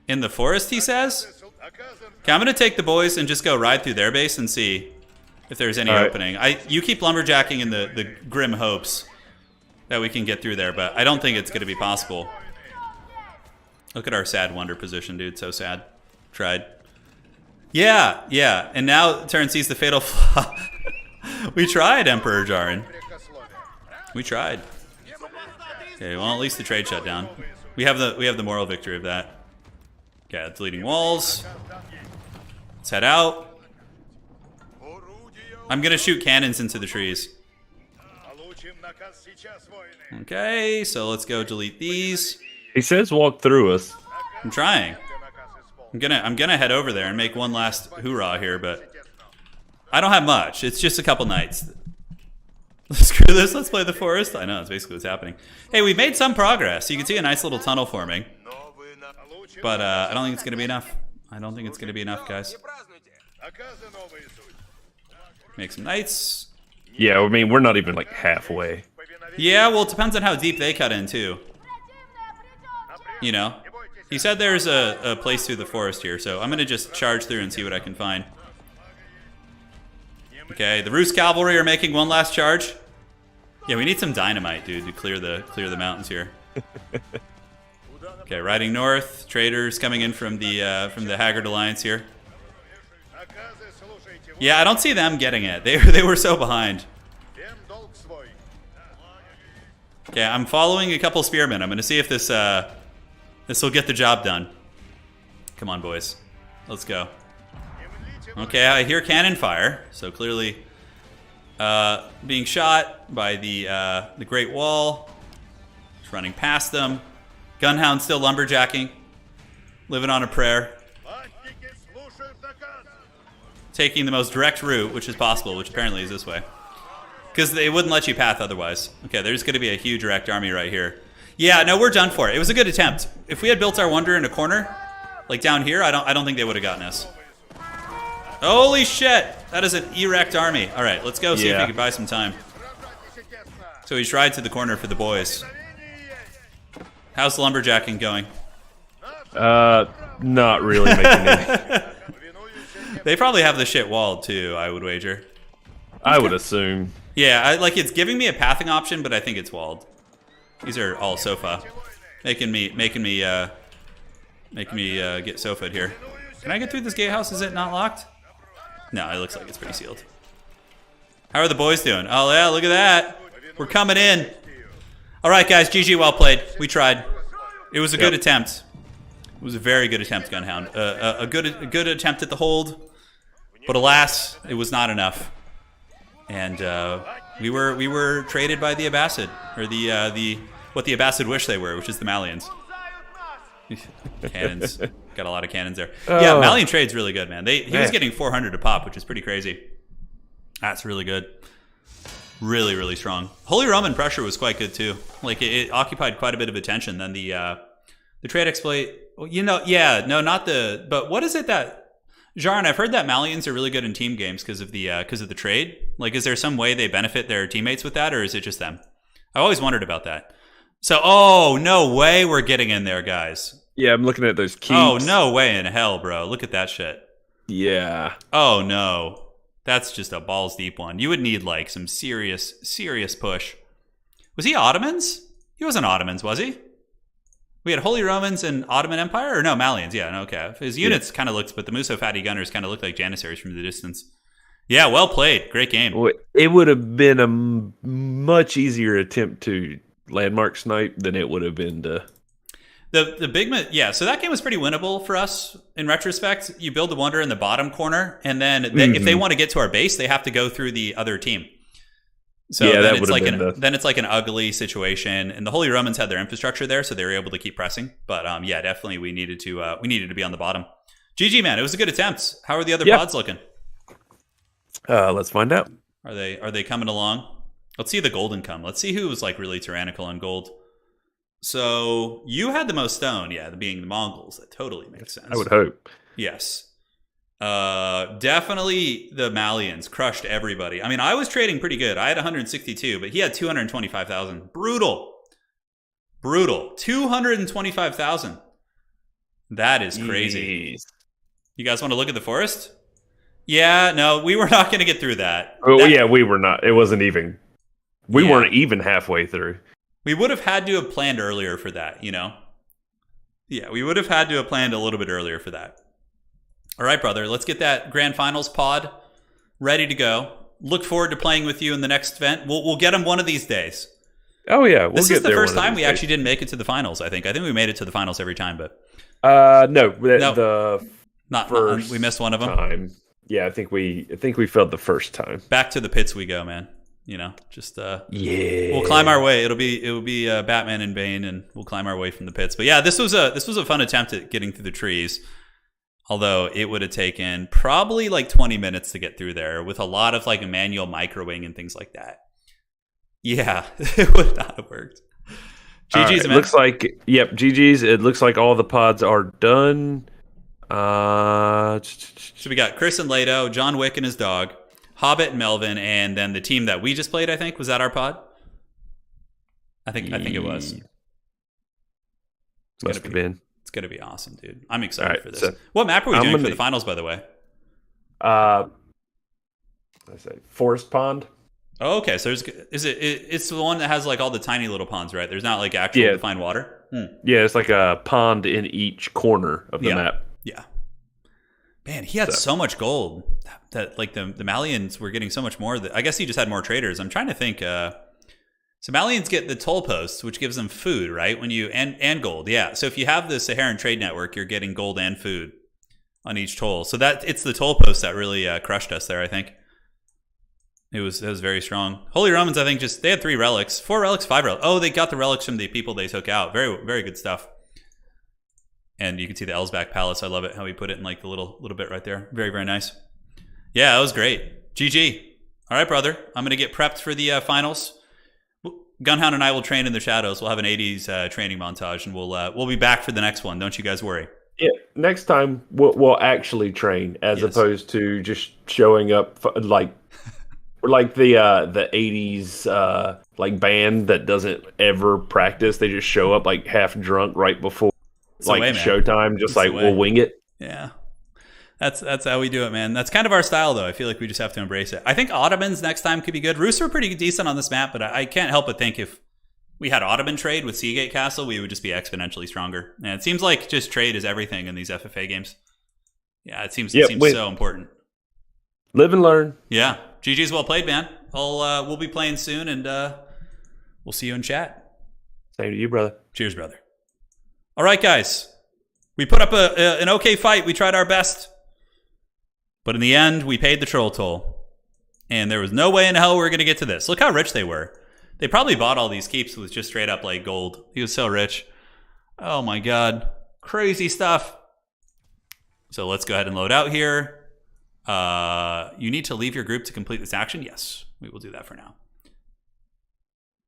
Speaker 1: In the forest, he says? Okay, I'm going to take the boys and just go ride through their base and see if there's any opening. You keep lumberjacking in the grim hopes that we can get through there, but I don't think it's going to be possible. Look at our sad wonder position, dude. So sad. Tried. Yeah. And now Turn sees the fatal flaw. We tried, Emperor Jaren. We tried. Okay, well, at least the trade shut down. We have the moral victory of that. Okay, deleting walls. Let's head out. I'm gonna shoot cannons into the trees. Okay, so let's go delete these.
Speaker 2: he says walk through us.
Speaker 1: I'm trying. I'm gonna head over there and make one last hoorah here, but I don't have much. It's just a couple nights. Screw this, let's play the forest. I know, that's basically what's happening. Hey, we've made some progress. You can see a nice little tunnel forming. But I don't think it's gonna be enough. I don't think it's gonna be enough, guys. Make some knights.
Speaker 2: Yeah, I mean, we're not even like halfway.
Speaker 1: Yeah, well, it depends on how deep they cut in, too. You know? He said there's a place through the forest here, so I'm gonna just charge through and see what I can find. Okay, the Rus cavalry are making one last charge. Yeah, we need some dynamite, dude, to clear the mountains here. Okay, riding north. Traders coming in from the Haggard Alliance here. Yeah, I don't see them getting it. They were so behind. Okay, I'm following a couple spearmen. I'm gonna see if this will get the job done. Come on, boys. Let's go. Okay, I hear cannon fire, so clearly being shot by the Great Wall. Just running past them. Gunhound still lumberjacking, living on a prayer. Taking the most direct route, which is possible, which apparently is this way. Because they wouldn't let you path otherwise. Okay, there's going to be a huge direct army right here. Yeah, no, we're done for. It was a good attempt. If we had built our wonder in a corner, like down here, I don't think they would have gotten us. Holy shit! That is an erect army. All right, let's go see if we can buy some time. So he tried to the corner for the boys. How's lumberjacking going?
Speaker 2: Not really making any.
Speaker 1: They probably have the shit walled too, I would wager.
Speaker 2: I would assume.
Speaker 1: Yeah, like it's giving me a pathing option, but I think it's walled. These are all sofa, making me get sofaed here. Can I get through this gatehouse? Is it not locked? No, it looks like it's pretty sealed. How are the boys doing? Oh yeah, look at that. We're coming in. All right, guys, GG, well played. We tried. It was a good attempt. It was a very good attempt, Gunhound. A good attempt at the hold, but alas, it was not enough. And we were traded by the Abbasid, or the what the Abbasid wish they were, which is the Malians. Cannons, got a lot of cannons there. Yeah, Malian trade's really good, man. He was getting 400 a pop, which is pretty crazy. That's really good. Really, really strong. Holy Roman pressure was quite good too. Like it occupied quite a bit of attention. Then the trade exploit. You know, yeah, no, not the. But what is it that Jaron? I've heard that Malians are really good in team games because of the trade. Like, is there some way they benefit their teammates with that, or is it just them? I always wondered about that. So, oh no way, we're getting in there, guys.
Speaker 2: Yeah, I'm looking at those keeps.
Speaker 1: Oh no way in hell, bro! Look at that shit.
Speaker 2: Yeah.
Speaker 1: Oh no. That's just a balls deep one. You would need like some serious push. Was he Ottomans? He wasn't Ottomans, was he? We had Holy Romans and Ottoman Empire? Or no, Malians. Yeah, no, okay. His units kind of looked, but the Muso Fatty Gunners kind of looked like Janissaries from the distance. Yeah, well played. Great game.
Speaker 2: It would have been a much easier attempt to landmark snipe than it would have been to...
Speaker 1: The big... Yeah, so that game was pretty winnable for us in retrospect. You build the Wonder in the bottom corner, and then if they want to get to our base, they have to go through the other team. So yeah, then it's like an ugly situation, and the Holy Romans had their infrastructure there, so they were able to keep pressing. But yeah, definitely we needed to be on the bottom. GG, man, it was a good attempt. How are the other pods looking?
Speaker 2: Let's find out.
Speaker 1: Are they coming along? Let's see the golden come. Let's see who was like really tyrannical on gold. So you had the most stone, being the Mongols. That totally makes sense.
Speaker 2: I would hope.
Speaker 1: Yes. Definitely the Malians crushed everybody. I mean, I was trading pretty good. I had 162, but he had 225,000. Brutal. 225,000. That is crazy. Jeez. You guys want to look at the forest? Yeah, no, we were not going to get through that.
Speaker 2: Oh, yeah, we were not. It wasn't even. We weren't even halfway through.
Speaker 1: We would have had to have planned earlier for that, you know? Yeah, we would have had to have planned a little bit earlier for that. All right, brother, let's get that Grand Finals pod ready to go. Look forward to playing with you in the next event. We'll get them one of these days.
Speaker 2: Oh, yeah.
Speaker 1: This is the first time we actually didn't make it to the finals, I think. I think we made it to the finals every time, but...
Speaker 2: No. We
Speaker 1: missed one of them.
Speaker 2: Time. Yeah, I think we failed the first time.
Speaker 1: Back to the pits we go, man. You know, just we'll climb our way. It'll be Batman and Bane, and we'll climb our way from the pits. But yeah, this was a fun attempt at getting through the trees. Although it would have taken probably like 20 minutes to get through there with a lot of like manual microwing and things like that. Yeah, it would not have worked. GG's, man.
Speaker 2: Looks like GG's. It looks like all the pods are done.
Speaker 1: So we got Chris and Lato, John Wick and his dog, Hobbit and Melvin, and then the team that we just played, I think. Was that our pod? I think it was.
Speaker 2: Must have been.
Speaker 1: It's going to be awesome, dude. I'm excited for this. So what map are we doing for the finals, by the way?
Speaker 2: I say Forest Pond.
Speaker 1: Oh, okay. So it's the one that has like all the tiny little ponds, right? There's not like actual defined water?
Speaker 2: Yeah, it's like a pond in each corner of the map.
Speaker 1: Yeah. Man, he had so much gold that like the Malians were getting so much more. I guess he just had more traders. I'm trying to think. So Malians get the toll posts, which gives them food, right? And gold. Yeah. So if you have the Saharan Trade Network, you're getting gold and food on each toll. So it's the toll posts that really crushed us there, I think. It was very strong. Holy Romans, I think they had 3 relics. 4 relics, 5 relics. Oh, they got the relics from the people they took out. Very, very good stuff. And you can see the Elsbach Palace. I love it how he put it in like the little bit right there. Very, very nice. Yeah, that was great. GG. All right, brother. I'm going to get prepped for the finals. Gunhound and I will train in the shadows. We'll have an 80s training montage, and we'll be back for the next one. Don't you guys worry.
Speaker 2: Yeah, next time we'll actually train as opposed to just showing up like the 80s like band that doesn't ever practice. They just show up like half drunk right before showtime, just like we'll wing it.
Speaker 1: Yeah. That's how we do it, man. That's kind of our style, though. I feel like we just have to embrace it. I think Ottomans next time could be good. Rus were pretty decent on this map, but I can't help but think if we had Ottoman trade with Seagate Castle, we would just be exponentially stronger. And it seems like just trade is everything in these FFA games. Yeah, it seems so important.
Speaker 2: Live and learn.
Speaker 1: Yeah. GG's well played, man. We'll be playing soon, and we'll see you in chat.
Speaker 2: Same to you, brother.
Speaker 1: Cheers, brother. All right, guys. We put up an okay fight. We tried our best. But in the end, we paid the troll toll. And there was no way in hell we were going to get to this. Look how rich they were. They probably bought all these keeps with just straight up like gold. He was so rich. Oh my god. Crazy stuff. So let's go ahead and load out here. You need to leave your group to complete this action. Yes, we will do that for now.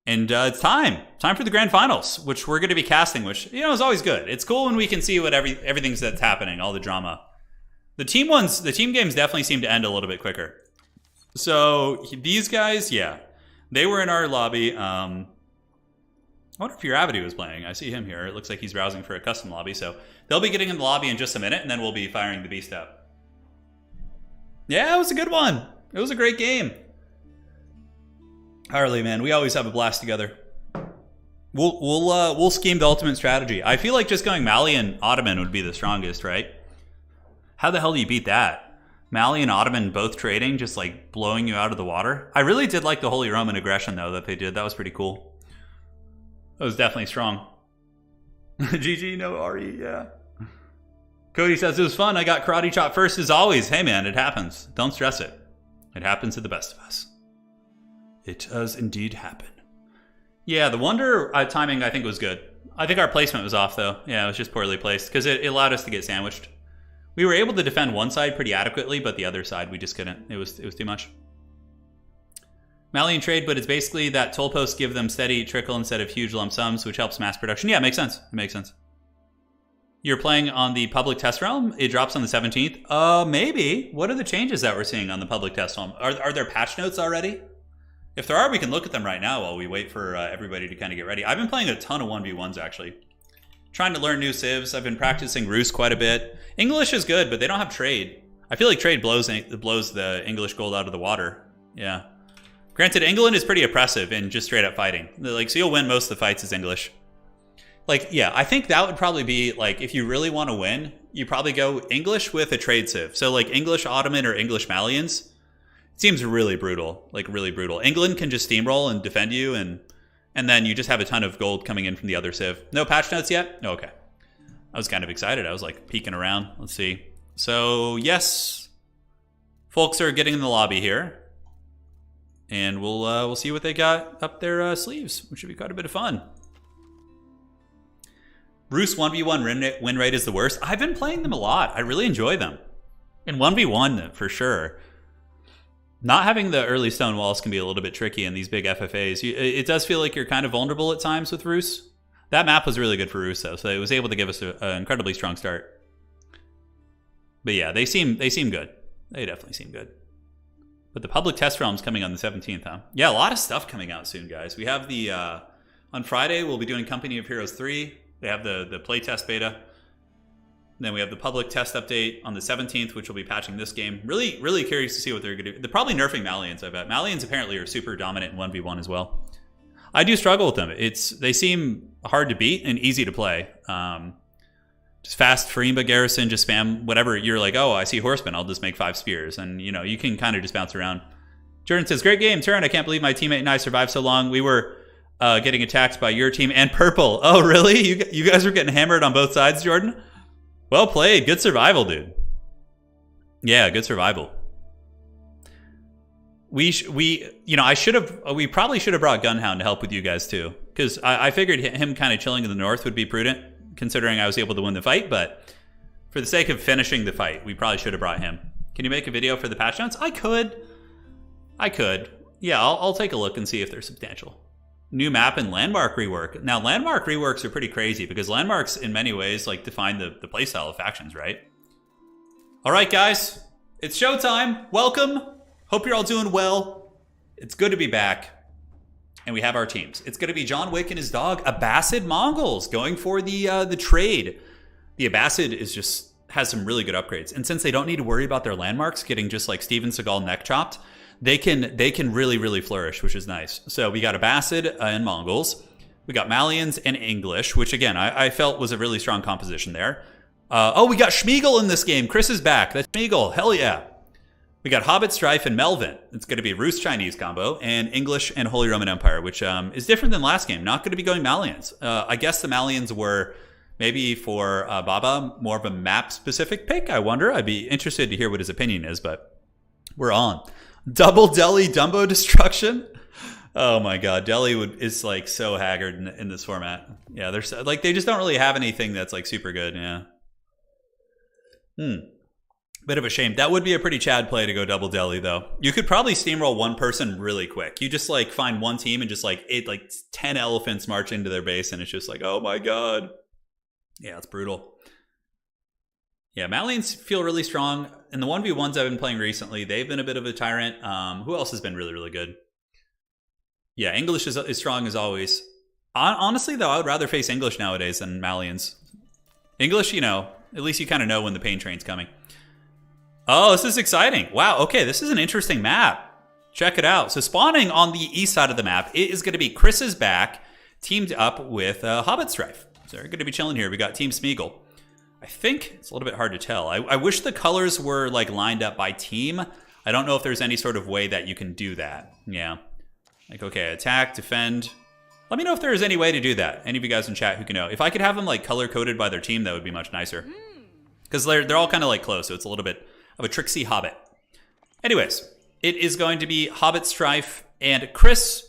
Speaker 1: And it's time for the grand finals, which we're going to be casting, which, you know, is always good. It's cool when we can see what everything's that's happening, all the drama. The team games definitely seem to end a little bit quicker. So these guys, yeah, they were in our lobby. I wonder if Uravity was playing. I see him here. It looks like he's browsing for a custom lobby. So they'll be getting in the lobby in just a minute, and then we'll be firing the beast up. Yeah, it was a good one. It was a great game. Harley, man, we always have a blast together. We'll scheme the ultimate strategy. I feel like just going Mali and Ottoman would be the strongest, right? How the hell do you beat that? Mali and Ottoman both trading, just like blowing you out of the water. I really did like the Holy Roman aggression though that they did. That was pretty cool. That was definitely strong. GG, no RE, yeah. Cody says it was fun. I got karate chop first as always. Hey man, it happens. Don't stress it. It happens to the best of us. It does indeed happen. Yeah, the Wonder timing I think was good. I think our placement was off though. Yeah, it was just poorly placed because it allowed us to get sandwiched. We were able to defend one side pretty adequately, but the other side we just couldn't. It was too much. Malian trade, but it's basically that toll posts give them steady trickle instead of huge lump sums, which helps mass production. Yeah, it makes sense. It makes sense. You're playing on the public test realm. It drops on the 17th. Maybe. What are the changes that we're seeing on the public test realm? Are there patch notes already? If there are, we can look at them right now while we wait for everybody to kind of get ready. I've been playing a ton of 1v1s, actually. Trying to learn new civs. I've been practicing Rus quite a bit. English is good, but they don't have trade. I feel like trade blows the English gold out of the water. Yeah. Granted, England is pretty oppressive in just straight up fighting. Like, so you'll win most of the fights as English. Like, yeah, I think that would probably be, like, if you really want to win, you probably go English with a trade civ. So, like, English Ottoman or English Malians. It seems really brutal, like really brutal. England can just steamroll and defend you, and then you just have a ton of gold coming in from the other civ. No patch notes yet? Oh, okay. I was kind of excited. I was like peeking around. Let's see. So yes, folks are getting in the lobby here, and we'll see what they got up their sleeves, which should be quite a bit of fun. Rus 1v1 win rate is the worst. I've been playing them a lot. I really enjoy them. In 1v1 for sure. Not having the early stone walls can be a little bit tricky in these big FFAs. It does feel like you're kind of vulnerable at times with Rus. That map was really good for Rus, though, so it was able to give us an incredibly strong start. But yeah, they seem good. They definitely seem good. But the public test realm's coming on the 17th, huh? Yeah, a lot of stuff coming out soon, guys. We have the... on Friday, we'll be doing Company of Heroes 3. They have the playtest beta. Then we have the public test update on the 17th, which will be patching this game. Really, really curious to see what they're going to do. They're probably nerfing Malians, I bet. Malians apparently are super dominant in 1v1 as well. I do struggle with them. They seem hard to beat and easy to play. Just fast Farimba garrison, just spam whatever. You're like, oh, I see horsemen. I'll just make 5 spears. And, you know, you can kind of just bounce around. Jordan says, great game, Turn. I can't believe my teammate and I survived so long. We were getting attacked by your team and purple. Oh, really? You guys were getting hammered on both sides, Jordan? Well played. Good survival, dude. Yeah, good survival. We probably should have brought Gunhound to help with you guys too, because I figured him kind of chilling in the north would be prudent, considering I was able to win the fight. But for the sake of finishing the fight, we probably should have brought him. Can you make a video for the patch notes? I could. Yeah, I'll take a look and see if they're substantial. New map and landmark rework. Now, landmark reworks are pretty crazy because landmarks, in many ways, like define the playstyle of factions, right? All right, guys, it's showtime. Welcome. Hope you're all doing well. It's good to be back, and we have our teams. It's going to be John Wick and his dog, Abbasid Mongols, going for the trade. The Abbasid has some really good upgrades, and since they don't need to worry about their landmarks getting just like Steven Seagal neck chopped, they can really, really flourish, which is nice. So we got Abbasid and Mongols. We got Malians and English, which again, I felt was a really strong composition there. We got Schmeagol in this game. Chris is back. That's Schmeagol. Hell yeah. We got Hobbit, Strife, and Melvin. It's going to be Rus-Chinese combo, and English and Holy Roman Empire, which is different than last game. Not going to be going Malians. I guess the Malians were maybe for Baba more of a map-specific pick, I wonder. I'd be interested to hear what his opinion is, but we're on. Double Delhi Dumbo destruction. Oh my god, Delhi is like so haggard in this format. Yeah, they're so, like they just don't really have anything that's like super good. Yeah. Bit of a shame. That would be a pretty Chad play to go double Delhi though. You could probably steamroll one person really quick. You just like find one team and just like 10 elephants march into their base, and it's just like, oh my god. Yeah, it's brutal. Yeah, Malians feel really strong. And the 1v1s I've been playing recently, they've been a bit of a tyrant. Who else has been really, really good? Yeah, English is strong as always. Honestly, though, I would rather face English nowadays than Malians. English, at least you kind of know when the pain train's coming. Oh, this is exciting. Wow, okay, this is an interesting map. Check it out. So spawning on the east side of the map, it is going to be Chris's back, teamed up with Hobbit Strife. So they're going to be chilling here. We got Team Smeagol. I think it's a little bit hard to tell. I wish the colors were like lined up by team. I don't know if there's any sort of way that you can do that. Yeah. Like, okay, attack, defend. Let me know if there is any way to do that. Any of you guys in chat who can know. If I could have them like color-coded by their team, that would be much nicer. Because they're all kind of like close, so it's a little bit of a tricksy Hobbit. Anyways, it is going to be Hobbit Strife and Chris.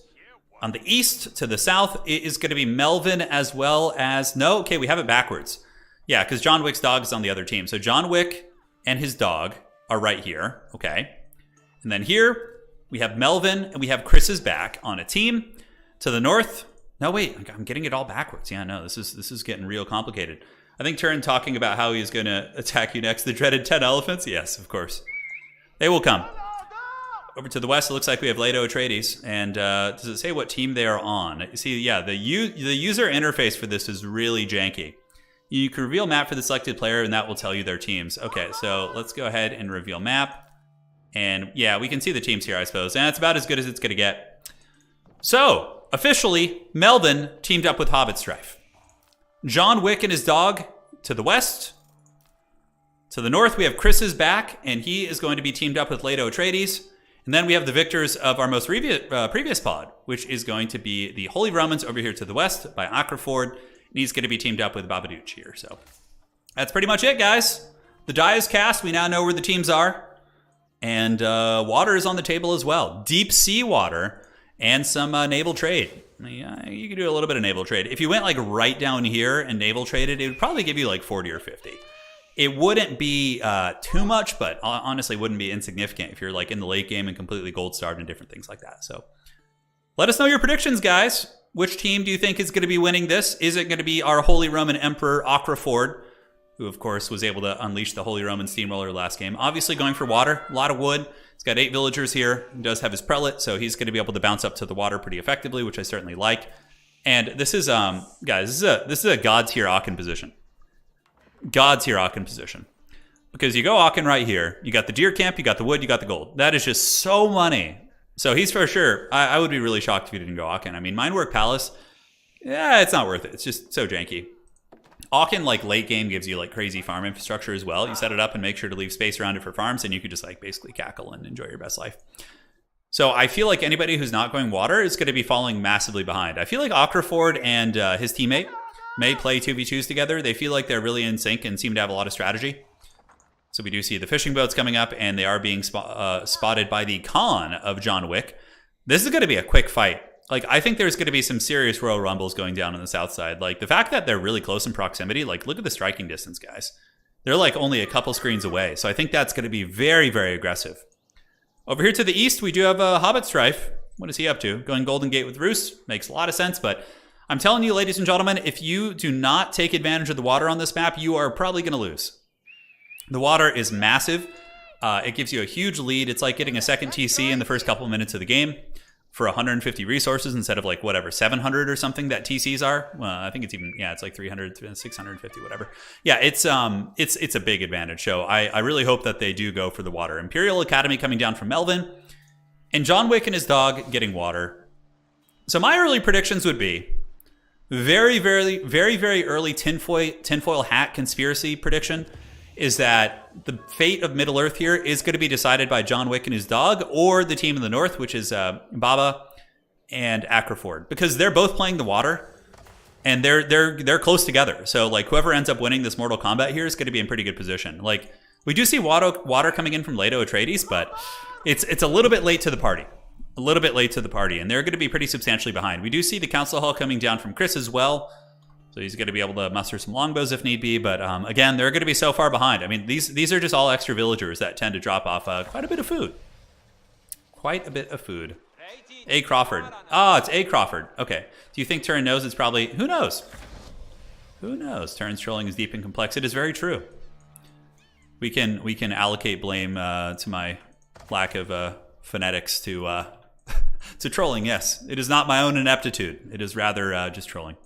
Speaker 1: On the east to the south, it is going to be Melvin as well as... No, okay, we have it backwards. Yeah, because John Wick's dog is on the other team. So John Wick and his dog are right here. Okay. And then here, we have Melvin and we have Chris's back on a team. To the north... No, wait, I'm getting it all backwards. Yeah, no, this is getting real complicated. I think Turin talking about how he's going to attack you next. The dreaded 10 elephants? Yes, of course. They will come. Over to the west, it looks like we have Leto Atreides. And does it say what team they are on? See, yeah, the user interface for this is really janky. You can reveal map for the selected player, and that will tell you their teams. Okay, so let's go ahead and reveal map. And yeah, we can see the teams here, I suppose. And it's about as good as it's going to get. So, officially, Melvin teamed up with Hobbit Strife. John Wick and his dog to the west. To the north, we have Chris's back, and he is going to be teamed up with Leto Atreides. And then we have the victors of our most previous pod, which is going to be the Holy Romans over here to the west by Acraford. And he's going to be teamed up with Babadooch here. So that's pretty much it, guys. The die is cast. We now know where the teams are. And water is on the table as well. Deep sea water and some naval trade. Yeah, you can do a little bit of naval trade. If you went like right down here and naval traded, it would probably give you like 40 or 50. It wouldn't be too much, but honestly wouldn't be insignificant if you're like in the late game and completely gold starved and different things like that. So let us know your predictions, guys. Which team do you think is going to be winning this? Is it going to be our Holy Roman Emperor Acraford, who of course was able to unleash the Holy Roman Steamroller last game? Obviously going for water, a lot of wood. He's got 8 villagers here. He does have his prelate, so he's going to be able to bounce up to the water pretty effectively, which I certainly like. And this is, guys, this is a God tier Aachen position. God's here Aachen position. Because you go Aachen right here, you got the deer camp, you got the wood, you got the gold. That is just so money. So he's for sure. I would be really shocked if he didn't go Aachen. I mean, Mindwork Palace, yeah, it's not worth it. It's just so janky. Aachen, like late game, gives you like crazy farm infrastructure as well. You set it up and make sure to leave space around it for farms, and you could just like basically cackle and enjoy your best life. So I feel like anybody who's not going water is going to be falling massively behind. I feel like Acraford and his teammate may play 2v2s together. They feel like they're really in sync and seem to have a lot of strategy. So we do see the fishing boats coming up, and they are being spotted by the Khan of John Wick. This is going to be a quick fight. Like, I think there's going to be some serious Royal Rumbles going down on the south side. Like, the fact that they're really close in proximity, like, look at the striking distance, guys. They're, like, only a couple screens away. So I think that's going to be very, very aggressive. Over here to the east, we do have Hobbit Strife. What is he up to? Going Golden Gate with Roos. Makes a lot of sense, but I'm telling you, ladies and gentlemen, if you do not take advantage of the water on this map, you are probably going to lose. The water is massive. It gives you a huge lead. It's like getting a second TC in the first couple of minutes of the game for 150 resources instead of like whatever, 700 or something that TCs are. Well, I think it's even, yeah, it's like 300, 650, whatever. Yeah, it's a big advantage. So I really hope that they do go for the water. Imperial Academy coming down from Melvin, and John Wick and his dog getting water. So my early predictions would be very, very, very, very early tinfoil hat conspiracy prediction is that the fate of Middle Earth here is going to be decided by John Wick and his dog, or the team in the north, which is Baba and Acraford, because they're both playing the water, and they're close together. So like whoever ends up winning this Mortal Kombat here is going to be in pretty good position. Like we do see water coming in from Leto Atreides, but it's a little bit late to the party. A little bit late to the party, and they're going to be pretty substantially behind. We do see the Council Hall coming down from Chris as well. So he's going to be able to muster some longbows if need be. But again, they're going to be so far behind. I mean, these are just all extra villagers that tend to drop off quite a bit of food. Quite a bit of food. A. Crawford. Oh, it's A. Crawford. Okay. Do you think Turin knows it's probably... Who knows? Who knows? Turin's trolling is deep and complex. It is very true. We can allocate blame to my lack of phonetics to trolling, yes. It is not my own ineptitude. It is rather just trolling.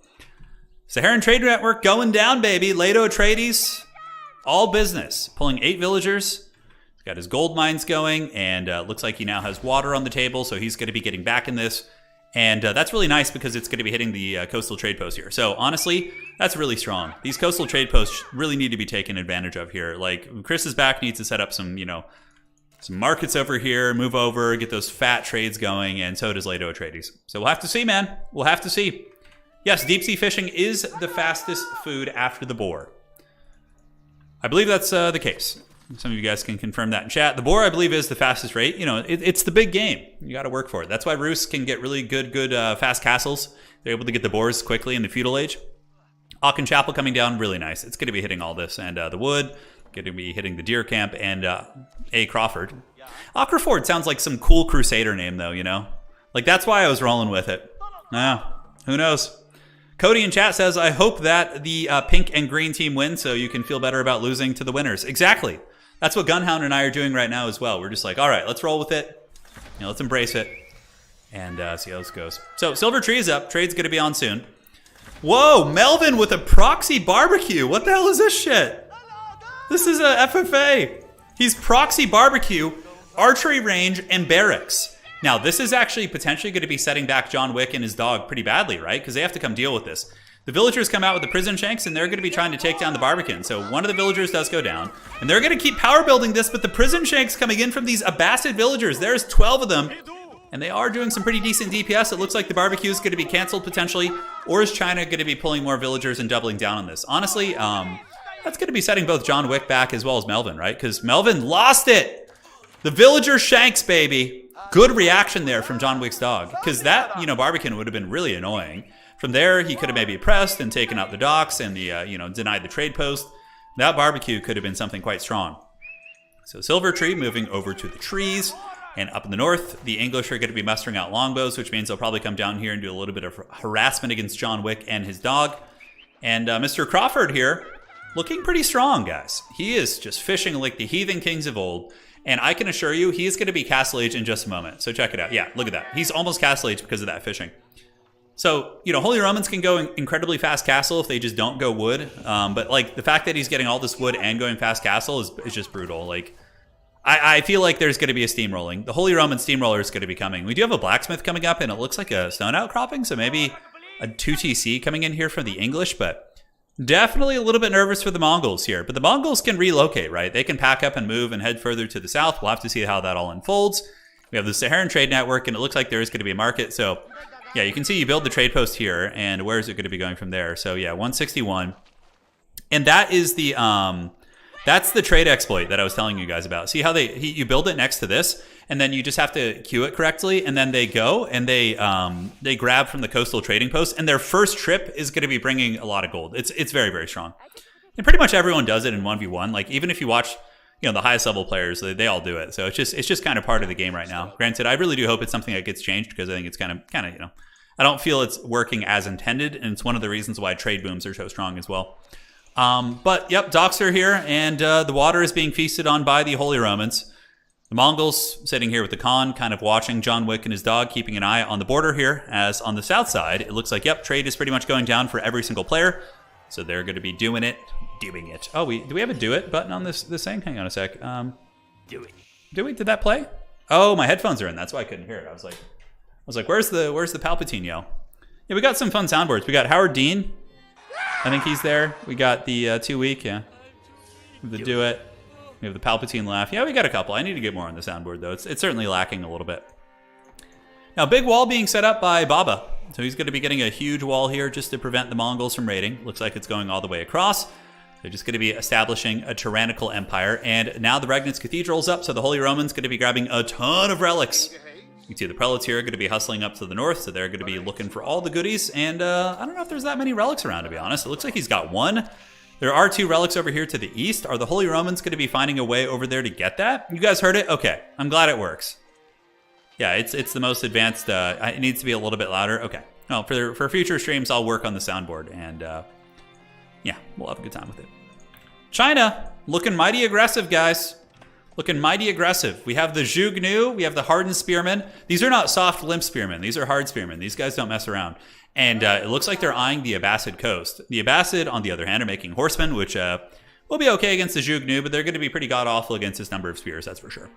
Speaker 1: Saharan Trade Network going down, baby. Leto Atreides, all business. Pulling 8 villagers. He's got his gold mines going, and looks like he now has water on the table, so he's going to be getting back in this. And that's really nice because it's going to be hitting the coastal trade post here. So honestly, that's really strong. These coastal trade posts really need to be taken advantage of here. Like, Chris is back, needs to set up some, some markets over here, move over, get those fat trades going, and so does Lato Atreides. So we'll have to see, man. We'll have to see. Yes, deep sea fishing is the fastest food after the boar. I believe that's the case. Some of you guys can confirm that in chat. The boar, I believe, is the fastest rate. It's the big game. You got to work for it. That's why Rus can get really good fast castles. They're able to get the boars quickly in the feudal age. Aachen Chapel coming down, really nice. It's going to be hitting all this. And the wood, going to be hitting the deer camp, and A. Crawford. Acraford sounds like some cool crusader name, though, Like, that's why I was rolling with it. Who knows? Cody in chat says, I hope that the pink and green team wins so you can feel better about losing to the winners. Exactly. That's what Gunhound and I are doing right now as well. We're just like, all right, let's roll with it. Let's embrace it and see how this goes. So Silver Tree is up. Trade's going to be on soon. Whoa, Melvin with a proxy barbecue. What the hell is this shit? This is a FFA. He's proxy barbecue, archery range, and barracks. Now, this is actually potentially going to be setting back John Wick and his dog pretty badly, right? Because they have to come deal with this. The villagers come out with the prison shanks, and they're going to be trying to take down the barbican. So one of the villagers does go down, and they're going to keep power building this, but the prison shanks coming in from these Abbasid villagers. There's 12 of them, and they are doing some pretty decent DPS. It looks like the barbecue is going to be canceled potentially, or is China going to be pulling more villagers and doubling down on this? Honestly, that's going to be setting both John Wick back as well as Melvin, right? Because Melvin lost it. The villager shanks, baby. Good reaction there from John Wick's dog, because that, barbican would have been really annoying. From there, he could have maybe pressed and taken out the docks and the, denied the trade post. That barbecue could have been something quite strong. So Silver Tree moving over to the trees. And up in the north, the English are going to be mustering out longbows, which means they'll probably come down here and do a little bit of harassment against John Wick and his dog. And Mr. Crawford here, looking pretty strong, guys. He is just fishing like the heathen kings of old. And I can assure you, he's going to be Castle Age in just a moment. So check it out. Yeah, look at that. He's almost Castle Age because of that fishing. So, Holy Romans can go incredibly fast castle if they just don't go wood. But, the fact that he's getting all this wood and going fast castle is just brutal. I feel like there's going to be a steamrolling. The Holy Roman steamroller is going to be coming. We do have a blacksmith coming up, and it looks like a stone outcropping. So maybe a 2TC coming in here for the English. But definitely a little bit nervous for the Mongols here. But the Mongols can relocate, right? They can pack up and move and head further to the south. We'll have to see how that all unfolds. We have the Saharan trade network, and it looks like there is going to be a market. So yeah, you can see you build the trade post here, and where is it going to be going from there? So yeah, 161. And that is the that's the trade exploit that I was telling you guys about. See how you build it next to this, and then you just have to queue it correctly, and then they go and they grab from the coastal trading post, and their first trip is going to be bringing a lot of gold. It's very, very strong. And pretty much everyone does it in 1v1. Even if you watch the highest level players, they all do it. So it's just kind of part of the game right now. Granted, I really do hope it's something that gets changed, because I think it's kind of I don't feel it's working as intended, and it's one of the reasons why trade booms are so strong as well. But yep, docks are here, and the water is being feasted on by the Holy Romans. The Mongols sitting here with the Khan, kind of watching John Wick and his dog, keeping an eye on the border here, as on the south side, it looks like, yep, trade is pretty much going down for every single player. So they're going to be doing it. Oh, do we have a do it button on this thing? Hang on a sec. Do it. Did that play? Oh, my headphones are in. That's why I couldn't hear it. I was like, where's the Palpatine yell? Yeah, we got some fun soundboards. We got Howard Dean. I think he's there. We got the 2 week. Yeah. The do it. We have the Palpatine laugh. Yeah, we got a couple. I need to get more on the soundboard though. It's certainly lacking a little bit. Now, big wall being set up by Baba. So he's going to be getting a huge wall here just to prevent the Mongols from raiding. Looks like it's going all the way across. They're just going to be establishing a tyrannical empire. And now the Regnitz Cathedral's up, so the Holy Roman's going to be grabbing a ton of relics. You can see the prelates here are going to be hustling up to the north, so they're going to be looking for all the goodies. And I don't know if there's that many relics around, to be honest. It looks like he's got one. There are 2 relics over here to the east. Are the Holy Romans going to be finding a way over there to get that? You guys heard it? Okay. I'm glad it works. Yeah, it's the most advanced. It needs to be a little bit louder. Okay. No, for future streams, I'll work on the soundboard, and yeah, we'll have a good time with it. China, looking mighty aggressive, guys. Looking mighty aggressive. We have the Zhu Gnu, we have the hardened spearmen. These are not soft, limp spearmen. These are hard spearmen. These guys don't mess around. And it looks like they're eyeing the Abbasid coast. The Abbasid, on the other hand, are making horsemen, which will will be okay against the Zhugnu, but they're going to be pretty god-awful against his number of spears, that's for sure.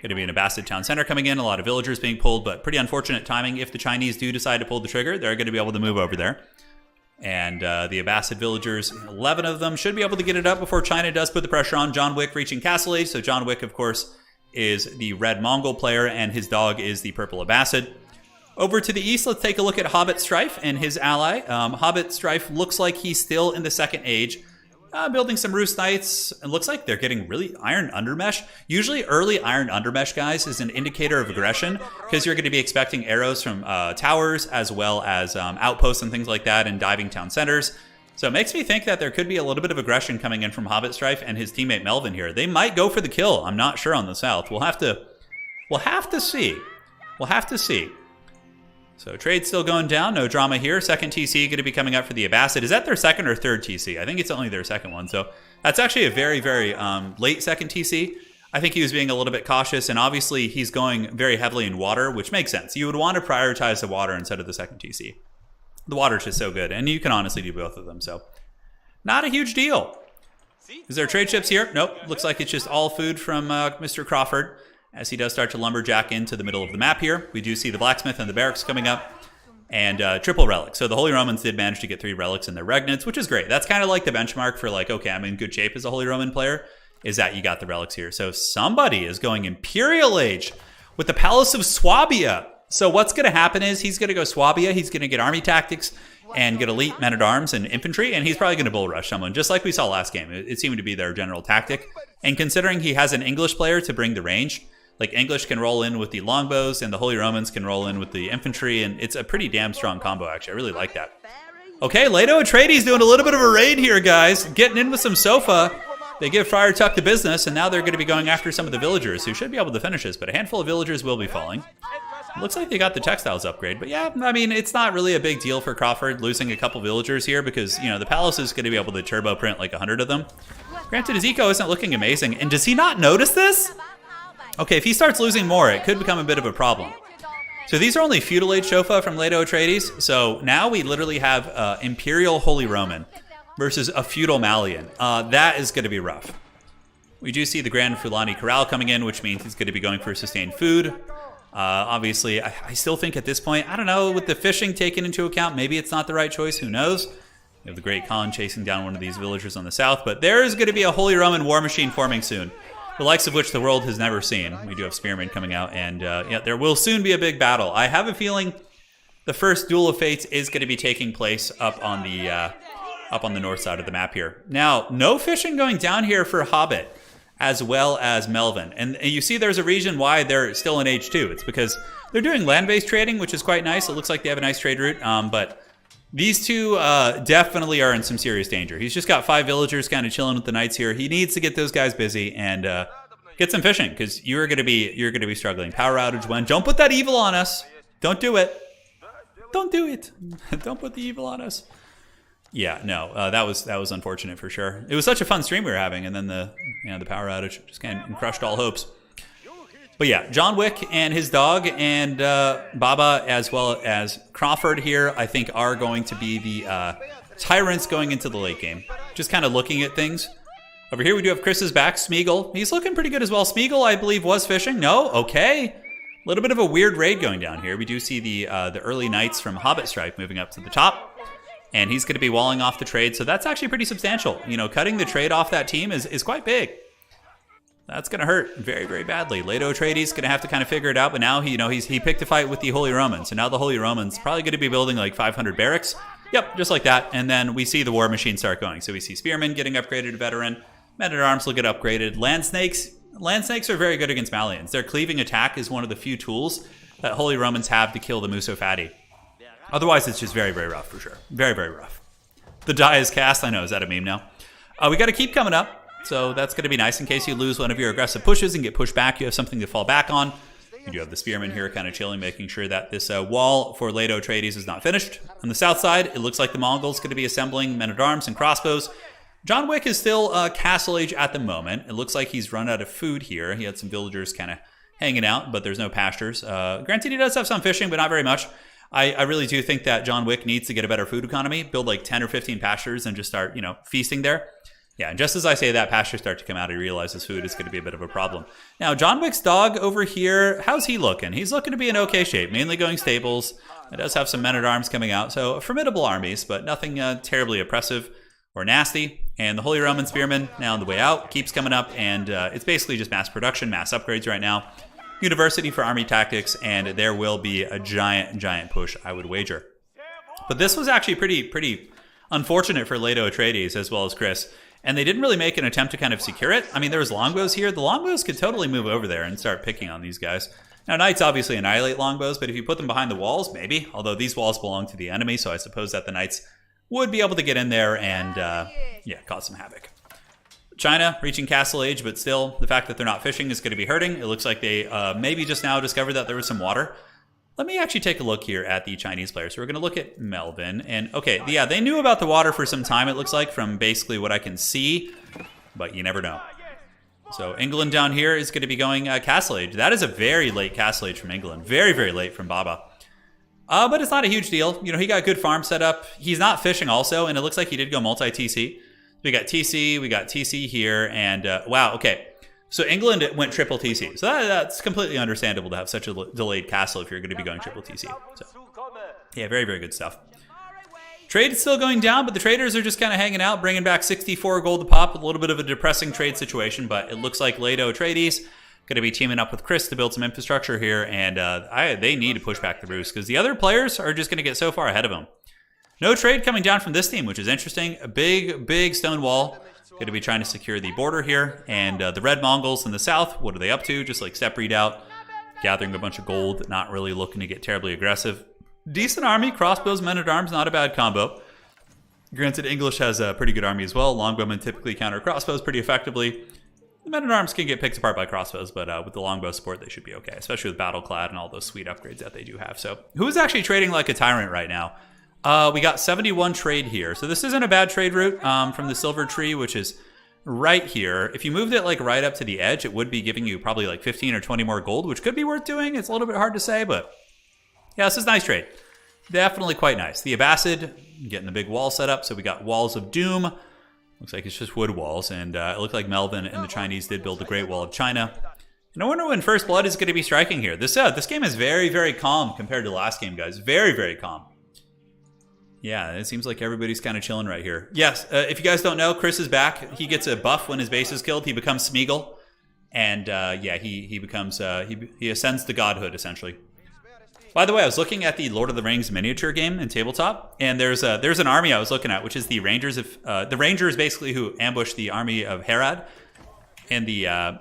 Speaker 1: Going to be an Abbasid town center coming in, a lot of villagers being pulled, but pretty unfortunate timing. If the Chinese do decide to pull the trigger, they're going to be able to move over there. And the Abbasid villagers, 11 of them, should be able to get it up before China does put the pressure on. John Wick reaching Castle Age. So John Wick, of course, is the red Mongol player, and his dog is the purple Abbasid. Over to the east, let's take a look at Hobbit Strife and his ally. Hobbit Strife looks like he's still in the second age. Building some Roost Knights. It looks like they're getting really Iron Undermesh. Usually early Iron Undermesh, guys, is an indicator of aggression because you're going to be expecting arrows from towers as well as outposts and things like that and diving town centers. So it makes me think that there could be a little bit of aggression coming in from Hobbit Strife and his teammate Melvin here. They might go for the kill. I'm not sure on the south. We'll have to see. We'll have to see. So trade's still going down, no drama here. Second TC going to be coming up for the Abbasid. Is that their second or third TC? I think it's only their second one. So that's actually a very, very late second TC. I think he was being a little bit cautious, and obviously he's going very heavily in water, which makes sense. You would want to prioritize the water instead of the second TC. The water's just so good, and you can honestly do both of them. So not a huge deal. Is there trade ships here? Nope. Looks like it's just all food from Mr. Crawford. As he does start to lumberjack into the middle of the map here. We do see the blacksmith and the barracks coming up. And triple relics. So the Holy Romans did manage to get 3 relics in their regnants, which is great. That's kind of like the benchmark for like, okay, I'm in good shape as a Holy Roman player, is that you got the relics here. So somebody is going Imperial Age with the Palace of Swabia. So what's going to happen is he's going to go Swabia. He's going to get army tactics and get elite men-at-arms and infantry, and he's probably going to bull rush someone, just like we saw last game. It seemed to be their general tactic. And considering he has an English player to bring the range, like English can roll in with the longbows and the Holy Romans can roll in with the infantry, and it's a pretty damn strong combo, actually. I really like that. Okay, Leto Atreides doing a little bit of a raid here, guys. Getting in with some Sofa. They give Friar Tuck the business, and now they're going to be going after some of the villagers who should be able to finish this, but a handful of villagers will be falling. Looks like they got the textiles upgrade, but yeah, I mean, it's not really a big deal for Crawford losing a couple villagers here because, you know, the palace is going to be able to turbo print like 100 of them. Granted, his eco isn't looking amazing, and does he not notice this? Okay, if he starts losing more, it could become a bit of a problem. So these are only feudal age Shofa from Leto Atreides. So now we literally have Imperial Holy Roman versus a feudal Malian. That is going to be rough. We do see the Grand Fulani Corral coming in, which means he's going to be going for sustained food. Obviously, I still think at this point, I don't know, with the fishing taken into account, maybe it's not the right choice. Who knows? We have the Great Khan chasing down one of these villagers on the south. But there is going to be a Holy Roman war machine forming soon, the likes of which the world has never seen. We do have Spearmen coming out, and yeah, there will soon be a big battle. I have a feeling the first Duel of Fates is going to be taking place up on the north side of the map here. Now, no fishing going down here for Hobbit, as well as Melvin. And you see there's a reason why they're still in Age 2. It's because they're doing land-based trading, which is quite nice. It looks like they have a nice trade route, but these two definitely are in some serious danger. He's just got 5 villagers kind of chilling with the knights here. He needs to get those guys busy and get some fishing, because you're gonna be struggling. Power outage when. Don't put that evil on us. Don't do it. Don't do it. Don't put the evil on us. Yeah, no, that was unfortunate for sure. It was such a fun stream we were having, and then the power outage just kind of crushed all hopes. But yeah, John Wick and his dog and Baba, as well as Crawford here, I think are going to be the tyrants going into the late game. Just kind of looking at things. Over here we do have Chris's back, Smeagol. He's looking pretty good as well. Smeagol, I believe, was fishing. No? Okay. A little bit of a weird raid going down here. We do see the early knights from Hobbit Strike moving up to the top. And he's going to be walling off the trade, so that's actually pretty substantial. You know, cutting the trade off that team is quite big. That's going to hurt very, very badly. Leto Atreides going to have to kind of figure it out, but now he picked a fight with the Holy Romans, so now the Holy Romans probably going to be building like 500 barracks. Yep, just like that. And then we see the war machine start going. So we see Spearmen getting upgraded to veteran. Men-at-Arms will get upgraded. Land Snakes are very good against Malians. Their cleaving attack is one of the few tools that Holy Romans have to kill the Musofati. Otherwise, it's just very, very rough for sure. Very, very rough. The die is cast. I know, is that a meme now? We got to keep coming up. So that's going to be nice in case you lose one of your aggressive pushes and get pushed back. You have something to fall back on. You do have the Spearmen here kind of chilling, making sure that this wall for Leto Atreides is not finished. On the south side, it looks like the Mongols going to be assembling men-at-arms and crossbows. John Wick is still Castle Age at the moment. It looks like he's run out of food here. He had some villagers kind of hanging out, but there's no pastures. Granted, he does have some fishing, but not very much. I really do think that John Wick needs to get a better food economy, build like 10 or 15 pastures and just start, feasting there. Yeah, and just as I say that, pastures start to come out. He realizes food is going to be a bit of a problem. Now, John Wick's dog over here, how's he looking? He's looking to be in okay shape, mainly going stables. It does have some men-at-arms coming out, so formidable armies, but nothing terribly oppressive or nasty. And the Holy Roman Spearman, now on the way out, keeps coming up, and it's basically just mass production, mass upgrades right now. University for army tactics, and there will be a giant push, I would wager. But this was actually pretty unfortunate for Leto Atreides as well as Chris. And they didn't really make an attempt to kind of secure it. I mean, there was longbows here. The longbows could totally move over there and start picking on these guys. Now, knights obviously annihilate longbows, but if you put them behind the walls, maybe. Although these walls belong to the enemy, so I suppose that the knights would be able to get in there and, cause some havoc. China reaching castle age, but still, the fact that they're not fishing is going to be hurting. It looks like they maybe just now discovered that there was some water. Let me actually take a look here at the Chinese players. So we're going to look at Melvin. And, okay, yeah, they knew about the water for some time, it looks like, from basically what I can see. But you never know. So England down here is going to be going Castle Age. That is a very late Castle Age from England. Very, very late from Baba. But it's not a huge deal. You know, he got good farm set up. He's not fishing also, and it looks like he did go multi-TC. We got TC here, and wow, okay. So England went triple TC. So that's completely understandable to have such a delayed castle if you're going to be going triple TC. So yeah, very, very good stuff. Trade is still going down, but the traders are just kind of hanging out, bringing back 64 gold a pop. A little bit of a depressing trade situation, but it looks like Leto Atreides going to be teaming up with Chris to build some infrastructure here, and they need to push back the roost because the other players are just going to get so far ahead of them. No trade coming down from this team, which is interesting. A big stone wall. Going to be trying to secure the border here. And the Red Mongols in the south, what are they up to? Just like step read out, gathering a bunch of gold, not really looking to get terribly aggressive. Decent army, crossbows, men-at-arms, not a bad combo. Granted, English has a pretty good army as well. Longbowmen typically counter crossbows pretty effectively. The men-at-arms can get picked apart by crossbows, but with the longbow support, they should be okay, especially with Battleclad and all those sweet upgrades that they do have. So who is actually trading like a tyrant right now? We got 71 trade here. So this isn't a bad trade route from the silver tree, which is right here. If you moved it like right up to the edge, it would be giving you probably like 15 or 20 more gold, which could be worth doing. It's a little bit hard to say, but yeah, this is a nice trade. Definitely quite nice. The Abbasid, getting the big wall set up. So we got Walls of Doom. Looks like it's just wood walls. And it looked like Melvin and the Chinese did build the Great Wall of China. And I wonder when First Blood is going to be striking here. This game is very, very calm compared to the last game, guys. Very, very calm. Yeah, it seems like everybody's kind of chilling right here. Yes, if you guys don't know, Chris is back. He gets a buff when his base is killed. He becomes Smeagol. And yeah, he becomes, he ascends to godhood, essentially. By the way, I was looking at the Lord of the Rings miniature game in tabletop, and there's an army I was looking at, which is the Rangers of the Rangers, basically, who ambushed the army of Herod in the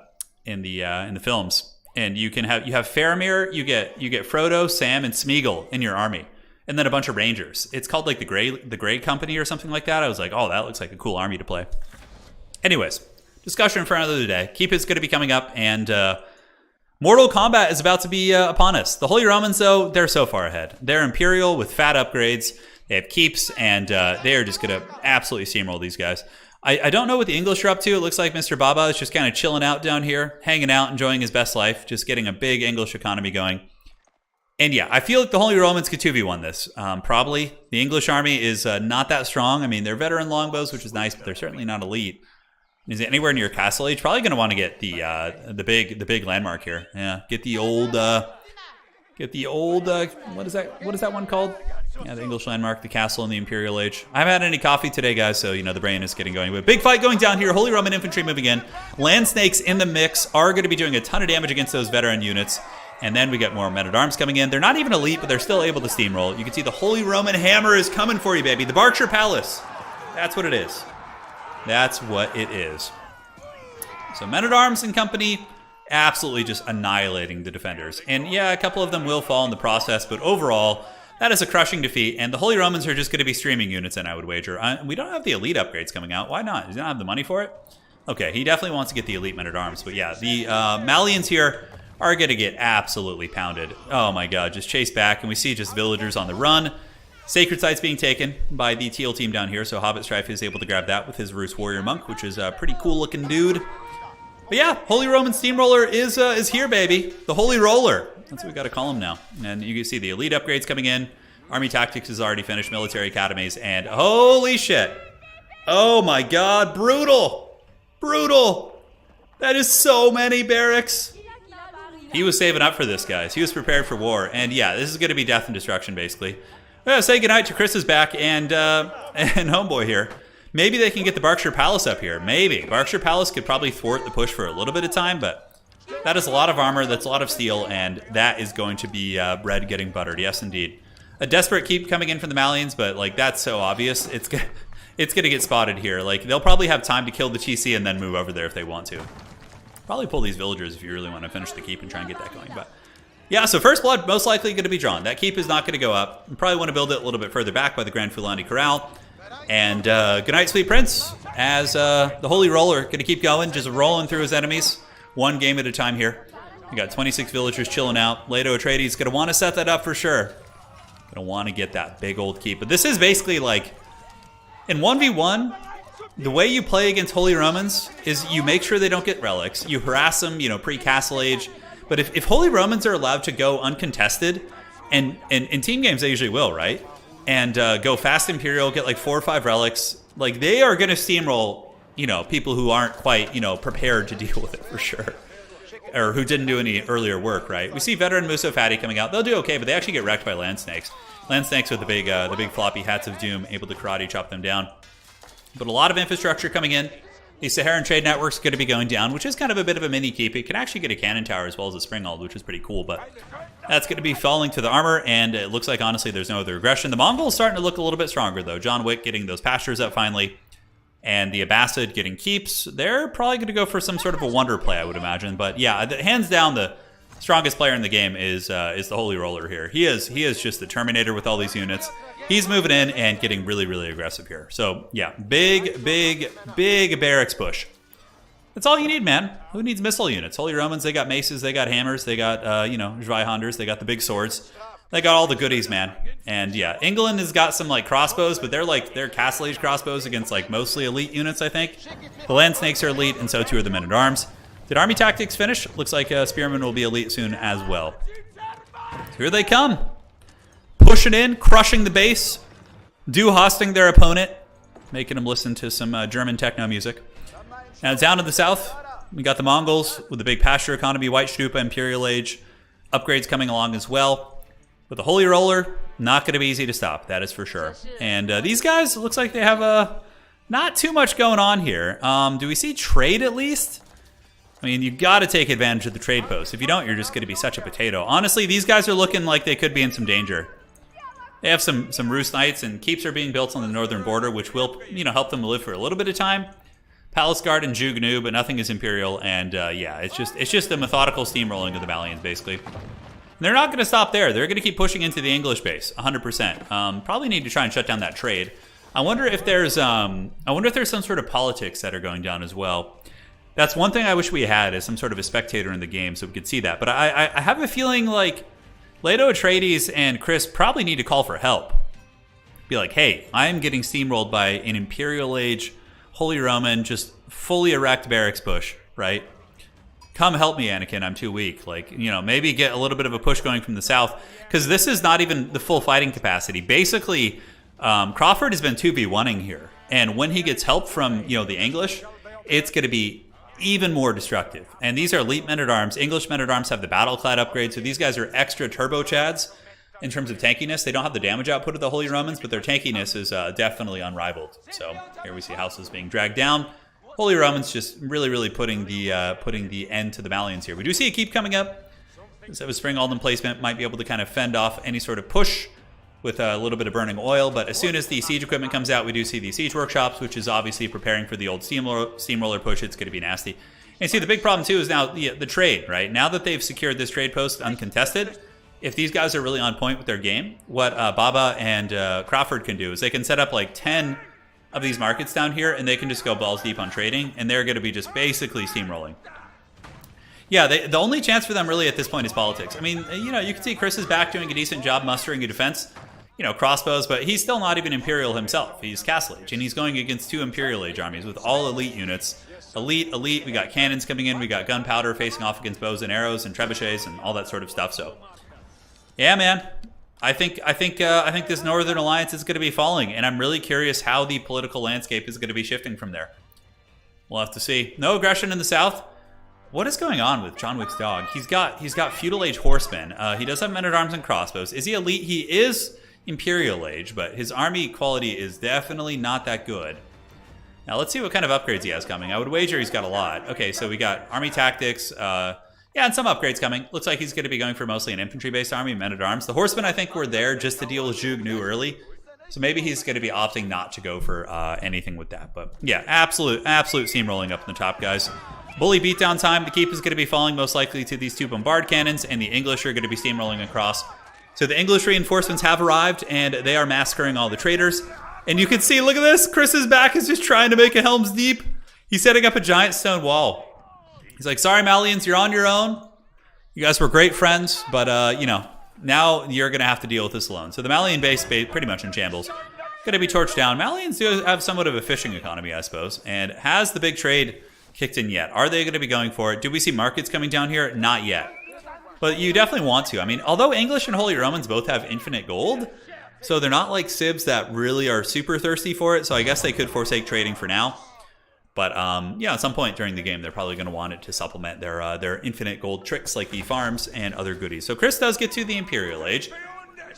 Speaker 1: films. And you have Faramir, you get Frodo, Sam, and Smeagol in your army. And then a bunch of Rangers. It's called like the Grey Company or something like that. I was like, oh, that looks like a cool army to play. Anyways, discussion for another day. Keep is going to be coming up, and Mortal Kombat is about to be upon us. The Holy Romans, though, they're so far ahead. They're Imperial with fat upgrades. They have keeps, and they are just going to absolutely steamroll these guys. I don't know what the English are up to. It looks like Mr. Baba is just kind of chilling out down here, hanging out, enjoying his best life, just getting a big English economy going. And yeah, I feel like the Holy Romans could 2v1 this. Probably. The English army is not that strong. I mean, they're veteran longbows, which is nice, but they're certainly not elite. Is it anywhere near Castle Age? Probably going to want to get the big landmark here. Yeah, get the old what is that one called? Yeah, the English landmark, the castle in the Imperial Age. I haven't had any coffee today, guys, so the brain is getting going. But big fight going down here. Holy Roman infantry moving in. Land snakes in the mix are going to be doing a ton of damage against those veteran units. And then we get more men-at-arms coming in. They're not even elite, but they're still able to steamroll. You can see the Holy Roman Hammer is coming for you, baby. The Berkshire Palace. That's what it is. That's what it is. So men-at-arms and company absolutely just annihilating the defenders. And yeah, a couple of them will fall in the process, but overall, that is a crushing defeat. And the Holy Romans are just going to be streaming units in, I would wager. We don't have the elite upgrades coming out. Why not? Does he not have the money for it? Okay, he definitely wants to get the elite men-at-arms. But yeah, the Malians here are going to get absolutely pounded. Oh my god, just chase back, and we see just villagers on the run. Sacred Sites being taken by the teal team down here, so Hobbit Strife is able to grab that with his Rus Warrior Monk, which is a pretty cool looking dude. But yeah, Holy Roman Steamroller is here, baby. The Holy Roller. That's what we got to call him now. And you can see the elite upgrades coming in. Army Tactics is already finished, military academies, and holy shit. Oh my god, brutal! Brutal! That is so many barracks! He was saving up for this, guys. He was prepared for war. And yeah, this is going to be death and destruction, basically. Say goodnight to Chris's back and Homeboy here. Maybe they can get the Berkshire Palace up here. Maybe. Berkshire Palace could probably thwart the push for a little bit of time, but that is a lot of armor, that's a lot of steel, and that is going to be bread getting buttered. Yes, indeed. A desperate keep coming in from the Malians, but like that's so obvious. It's going to get spotted here. Like they'll probably have time to kill the TC and then move over there if they want to. Probably pull these villagers if you really want to finish the keep and try and get that going. But yeah, so first blood most likely going to be drawn. That keep is not going to go up. You probably want to build it a little bit further back by the Grand Fulani Corral. And good night, Sweet Prince, as the Holy Roller going to keep going, just rolling through his enemies, one game at a time here. We got 26 villagers chilling out. Leto Atreides going to want to set that up for sure. Going to want to get that big old keep. But this is basically like, in 1v1, the way you play against Holy Romans is you make sure they don't get relics. You harass them, you know, pre-Castle Age. But if Holy Romans are allowed to go uncontested, and in team games they usually will, right? And go fast Imperial, get like 4 or 5 relics, like they are going to steamroll, you know, people who aren't quite, you know, prepared to deal with it for sure. Or who didn't do any earlier work, right? We see Veteran Muso Fatty coming out. They'll do okay, but they actually get wrecked by Land Snakes. Land Snakes with the big floppy hats of doom, able to karate chop them down. But a lot of infrastructure coming in. The Saharan Trade Network's going to be going down, which is kind of a bit of a mini keep. It can actually get a cannon tower as well as a springald, which is pretty cool, but that's going to be falling to the armor, and it looks like, honestly, there's no other aggression. The Mongols starting to look a little bit stronger, though. John Wick getting those pastures up finally, and the Abbasid getting keeps. They're probably going to go for some sort of a wonder play, I would imagine. But yeah, hands down, the strongest player in the game is the Holy Roller here. He is just the Terminator with all these units. He's moving in and getting really, really aggressive here. So yeah, big barracks push. That's all you need, man. Who needs missile units? Holy Romans, they got maces, they got hammers, they got Zweihanders, they got the big swords. They got all the goodies, man. And yeah, England has got some like crossbows, but they're Castle Age crossbows against like mostly elite units, I think. The Land Snakes are elite, and so too are the Men at Arms. Did Army Tactics finish? Looks like Spearmen will be elite soon as well. So here they come. Pushing in, crushing the base, hosting their opponent, making them listen to some German techno music. Now down to the south, we got the Mongols with the big pasture economy, White Stupa, Imperial Age, upgrades coming along as well. With the Holy Roller, not going to be easy to stop, that is for sure. And these guys, looks like they have not too much going on here. Do we see trade at least? I mean, you've got to take advantage of the trade post. If you don't, you're just going to be such a potato. Honestly, these guys are looking like they could be in some danger. They have some Roost Knights, and keeps are being built on the northern border, which will, you know, help them live for a little bit of time. Palace Guard and Jugnu, but nothing is Imperial, and yeah, it's just a methodical steamrolling of the Valiants, basically. And they're not going to stop there. They're going to keep pushing into the English base, 100%. Probably need to try and shut down that trade. I wonder if there's some sort of politics that are going down as well. That's one thing I wish we had, is some sort of a spectator in the game so we could see that. But I have a feeling like Leto Atreides and Chris probably need to call for help. Be like, hey, I am getting steamrolled by an Imperial Age, Holy Roman, just fully erect barracks push, right? Come help me, Anakin, I'm too weak. Like, you know, maybe get a little bit of a push going from the south, because this is not even the full fighting capacity. Basically, Crawford has been 2v1ing here, and when he gets help from, you know, the English, it's going to be even more destructive. And these are elite men-at-arms. English men-at-arms have the battle-clad upgrade, so these guys are extra turbo chads in terms of tankiness. They don't have the damage output of the Holy Romans, but their tankiness is definitely unrivaled. So here we see houses being dragged down. Holy Romans just really putting the end to the Malians here. We do see a keep coming up. So a Spring Alden placement might be able to kind of fend off any sort of push with a little bit of burning oil, but as soon as the siege equipment comes out, we do see the siege workshops, which is obviously preparing for the old steamroller push. It's going to be nasty. And see, the big problem too is now the trade, right? Now that they've secured this trade post uncontested, if these guys are really on point with their game, what Baba and Crawford can do is they can set up like 10 of these markets down here, and they can just go balls deep on trading, and they're going to be just basically steamrolling. Yeah, the only chance for them really at this point is politics. I mean, you know, you can see Chris is back doing a decent job mustering a defense, you know, crossbows, but he's still not even Imperial himself. He's Castle Age, and he's going against 2 Imperial Age armies with all elite units. Elite, we got cannons coming in, we got gunpowder facing off against bows and arrows and trebuchets and all that sort of stuff, so... yeah, man. I think this Northern Alliance is going to be falling, and I'm really curious how the political landscape is going to be shifting from there. We'll have to see. No aggression in the south. What is going on with John Wick's dog? He's got feudal age horsemen. He does have men-at-arms and crossbows. Is he elite? He is imperial age, but his army quality is definitely not that good. Now let's see what kind of upgrades he has coming. I would wager he's got a lot. Okay, so we got army tactics. Yeah, and some upgrades coming. Looks like he's going to be going for mostly an infantry-based army, men-at-arms. The horsemen, I think, were there just to deal with Zhug Nu early. So maybe he's going to be opting not to go for anything with that. But yeah, absolute steamrolling up in the top, guys. Bully beatdown time. The keep is going to be falling most likely to these two bombard cannons, and the English are going to be steamrolling across. So the English reinforcements have arrived, and they are massacring all the traders. And you can see, look at this. Chris's back is just trying to make a Helm's Deep. He's setting up a giant stone wall. He's like, sorry, Malians, you're on your own. You guys were great friends, but, you know, now you're going to have to deal with this alone. So the Malian base pretty much in shambles. Going to be torched down. Malians do have somewhat of a fishing economy, I suppose. And has the big trade kicked in yet? Are they going to be going for it? Do we see markets coming down here? Not yet. But you definitely want to. I mean, although English and Holy Romans both have infinite gold, so they're not like Sibs that really are super thirsty for it. So I guess they could forsake trading for now. But yeah, at some point during the game, they're probably going to want it to supplement their infinite gold tricks like the farms and other goodies. So Chris does get to the Imperial Age.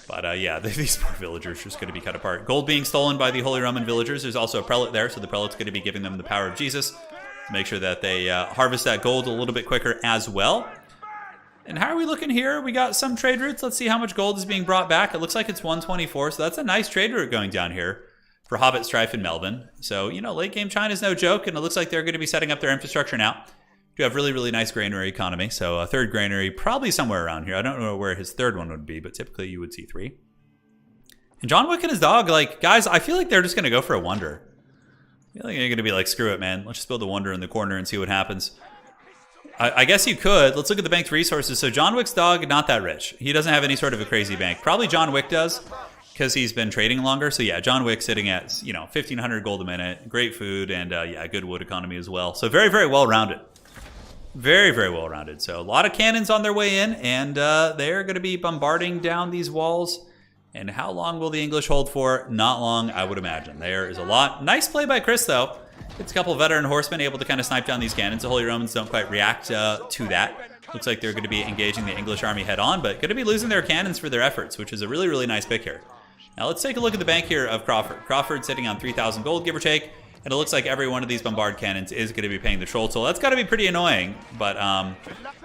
Speaker 1: But yeah, these poor villagers are just going to be cut apart. Gold being stolen by the Holy Roman villagers. There's also a prelate there, so the prelate's going to be giving them the power of Jesus to make sure that they harvest that gold a little bit quicker as well. And how are we looking here? We got some trade routes. Let's see how much gold is being brought back. It looks like it's 124, so that's a nice trade route going down here for Hobbit, Strife, and Melvin. So, you know, late game China's no joke, and it looks like they're going to be setting up their infrastructure now. Do have really, really nice granary economy. So a third granary, probably somewhere around here. I don't know where his third one would be, but typically you would see 3. And John Wick and his dog, like, guys, I feel like they're just going to go for a wonder. I feel like they're going to be like, screw it, man. Let's just build a wonder in the corner and see what happens. I guess you could. Let's look at the banked resources. So John Wick's dog, not that rich. He doesn't have any sort of a crazy bank. Probably John Wick does, because he's been trading longer. So yeah, John Wick sitting at, you know, 1,500 gold a minute, great food, and yeah, good wood economy as well. So very, very well-rounded. Very, very well-rounded. So a lot of cannons on their way in, and they're going to be bombarding down these walls. And how long will the English hold for? Not long, I would imagine. There is a lot. Nice play by Chris, though. It's a couple of veteran horsemen able to kind of snipe down these cannons. The Holy Romans don't quite react to that. Looks like they're going to be engaging the English army head-on, but going to be losing their cannons for their efforts, which is a really, really nice pick here. Now let's take a look at the bank here of Crawford. Crawford's sitting on 3,000 gold, give or take, and it looks like every one of these bombard cannons is going to be paying the troll toll. That's got to be pretty annoying, but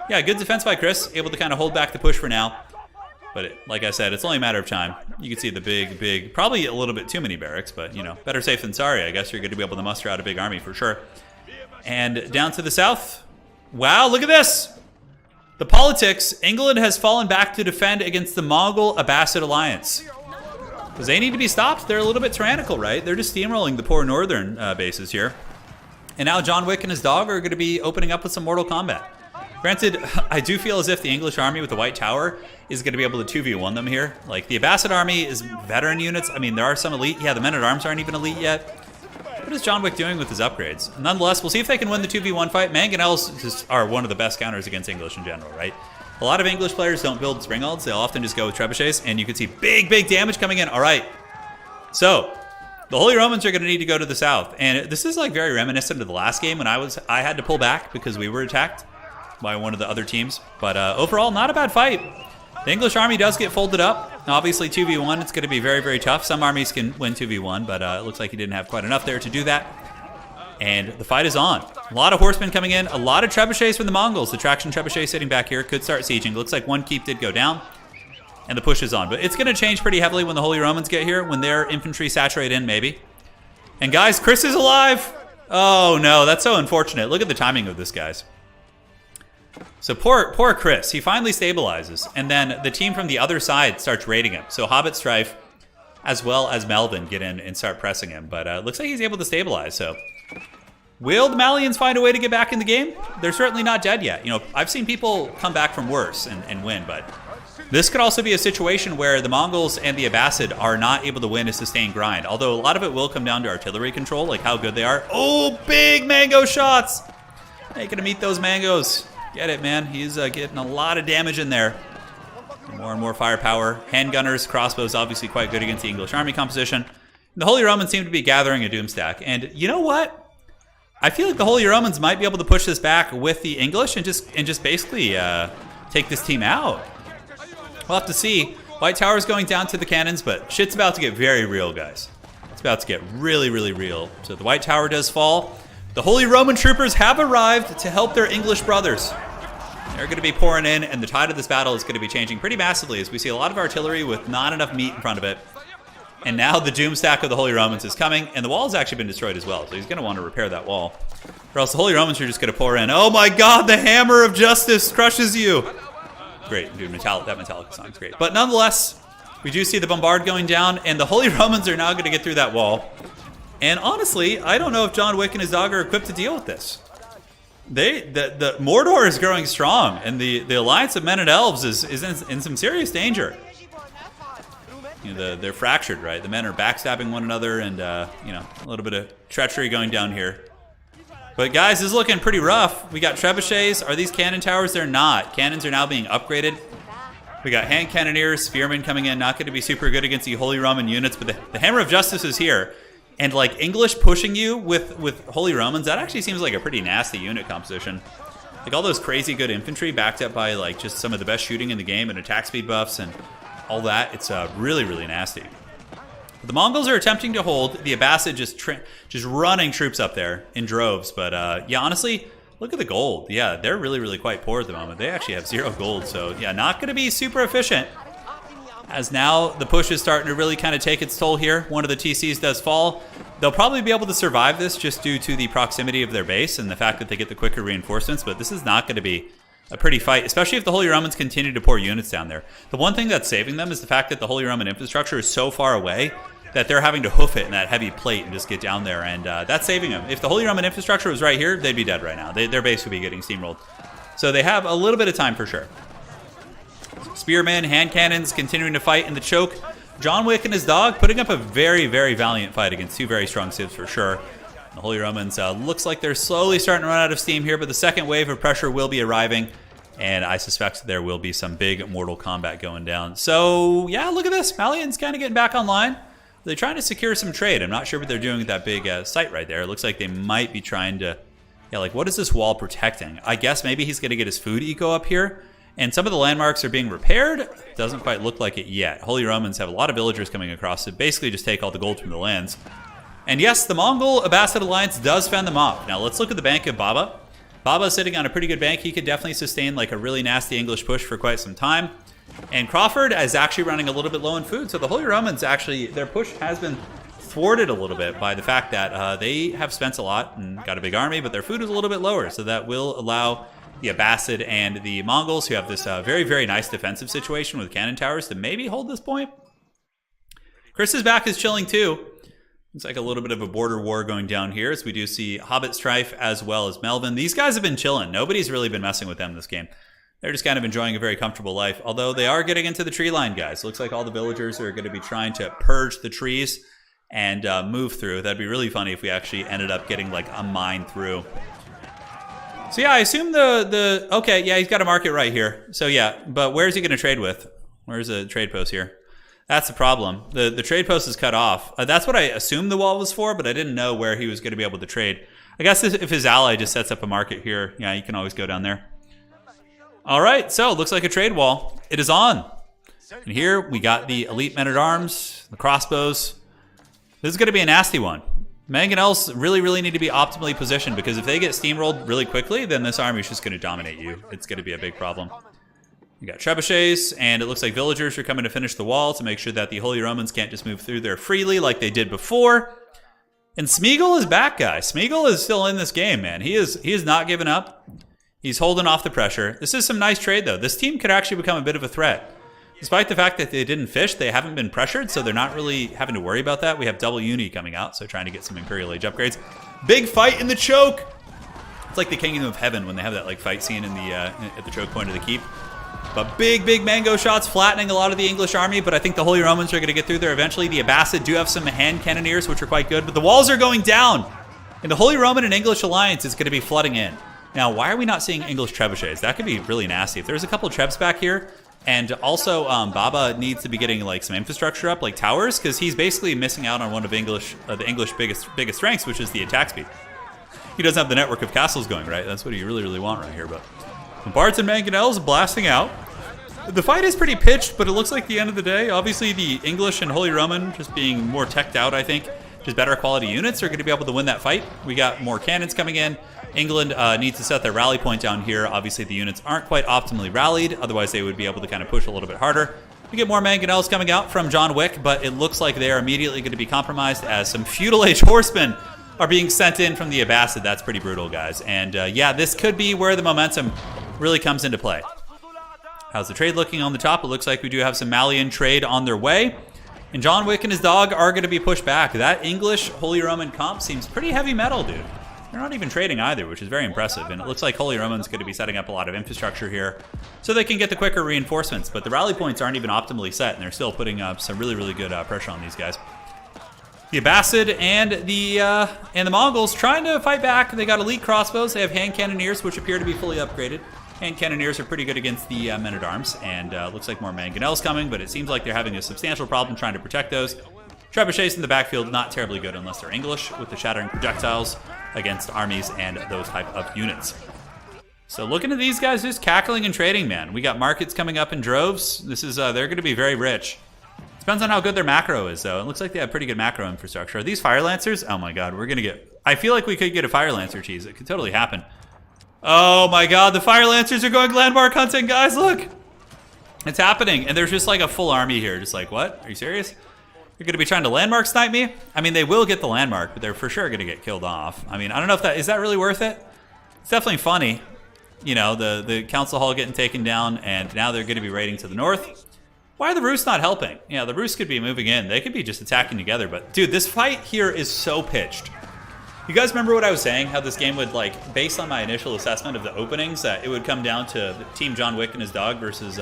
Speaker 1: yeah, good defense by Chris, able to kind of hold back the push for now. But like I said, it's only a matter of time. You can see the big, probably a little bit too many barracks, but, you know, better safe than sorry. I guess you're going to be able to muster out a big army for sure. And down to the south. Wow, look at this. The politics. England has fallen back to defend against the Mongol-Abbasid alliance. Because they need to be stopped. They're a little bit tyrannical, right? They're just steamrolling the poor northern bases here. And now John Wick and his dog are going to be opening up with some mortal combat. Granted, I do feel as if the English army with the White Tower is going to be able to 2v1 them here. Like, the Abbasid army is veteran units. I mean, there are some elite. Yeah, the men-at-arms aren't even elite yet. What is John Wick doing with his upgrades? Nonetheless, we'll see if they can win the 2v1 fight. Mangonels just are one of the best counters against English in general, right? A lot of English players don't build springalds. They'll often just go with trebuchets, and you can see big damage coming in. All right. So, the Holy Romans are going to need to go to the south. And this is, like, very reminiscent of the last game when I had to pull back because we were attacked by one of the other teams. But overall, not a bad fight. The English army does get folded up. Now, obviously, 2v1, it's going to be very, very tough. Some armies can win 2v1, but it looks like he didn't have quite enough there to do that. And the fight is on. A lot of horsemen coming in. A lot of trebuchets from the Mongols. The traction trebuchet sitting back here could start sieging. Looks like one keep did go down. And the push is on. But it's going to change pretty heavily when the Holy Romans get here. When their infantry saturate in, maybe. And guys, Chris is alive. Oh, no. That's so unfortunate. Look at the timing of this, guys. So poor Chris, he finally stabilizes, and then the team from the other side starts raiding him. So Hobbit, Strife, as well as Melvin get in and start pressing him. But it looks like he's able to stabilize. So will the Malians find a way to get back in the game? They're certainly not dead yet. You know, I've seen people come back from worse and win, but this could also be a situation where the Mongols and the Abbasid are not able to win a sustained grind. Although a lot of it will come down to artillery control, like how good they are. Oh, big mango shots! Hey, gonna meet those mangoes. Get it, man. He's getting a lot of damage in there. More and more firepower. Handgunners, crossbows, obviously quite good against the English army composition. The Holy Romans seem to be gathering a doomstack. And you know what? I feel like the Holy Romans might be able to push this back with the English and just basically take this team out. We'll have to see. White Tower's going down to the cannons, but shit's about to get very real, guys. It's about to get really, really real. So the White Tower does fall. The Holy Roman troopers have arrived to help their English brothers. They're going to be pouring in, and the tide of this battle is going to be changing pretty massively as we see a lot of artillery with not enough meat in front of it. And now the doomstack of the Holy Romans is coming, and the wall's actually been destroyed as well, so he's going to want to repair that wall. Or else the Holy Romans are just going to pour in. Oh my god, the hammer of justice crushes you! Great, dude, that Metallica song's great. But nonetheless, we do see the bombard going down, and the Holy Romans are now going to get through that wall. And honestly, I don't know if John Wick and his dog are equipped to deal with this. The Mordor is growing strong, and the alliance of men and elves is in some serious danger. You know, they're fractured, right? The men are backstabbing one another, and you know, a little bit of treachery going down here. But guys, this is looking pretty rough. We got trebuchets. Are these cannon towers? They're not. Cannons are now being upgraded. We got hand cannoneers, spearmen coming in. Not going to be super good against the Holy Roman units, but the hammer of justice is here. And like English pushing you with Holy Romans, that actually seems like a pretty nasty unit composition. Like all those crazy good infantry backed up by like just some of the best shooting in the game and attack speed buffs and all that. It's really, really nasty. The Mongols are attempting to hold. The Abbasid just running troops up there in droves. But yeah, honestly, look at the gold. Yeah, they're really, really quite poor at the moment. They actually have 0 gold. So yeah, not going to be super efficient. As now the push is starting to really kind of take its toll here. One of the TCs does fall. They'll probably be able to survive this just due to the proximity of their base and the fact that they get the quicker reinforcements, but this is not going to be a pretty fight, especially if the Holy Romans continue to pour units down there. The one thing that's saving them is the fact that the Holy Roman infrastructure is so far away that they're having to hoof it in that heavy plate and just get down there, and that's saving them. If the Holy Roman infrastructure was right here, they'd be dead right now. Their base would be getting steamrolled. So they have a little bit of time for sure. Spearmen, hand cannons continuing to fight in the choke. John Wick and his dog putting up a very, very valiant fight against 2 very strong civs for sure. The Holy Romans looks like they're slowly starting to run out of steam here, but the second wave of pressure will be arriving, and I suspect there will be some big mortal combat going down. So yeah, look at this. Malian's kind of getting back online. They're trying to secure some trade. I'm not sure what they're doing with that big site right there. It looks like they might be trying to, yeah, like what is this wall protecting? I guess maybe he's going to get his food eco up here. And some of the landmarks are being repaired. Doesn't quite look like it yet. Holy Romans have a lot of villagers coming across to basically just take all the gold from the lands. And yes, the Mongol Abbasid alliance does fend them off. Now let's look at the bank of Baba. Baba's sitting on a pretty good bank. He could definitely sustain like a really nasty English push for quite some time. And Crawford is actually running a little bit low in food. So the Holy Romans actually, their push has been thwarted a little bit by the fact that they have spent a lot and got a big army, but their food is a little bit lower. So that will allow the Abbasid and the Mongols, who have this very, very nice defensive situation with cannon towers, to maybe hold this point. Chris's back is chilling too. It's like a little bit of a border war going down here, as we do see Hobbit Strife as well as Melvin. These guys have been chilling. Nobody's really been messing with them this game. They're just kind of enjoying a very comfortable life, although they are getting into the tree line, guys. Looks like all the villagers are going to be trying to purge the trees and move through. That'd be really funny if we actually ended up getting like a mine through. So yeah, I assume okay, yeah, he's got a market right here. So yeah, but where's he going to trade with? Where's the trade post here? That's the problem. The trade post is cut off. That's what I assumed the wall was for, but I didn't know where he was going to be able to trade. I guess if his ally just sets up a market here, yeah, you can always go down there. All right, so looks like a trade wall. It is on. And here we got the elite men-at-arms, the crossbows. This is going to be a nasty one. Mangonels really, really need to be optimally positioned, because if they get steamrolled really quickly, then this army is just going to dominate you. It's going to be a big problem. You got trebuchets, and it looks like villagers are coming to finish the wall to make sure that the Holy Romans can't just move through there freely like they did before. And Smeagol is back, guys. Smeagol is still in this game, man. He is not giving up. He's holding off the pressure. This is some nice trade, though. This team could actually become a bit of a threat. Despite the fact that they didn't fish, they haven't been pressured, so they're not really having to worry about that. We have double uni coming out, so trying to get some Imperial Age upgrades. Big fight in the choke! It's like the Kingdom of Heaven when they have that like fight scene in the at the choke point of the keep. But big, big mango shots flattening a lot of the English army, but I think the Holy Romans are going to get through there eventually. The Abbasid do have some hand cannoneers, which are quite good, but the walls are going down! And the Holy Roman and English alliance is going to be flooding in. Now, why are we not seeing English trebuchets? That could be really nasty. If there's a couple trebs back here, and also Baba needs to be getting like some infrastructure up, like towers, because he's basically missing out on one of the English biggest strengths, which is the attack speed. He doesn't have the network of castles going, right? That's what you really want right here. But Bards and Mangonels blasting out. The fight is pretty pitched, but it looks like the end of the day. Obviously, the English and Holy Roman, just being more teched out, I think, just better quality units, are going to be able to win that fight. We got more cannons coming in. England needs to set their rally point down here. Obviously, the units aren't quite optimally rallied. Otherwise, they would be able to kind of push a little bit harder. We get more Mangonels coming out from John Wick, but it looks like they are immediately going to be compromised as some feudal age horsemen are being sent in from the Abbasid. That's pretty brutal, guys. And yeah, this could be where the momentum really comes into play. How's the trade looking on the top? It looks like we do have some Malian trade on their way. And John Wick and his dog are going to be pushed back. That English Holy Roman comp seems pretty heavy metal, dude. They're not even trading either, which is very impressive. And it looks like Holy Roman's going to be setting up a lot of infrastructure here so they can get the quicker reinforcements. But the rally points aren't even optimally set, and they're still putting up some really good pressure on these guys. The Abbasid and the Mongols trying to fight back. They got elite crossbows. They have hand cannoneers, which appear to be fully upgraded. Hand cannoneers are pretty good against the men-at-arms, and looks like more Mangonels coming, but it seems like they're having a substantial problem trying to protect those. Trebuchets in the backfield, not terribly good unless they're English, with the shattering projectiles against armies and those type of units. So looking at these guys just cackling and trading, man. We got markets coming up in droves. This is they're going to be very rich. Depends on how good their macro is, though. It looks like they have pretty good macro infrastructure. Are these Fire Lancers? Oh my god, we're going to get... I feel like we could get a Fire Lancer cheese. It could totally happen. Oh my god, the Fire Lancers are going landmark hunting, guys, look! It's happening, and there's just like a full army here. Just like, what? Are you serious? You're going to be trying to landmark snipe me? I mean, they will get the landmark, but they're for sure going to get killed off. I mean, I don't know if that... Is that really worth it? It's definitely funny. You know, the council hall getting taken down, and now they're going to be raiding to the north. Why are the Rus not helping? Yeah, the Rus could be moving in. They could be just attacking together, but dude, this fight here is so pitched. You guys remember what I was saying? How this game would, like, based on my initial assessment of the openings, it would come down to Team John Wick and his dog versus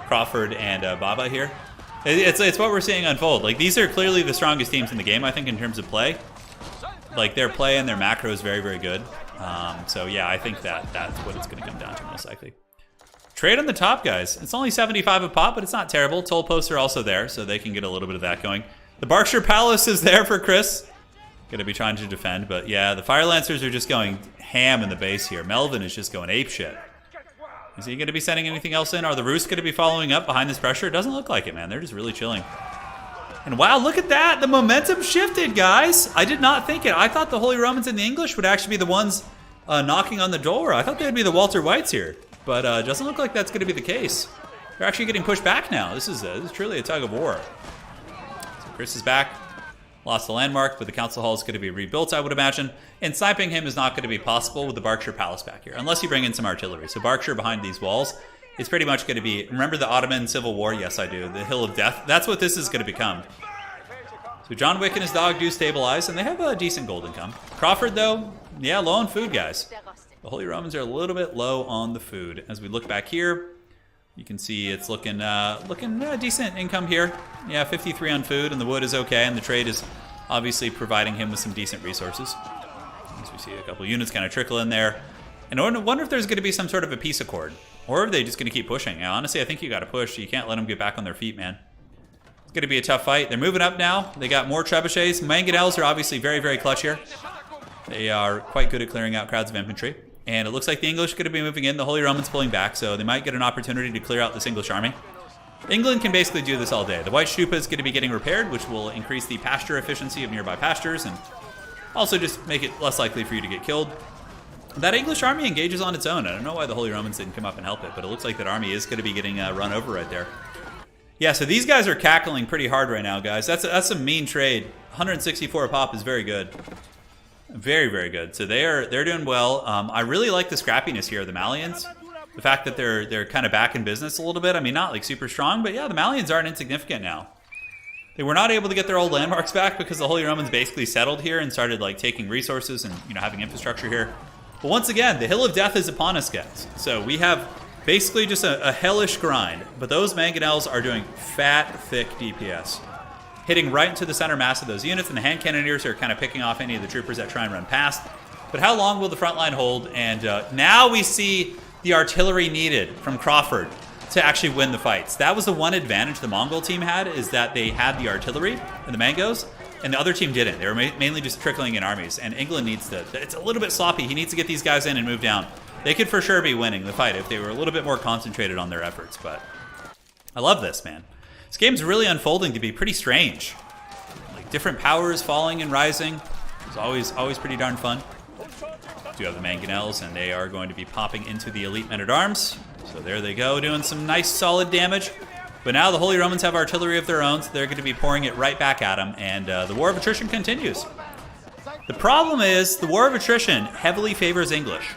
Speaker 1: Crawford and Baba here. It's what we're seeing unfold. Like, these are clearly the strongest teams in the game, I think, in terms of play. Like, their play and their macro is very good. So yeah, I think that's what it's going to come down to most likely. Trade on the top, guys. It's only 75 a pop, but it's not terrible. Toll posts are also there, so they can get a little bit of that going. The Berkshire Palace is there for Chris. Gonna be trying to defend, but yeah, the Fire Lancers are just going ham in the base here. Melvin is just going apeshit. Is he gonna be sending anything else in? Are the Rus gonna be following up behind this pressure? It doesn't look like it, man. They're just really chilling. And wow, look at that. The momentum shifted, guys. I did not think it. I thought the Holy Romans and the English would actually be the ones knocking on the door. I thought they would be the Walter Whites here, but it doesn't look like that's gonna be the case. They're actually getting pushed back now. This is truly a tug of war. So Chris is back. Lost the landmark, but the council hall is going to be rebuilt, I would imagine. And sniping him is not going to be possible with the Berkshire Palace back here, unless you bring in some artillery. So Berkshire behind these walls is pretty much going to be... Remember the Ottoman Civil War? Yes, I do. The Hill of Death. That's what this is going to become. So John Wick and his dog do stabilize, and they have a decent gold income. Crawford, though, yeah, low on food, guys. The Holy Romans are a little bit low on the food. As we look back here, you can see it's looking decent income here. Yeah, 53 on food, and the wood is okay, and the trade is obviously providing him with some decent resources. As we see a couple units kind of trickle in there. And I wonder if there's going to be some sort of a peace accord, or are they just going to keep pushing? Yeah, honestly, I think you got to push. You can't let them get back on their feet, man. It's going to be a tough fight. They're moving up now. They got more trebuchets. Mangonels are obviously very clutch here. They are quite good at clearing out crowds of infantry. And it looks like the English are going to be moving in. The Holy Romans pulling back, so they might get an opportunity to clear out this English army. England can basically do this all day. The White Stupa is going to be getting repaired, which will increase the pasture efficiency of nearby pastures and also just make it less likely for you to get killed. That English army engages on its own. I don't know why the Holy Romans didn't come up and help it, but it looks like that army is going to be getting run over right there. Yeah, so these guys are cackling pretty hard right now, guys. That's a mean trade. 164 a pop is very good. Very good. So they're doing well. I really like the scrappiness here of the Malians. The fact that they're kind of back in business a little bit. I mean, not like super strong, but yeah, the Malians aren't insignificant now. They were not able to get their old landmarks back because the Holy Romans basically settled here and started like taking resources and having infrastructure here. But once again, the Hill of Death is upon us, guys. So we have basically just a hellish grind. But those Mangonels are doing fat, thick DPS. Hitting right into the center mass of those units, and the hand cannoneers are kind of picking off any of the troopers that try and run past. But how long will the front line hold? And now we see the artillery needed from Crawford to actually win the fights. That was the one advantage the Mongol team had, is that they had the artillery and the mangoes, and the other team didn't. They were mainly just trickling in armies, and England needs to, it's a little bit sloppy. He needs to get these guys in and move down. They could for sure be winning the fight if they were a little bit more concentrated on their efforts, but I love this, man. This game's really unfolding to be pretty strange. Like different powers falling and rising. It's always pretty darn fun. Do have the mangonels, and they are going to be popping into the elite men-at-arms. So there they go, doing some nice solid damage. But now the Holy Romans have artillery of their own, so they're going to be pouring it right back at them, and the war of attrition continues. The problem is the war of attrition heavily favors English.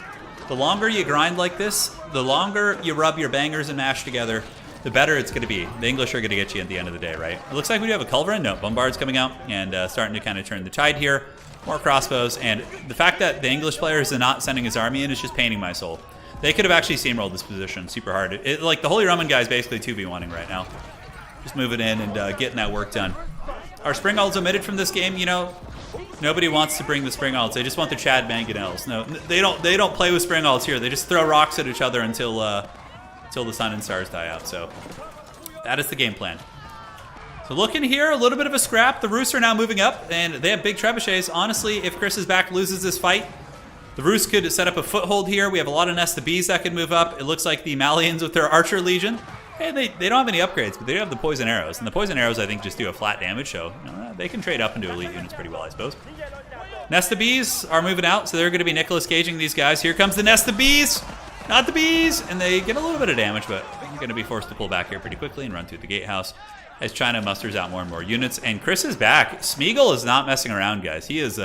Speaker 1: The longer you grind like this, the longer you rub your bangers and mash together, the better it's going to be. The English are going to get you at the end of the day, right? It looks like we do have a culverin. No, Bombard's coming out and starting to kind of turn the tide here. More crossbows, and the fact that the English players are not sending his army in is just painting my soul. They could have actually steamrolled this position super hard. Like the Holy Roman guy is basically 2v1ing right now. Just moving in and getting that work done. Are Springalds omitted from this game? You know, nobody wants to bring the Springalds. They just want the Chad Mangonels. No, they don't play with Springalds here. They just throw rocks at each other until the sun and stars die out. So that is the game plan. So looking here, a little bit of a scrap. The Rus are now moving up, and they have big trebuchets. Honestly, if Chris's back loses this fight, the Rus could set up a foothold here. We have a lot of Nest of Bees that could move up. It looks like the Malians with their Archer Legion. Hey, they don't have any upgrades, but they do have the Poison Arrows. And the Poison Arrows, I think, just do a flat damage, so they can trade up into elite units pretty well, I suppose. Nest of Bees are moving out, so they're going to be Nicholas Caging these guys. Here comes the Nest of Bees! Not the Bees! And they get a little bit of damage, but they're going to be forced to pull back here pretty quickly and run through the gatehouse as China musters out more and more units. And Chris is back. Smeagol is not messing around, guys. He is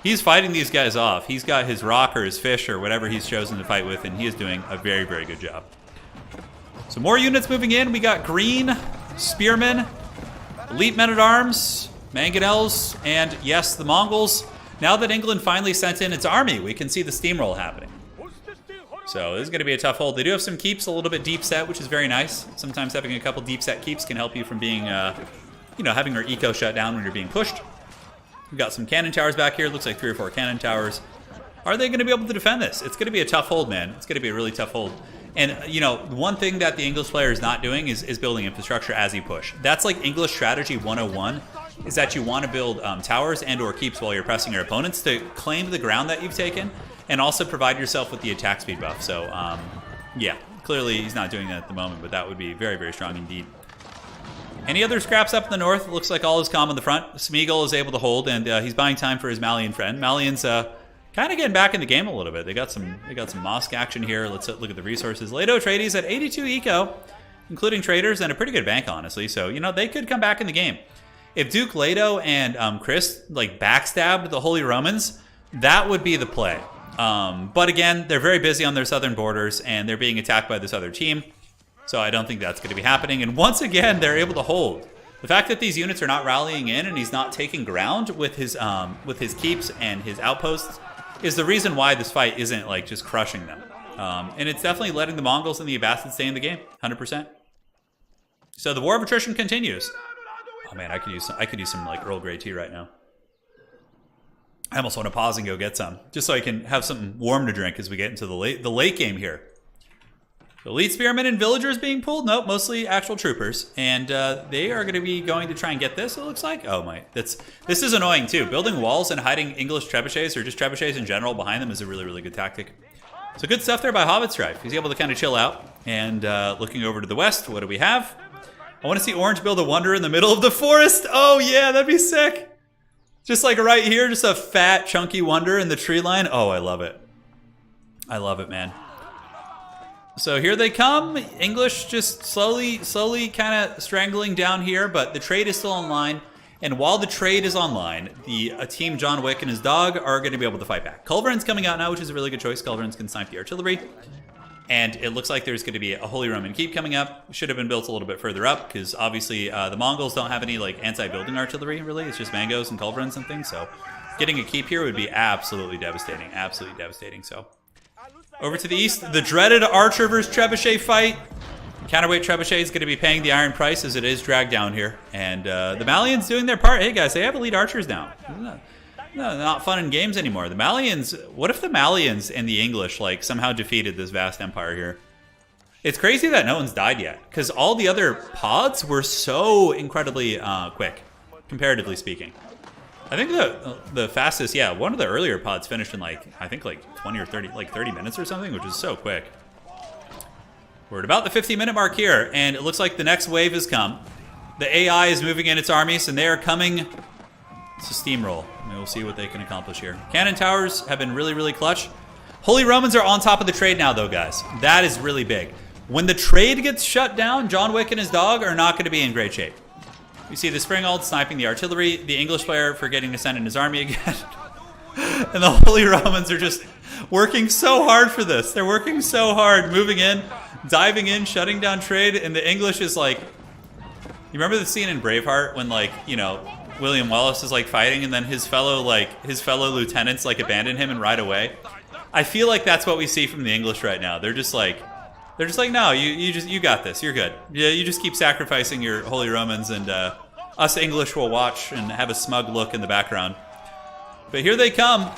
Speaker 1: he's fighting these guys off. He's got his rock or his fish or whatever he's chosen to fight with, and he is doing a very, very good job. So more units moving in. We got green, spearmen, elite men-at-arms, mangonels, and yes, the Mongols. Now that England finally sent in its army, we can see the steamroll happening. So this is going to be a tough hold. They do have some keeps, a little bit deep set, which is very nice. Sometimes having a couple deep set keeps can help you from being, having your eco shut down when you're being pushed. We've got some cannon towers back here. Looks like 3 or 4 cannon towers. Are they going to be able to defend this? It's going to be a tough hold, man. It's going to be a really tough hold. And, one thing that the English player is not doing is building infrastructure as you push. That's like English strategy 101, is that you want to build towers and or keeps while you're pressing your opponents to claim the ground that you've taken, and also provide yourself with the attack speed buff. So, yeah, clearly he's not doing that at the moment, but that would be very, very strong indeed. Any other scraps up in the north? It looks like all is calm on the front. Smeagol is able to hold, and he's buying time for his Malian friend. Malian's kind of getting back in the game a little bit. They got some mosque action here. Let's look at the resources. Leto Trades at 82 eco, including traders, and a pretty good bank, honestly. So, they could come back in the game. If Duke Leto and Chris backstabbed the Holy Romans, that would be the play. But again, they're very busy on their southern borders, and they're being attacked by this other team. So I don't think that's going to be happening. And once again, they're able to hold. The fact that these units are not rallying in and he's not taking ground with his keeps and his outposts is the reason why this fight isn't just crushing them. And it's definitely letting the Mongols and the Abbasids stay in the game, 100%. So the war of attrition continues. Oh man, I could use some Earl Grey tea right now. I almost want to pause and go get some, just so I can have something warm to drink as we get into the late game here. Elite spearmen and villagers being pulled? Nope, mostly actual troopers. And they are going to be going to try and get this, it looks like. Oh my, this is annoying too. Building walls and hiding English trebuchets, or just trebuchets in general, behind them is a really, really good tactic. So good stuff there by Hobbit Strife. He's able to kind of chill out. And looking over to the west, what do we have? I want to see Orange build a wonder in the middle of the forest. Oh yeah, that'd be sick. Just right here, just a fat, chunky wonder in the tree line. Oh, I love it. I love it, man. So here they come. English just slowly kind of strangling down here, but the trade is still online. And while the trade is online, a team John Wick and his dog are going to be able to fight back. Culverin's coming out now, which is a really good choice. Culverins can snipe the artillery. And it looks like there's going to be a Holy Roman Keep coming up. Should have been built a little bit further up, because obviously the Mongols don't have any anti-building artillery, really. It's just mangoes and culverins and things. So getting a keep here would be absolutely devastating. Absolutely devastating. So over to the east, the dreaded Archer versus Trebuchet fight. Counterweight Trebuchet is going to be paying the iron price as it is dragged down here. And the Malians doing their part. Hey guys, they have elite archers now. No, not fun in games anymore. The Malians, what if the Malians and the English like somehow defeated this vast empire here? It's crazy that no one's died yet, because all the other pods were so incredibly quick, comparatively speaking. I think the fastest, yeah, one of the earlier pods finished in like, I think like 20 or 30, like 30 minutes or something, which is so quick. We're at about the 50-minute mark here, and it looks like the next wave has come. The AI is moving in its armies, and they are coming to steamroll. And we'll see what they can accomplish here. Cannon towers have been really, really clutch. Holy Romans are on top of the trade now, though, guys. That is really big. When the trade gets shut down, John Wick and his dog are not going to be in great shape. We see the Springald sniping the artillery, the English player forgetting to send in his army again. And the Holy Romans are just working so hard for this. They're working so hard, moving in, diving in, shutting down trade, and the English is like... You remember the scene in Braveheart when, like, you know, William Wallace is like fighting and then his fellow lieutenants like abandon him and ride away? I feel like that's what we see from the English right now. They're just like, no, you got this. You're good. Yeah, you just keep sacrificing your Holy Romans, and us English will watch and have a smug look in the background. But here they come.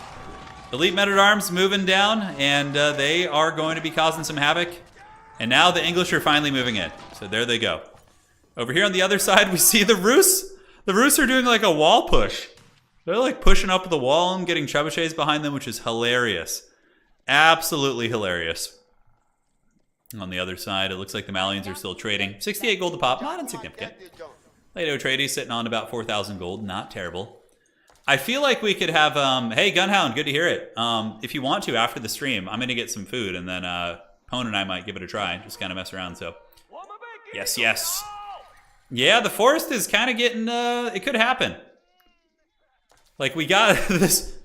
Speaker 1: Elite men-at-arms moving down, and they are going to be causing some havoc. And now the English are finally moving in. So there they go. Over here on the other side, we see the Rus. The Rus are doing like a wall push. They're like pushing up the wall and getting trebuchets behind them, which is hilarious. Absolutely hilarious. On the other side, it looks like the Malians are still trading. 68 gold a pop, not insignificant. Lato Trades sitting on about 4,000 gold, not terrible. I feel like we could have, hey Gunhound, good to hear it. If you want to, after the stream, I'm going to get some food, and then Pone and I might give it a try, just kind of mess around, so. Yes, yes. Yeah, the forest is kind of getting, it could happen. Like, we got this,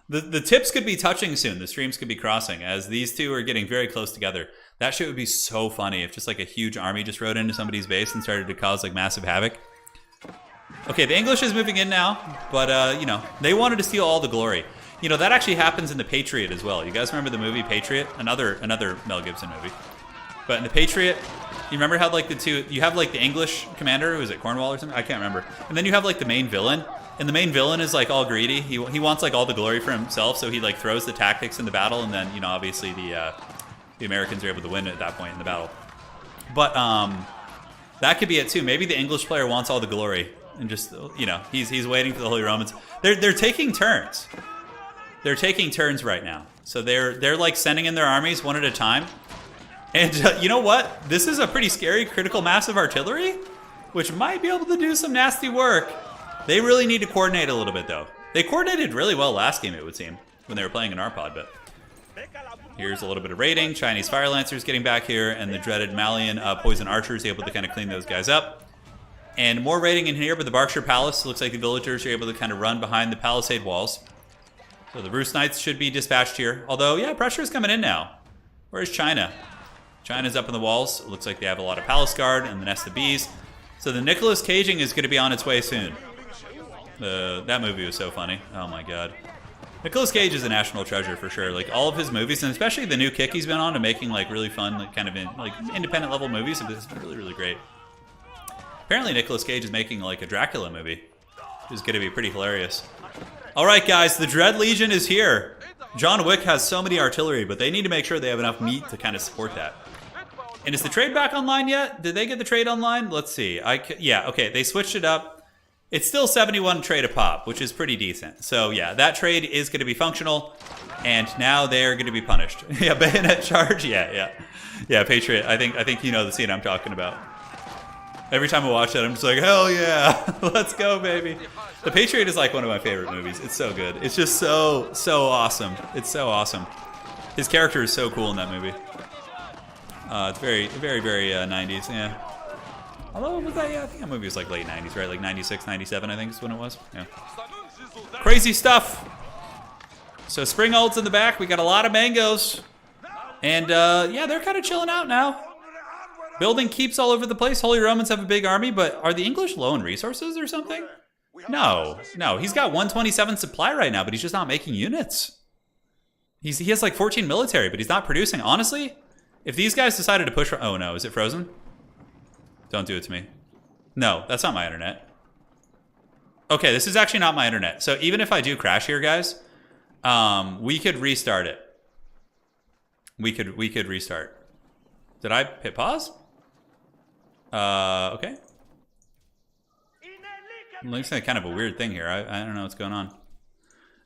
Speaker 1: the tips could be touching soon, the streams could be crossing, as these two are getting very close together. That shit would be so funny if just like a huge army just rode into somebody's base and started to cause like massive havoc. Okay, the English is moving in now, but you know, they wanted to steal all the glory. You know, that actually happens in The Patriot as well. You guys remember the movie Patriot? Another Mel Gibson movie. But in The Patriot, you remember how like you have like the English commander, who is it, Cornwall or something? I can't remember. And then you have like the main villain, and the main villain is like all greedy. He wants like all the glory for himself, so he like throws the tactics in the battle, and then, you know, obviously the Americans are able to win at that point in the battle. But that could be it too. Maybe the English player wants all the glory and just, you know, he's waiting for the Holy Romans. They're taking turns. They're taking turns right now. So they're like sending in their armies one at a time. And you know what? This is a pretty scary critical mass of artillery, which might be able to do some nasty work. They really need to coordinate a little bit though. They coordinated really well last game, it would seem, when they were playing in our pod, but here's a little bit of raiding. Chinese Fire Lancers getting back here, and the dreaded Malian Poison Archers able to kind of clean those guys up. And more raiding in here, but the Berkshire Palace looks like the villagers are able to kind of run behind the palisade walls. So the Roost Knights should be dispatched here. Although, yeah, pressure is coming in now. Where's China? China's up in the walls. It looks like they have a lot of Palace Guard and the Nest of Bees. So the Nicholas Caging is going to be on its way soon. That movie was so funny. Oh my god. Nicolas Cage is a national treasure for sure. Like all of his movies, and especially the new kick he's been on to making like really fun, like kind of independent level movies. It's really, really great. Apparently Nicolas Cage is making like a Dracula movie, which is going to be pretty hilarious. All right, guys, the Dread Legion is here. John Wick has so many artillery, but they need to make sure they have enough meat to kind of support that. And is the trade back online yet? Did they get the trade online? Let's see. Yeah, okay, they switched it up. It's still 71 trade a pop, which is pretty decent. So yeah, that trade is going to be functional, and now they're going to be punished. Yeah, bayonet charge. Yeah, Patriot. I think you know the scene I'm talking about. Every time I watch that, I'm just like, hell yeah, let's go, baby. The Patriot is like one of my favorite movies. It's so good. It's just so awesome. It's so awesome. His character is so cool in that movie. It's very 90s. Yeah. Although, was that, yeah, I think that movie was like late 90s, right? Like 96, 97, I think is when it was. Yeah. Crazy stuff. So Springalds in the back. We got a lot of mangoes. And, yeah, they're kind of chilling out now. Building keeps all over the place. Holy Romans have a big army, but are the English low in resources or something? No. He's got 127 supply right now, but he's just not making units. He has like 14 military, but he's not producing. Honestly, if these guys decided to push... Oh, no. Is it frozen? Don't do it to me. No, that's not my internet. Okay, this is actually not my internet. So even if I do crash here, guys, we could restart it. We could restart. Did I hit pause? Okay. It looks like kind of a weird thing here. I don't know what's going on.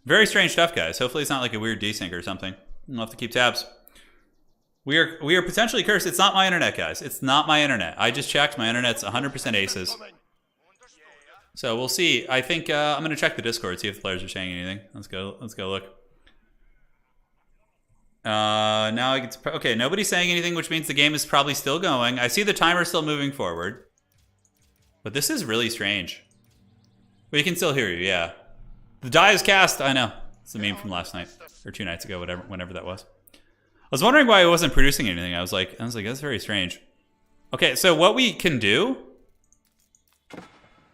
Speaker 1: Very strange stuff, guys. Hopefully it's not like a weird desync or something. We'll have to keep tabs. We are potentially cursed. It's not my internet, guys. It's not my internet. I just checked. My internet's 100% aces. So we'll see. I think I'm going to check the Discord, see if the players are saying anything. Let's go look. Now it's okay. Nobody's saying anything, which means the game is probably still going. I see the timer still moving forward, but this is really strange. We can still hear you. Yeah, the die is cast. I know. It's the meme from last night or 2 nights ago, whenever that was. I was wondering why it wasn't producing anything. I was like, that's very strange. Okay, so what we can do?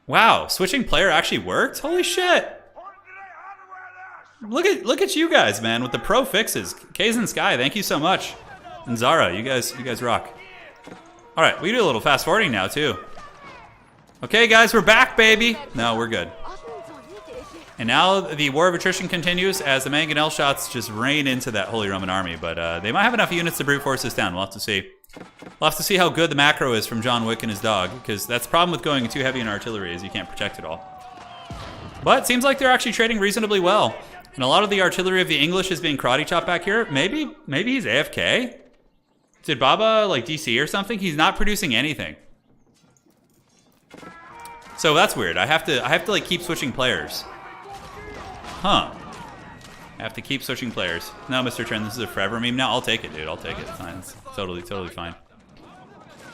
Speaker 1: Wow, switching player actually worked. Holy shit! Look at you guys, man, with the pro fixes. Kays and Sky, thank you so much. And Zara, you guys rock. All right, we do a little fast forwarding now too. Okay, guys, we're back, baby. No, we're good. And now the war of attrition continues as the mangonel shots just rain into that Holy Roman army. But they might have enough units to brute force this down. We'll have to see. We'll have to see how good the macro is from John Wick and his dog, because that's the problem with going too heavy in artillery is you can't protect it all. But it seems like they're actually trading reasonably well. And a lot of the artillery of the English is being karate chopped back here. Maybe he's AFK? Did Baba like DC or something? He's not producing anything. So that's weird. I have to like keep switching players. Huh. I have to keep switching players. No, Mr. Trend, this is a forever meme now. I'll take it, dude. I'll take it. It's fine. It's totally fine.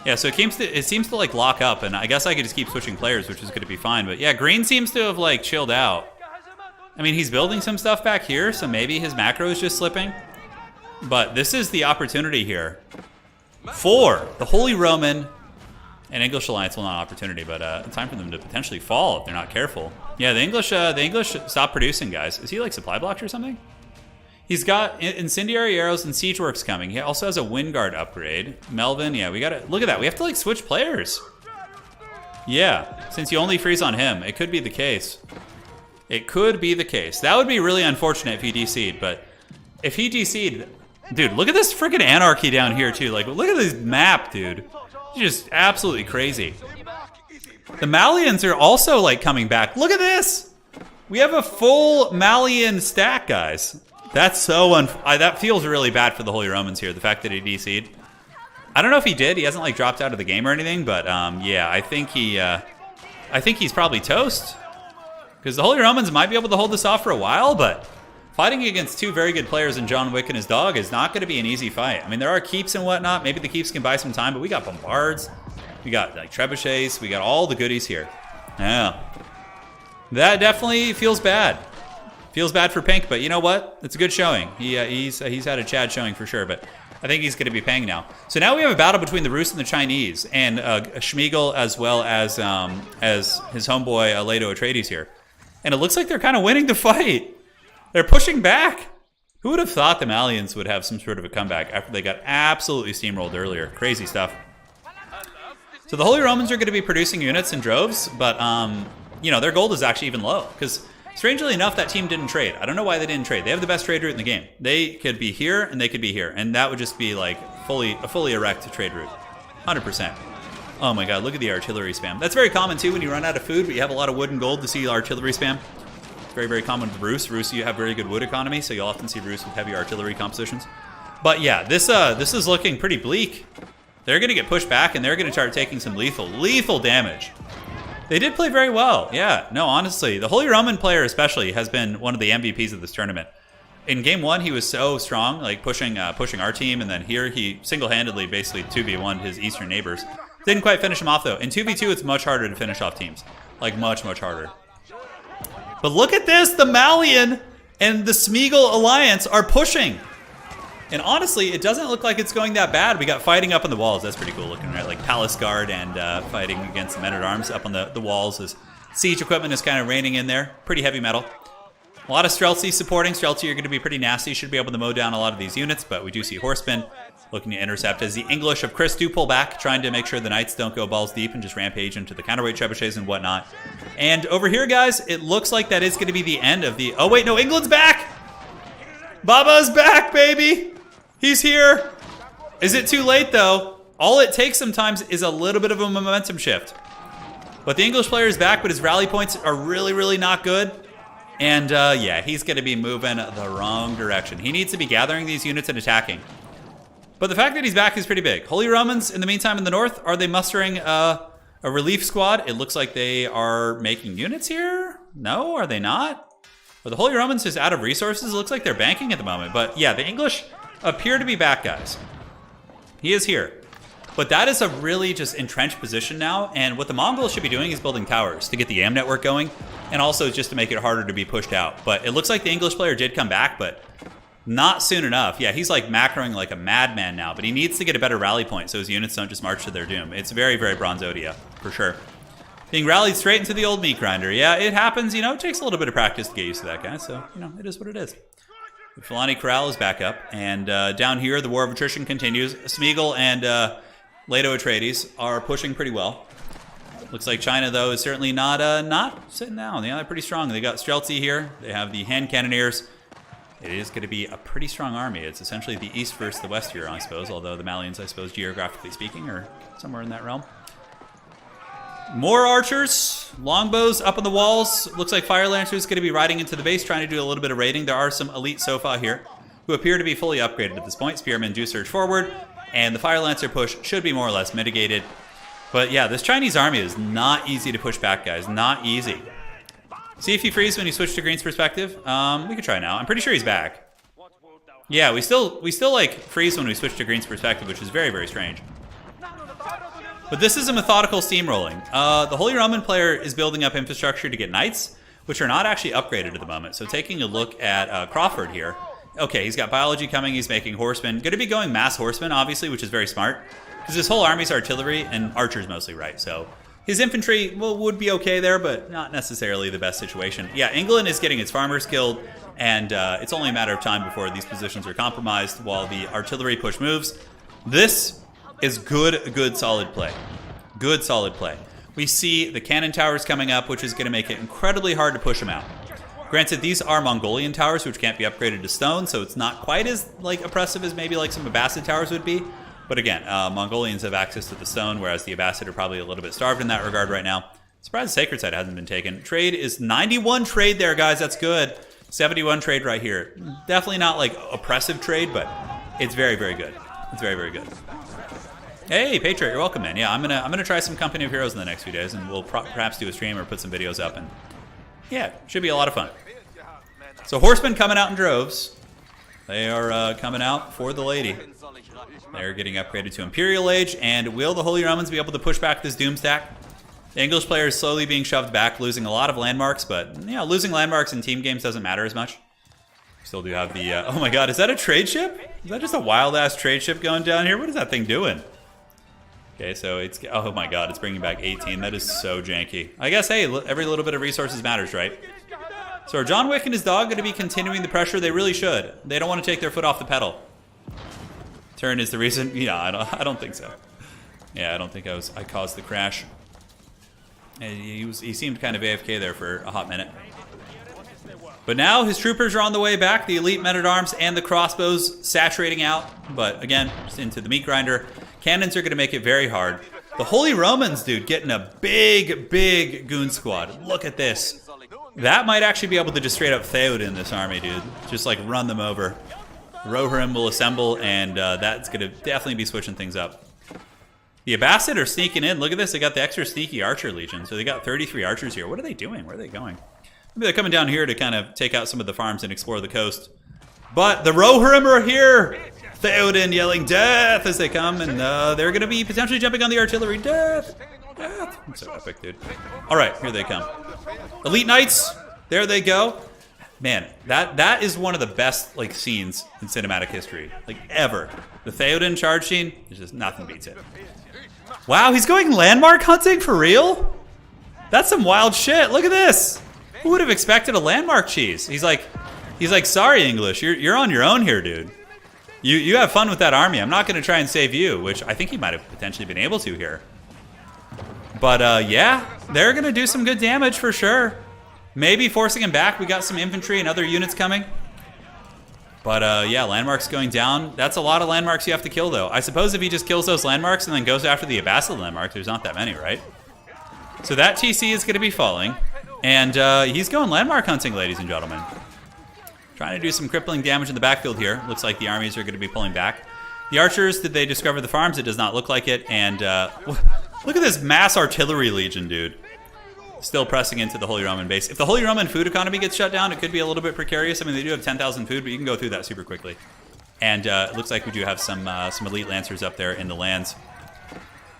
Speaker 1: Yeah, so it seems to like lock up, and I guess I could just keep switching players, which is going to be fine. But yeah, Green seems to have like chilled out. I mean, he's building some stuff back here, so maybe his macro is just slipping. But this is the opportunity here for the Holy Roman and English Alliance. Well, not opportunity, but time for them to potentially fall if they're not careful. Yeah, the English stopped producing, guys. Is he like supply blocked or something? He's got incendiary arrows and siege works coming. He also has a wind guard upgrade. Melvin, yeah, we gotta look at that. We have to like switch players. Yeah, since you only freeze on him, it could be the case. It could be the case. That would be really unfortunate if he DC'd, but if he DC'd, dude, look at this freaking anarchy down here too. Like, look at this map, dude. It's just absolutely crazy. The Malians are also like coming back. Look at this. We have a full Malian stack, guys. That's so that feels really bad for the Holy Romans here. The fact that he DC'd. I don't know if he did. He hasn't like dropped out of the game or anything, but yeah, I think he's probably toast. Because the Holy Romans might be able to hold this off for a while, but fighting against two very good players in John Wick and his dog is not going to be an easy fight. I mean, there are keeps and whatnot. Maybe the keeps can buy some time, but we got bombards. We got like trebuchets. We got all the goodies here. Yeah. That definitely feels bad. Feels bad for Pink, but you know what? It's a good showing. He's had a Chad showing for sure, but I think he's going to be paying now. So now we have a battle between the Rus and the Chinese, and Schmiegel as well as his homeboy Leto Atreides here. And it looks like they're kind of winning the fight. They're pushing back. Who would have thought the Malians would have some sort of a comeback after they got absolutely steamrolled earlier? Crazy stuff. So the Holy Romans are going to be producing units in droves, but you know, their gold is actually even low because strangely enough, that team didn't trade. I don't know why they didn't trade. They have the best trade route in the game. They could be here and they could be here, and that would just be like a fully erect trade route, 100%. Oh my god, look at the artillery spam. That's very common too when you run out of food, but you have a lot of wood and gold to see artillery spam. It's very, very common with Rus. Rus, you have very good wood economy, so you'll often see Rus with heavy artillery compositions. But yeah, this is looking pretty bleak. They're going to get pushed back, and they're going to start taking some lethal damage. They did play very well. Yeah, no, honestly, the Holy Roman player especially has been one of the MVPs of this tournament. In game one, he was so strong, like pushing our team, and then here he single-handedly basically 2v1'd his eastern neighbors. Didn't quite finish him off though. In 2v2, it's much harder to finish off teams. Like much harder. But look at this, the Malian and the Smeagol alliance are pushing. And honestly, it doesn't look like it's going that bad. We got fighting up on the walls. That's pretty cool looking, right? Like Palace Guard and fighting against the men-at-arms up on the walls. As siege equipment is kind of raining in there. Pretty heavy metal. A lot of Streltsy supporting. Streltsy are going to be pretty nasty. Should be able to mow down a lot of these units, but we do see Horsemen looking to intercept as the English of Chris do pull back, trying to make sure the Knights don't go balls deep and just rampage into the counterweight trebuchets and whatnot. And over here, guys, it looks like that is going to be the end of the... Oh, wait, no, England's back! Baba's back, baby! He's here! Is it too late, though? All it takes sometimes is a little bit of a momentum shift. But the English player is back, but his rally points are really, really not good. And, yeah, he's going to be moving the wrong direction. He needs to be gathering these units and attacking. But the fact that he's back is pretty big. Holy Romans, in the meantime, in the north, are they mustering a relief squad? It looks like they are making units here. No, are they not? Are the Holy Romans just out of resources? It looks like they're banking at the moment. But, yeah, the English appear to be back, guys. He is here. But that is a really just entrenched position now, and what the Mongols should be doing is building towers to get the AM network going, and also just to make it harder to be pushed out. But it looks like the English player did come back, but not soon enough. Yeah, he's like macroing like a madman now, but he needs to get a better rally point so his units don't just march to their doom. It's very, very Bronzodia, for sure. Being rallied straight into the old meat grinder. Yeah, it happens, you know, it takes a little bit of practice to get used to that guy, so, you know, it is what it is. The Fulani Corral is back up, and down here, the war of attrition continues. Smeagol and... Leto Atreides are pushing pretty well. Looks like China, though, is certainly not sitting down. Yeah, they're pretty strong. They got Streltsy here. They have the hand cannoneers. It is going to be a pretty strong army. It's essentially the east versus the west here, I suppose, although the Malians, I suppose, geographically speaking, are somewhere in that realm. More archers. Longbows up on the walls. Looks like Fire Lancers going to be riding into the base, trying to do a little bit of raiding. There are some elite Sofa here who appear to be fully upgraded at this point. Spearmen do surge forward. And the Fire Lancer push should be more or less mitigated. But yeah, this Chinese army is not easy to push back, guys. Not easy. See if he frees when you switch to Green's perspective. We could try now. I'm pretty sure he's back. Yeah, we still like freeze when we switch to Green's perspective, which is very, very strange. But this is a methodical steamrolling. The Holy Roman player is building up infrastructure to get knights, which are not actually upgraded at the moment. So taking a look at Crawford here. Okay, he's got biology coming, he's making horsemen. Going to be going mass horsemen, obviously, which is very smart. Because his whole army's artillery and archers mostly, right? So his infantry would be okay there, but not necessarily the best situation. Yeah, England is getting its farmers killed, and it's only a matter of time before these positions are compromised while the artillery push moves. This is good solid play. Good solid play. We see the cannon towers coming up, which is going to make it incredibly hard to push them out. Granted, these are Mongolian towers, which can't be upgraded to stone, so it's not quite as oppressive as maybe like some Abbasid towers would be. But again, Mongolians have access to the stone, whereas the Abbasid are probably a little bit starved in that regard right now. Surprised the Sacred Site hasn't been taken. Trade is 91 trade there, guys. That's good. 71 trade right here. Definitely not like oppressive trade, but it's very, very good. It's very, very good. Hey, Patriot, you're welcome, man. Yeah, I'm gonna try some Company of Heroes in the next few days, and we'll perhaps do a stream or put some videos up, and yeah, should be a lot of fun. So horsemen coming out in droves. They are coming out for the lady. They're getting upgraded to Imperial Age, and will the Holy Romans be able to push back this Doom stack? The English player is slowly being shoved back, losing a lot of landmarks, but yeah, losing landmarks in team games doesn't matter as much. Still do have the, oh my god, is that a trade ship? Is that just a wild-ass trade ship going down here? What is that thing doing? Okay, so it's, oh my god, it's bringing back 18. That is so janky. I guess, hey, every little bit of resources matters, right? So are John Wick and his dog going to be continuing the pressure? They really should. They don't want to take their foot off the pedal. Turn is the reason? Yeah, I don't think so. Yeah, I don't think I caused the crash. He seemed kind of AFK there for a hot minute. But now his troopers are on the way back. The elite men-at-arms and the crossbows saturating out. But again, just into the meat grinder. Cannons are going to make it very hard. The Holy Romans, dude, getting a big goon squad. Look at this. That might actually be able to just straight up Theoden this army, dude. Just like run them over. Rohirrim will assemble, and that's going to definitely be switching things up. The Abbasid are sneaking in. Look at this. They got the extra sneaky archer legion. So they got 33 archers here. What are they doing? Where are they going? Maybe they're coming down here to kind of take out some of the farms and explore the coast. But the Rohirrim are here. Theoden yelling death as they come, and they're going to be potentially jumping on the artillery. Death! Death! I'm so epic, dude. All right, here they come. Elite Knights, there they go. Man, that is one of the best like scenes in cinematic history, like ever. The Theoden charge scene, there's just nothing beats it. Wow, he's going landmark hunting for real? That's some wild shit. Look at this. Who would have expected a landmark cheese? He's like, sorry, English, you're on your own here, dude. You have fun with that army. I'm not going to try and save you, which I think he might have potentially been able to here. But yeah, they're going to do some good damage for sure. Maybe forcing him back. We got some infantry and other units coming. But yeah, landmarks going down. That's a lot of landmarks you have to kill, though. I suppose if he just kills those landmarks and then goes after the Abbasid landmark, there's not that many, right? So that TC is going to be falling. And he's going landmark hunting, ladies and gentlemen. Trying to do some crippling damage in the backfield here. Looks like the armies are going to be pulling back. The archers, did they discover the farms? It does not look like it. And look at this mass artillery legion, dude. Still pressing into the Holy Roman base. If the Holy Roman food economy gets shut down, it could be a little bit precarious. I mean, they do have 10,000 food, but you can go through that super quickly. And it looks like we do have some elite lancers up there in the lands.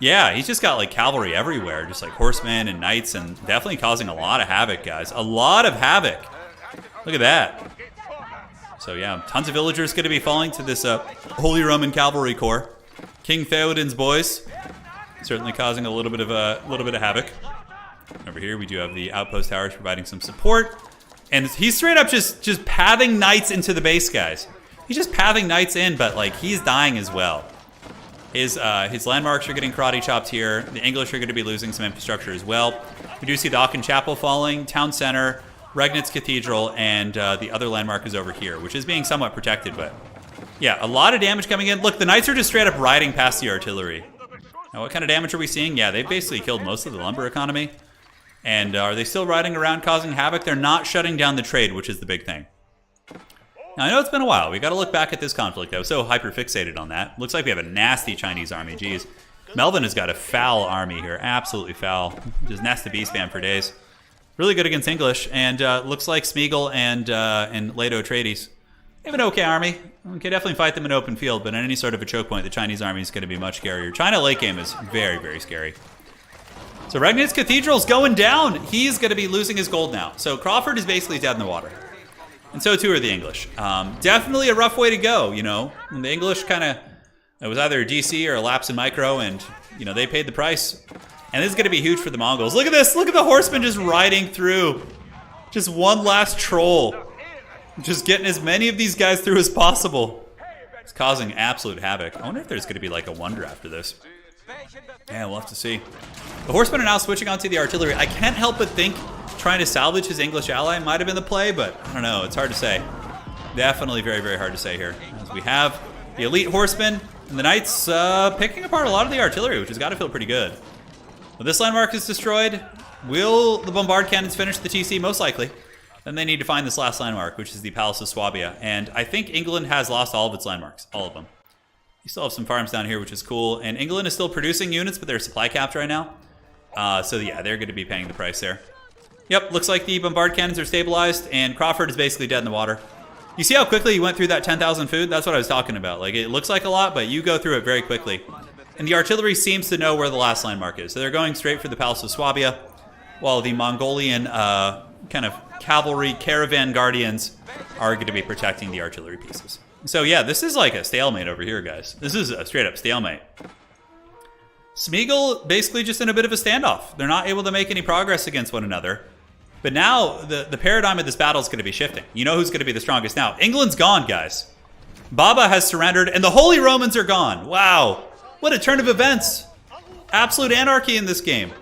Speaker 1: Yeah, he's just got like cavalry everywhere, just like horsemen and knights, and definitely causing a lot of havoc, guys. A lot of havoc. Look at that. So yeah, tons of villagers going to be falling to this Holy Roman Cavalry Corps. King Theoden's boys, certainly causing a little bit of havoc. Over here, we do have the outpost towers providing some support, and he's straight up just pathing knights into the base, guys. He's just pathing knights in, but like he's dying as well. His landmarks are getting karate chopped here. The English are going to be losing some infrastructure as well. We do see the Aachen Chapel falling, Town Center, Regnitz Cathedral, and the other landmark is over here, which is being somewhat protected, but yeah, a lot of damage coming in. Look, the knights are just straight up riding past the artillery. Now, what kind of damage are we seeing? Yeah, they've basically killed most of the lumber economy. And are they still riding around causing havoc? They're not shutting down the trade, which is the big thing. Now, I know it's been a while. We got to look back at this conflict. I was so hyper-fixated on that. Looks like we have a nasty Chinese army. Jeez. Melvin has got a foul army here. Absolutely foul. Just nest the beast spam for days. Really good against English. And looks like Smeagol and Leto Atreides. They have an okay army. We can definitely fight them in open field, but in any sort of a choke point, the Chinese army is going to be much scarier. China late game is very, very scary. So Regnitz Cathedral's going down. He's going to be losing his gold now. So Crawford is basically dead in the water. And so too are the English. Definitely a rough way to go, you know. And the English kind of, it was either a DC or a lapse in micro, and, you know, they paid the price. And this is going to be huge for the Mongols. Look at this. Look at the horsemen just riding through. Just one last troll. Just getting as many of these guys through as possible. It's causing absolute havoc. I wonder if there's going to be like a wonder after this. Yeah, we'll have to see. The horsemen are now switching onto the artillery. I can't help but think trying to salvage his English ally might have been the play, but I don't know. It's hard to say. Definitely very, very hard to say here. As we have the elite horsemen and the knights picking apart a lot of the artillery, which has got to feel pretty good. Well, this landmark is destroyed. Will the bombard cannons finish the TC? Most likely. Then they need to find this last landmark, which is the Palace of Swabia. And I think England has lost all of its landmarks. All of them. You still have some farms down here, which is cool. And England is still producing units, but they're supply capped right now. So yeah, they're going to be paying the price there. Yep, looks like the bombard cannons are stabilized, and Crawford is basically dead in the water. You see how quickly he went through that 10,000 food? That's what I was talking about. Like, it looks like a lot, but you go through it very quickly. And the artillery seems to know where the last landmark is. So they're going straight for the Palace of Swabia, while the Mongolian kind of cavalry caravan guardians are going to be protecting the artillery pieces. So yeah, this is like a stalemate over here, guys. This is a straight up stalemate. Smeagol basically just in a bit of a standoff. They're not able to make any progress against one another. But now the paradigm of this battle is going to be shifting. You know who's going to be the strongest now. England's gone, guys. Baba has surrendered, and the Holy Romans are gone. Wow. What a turn of events. Absolute anarchy in this game.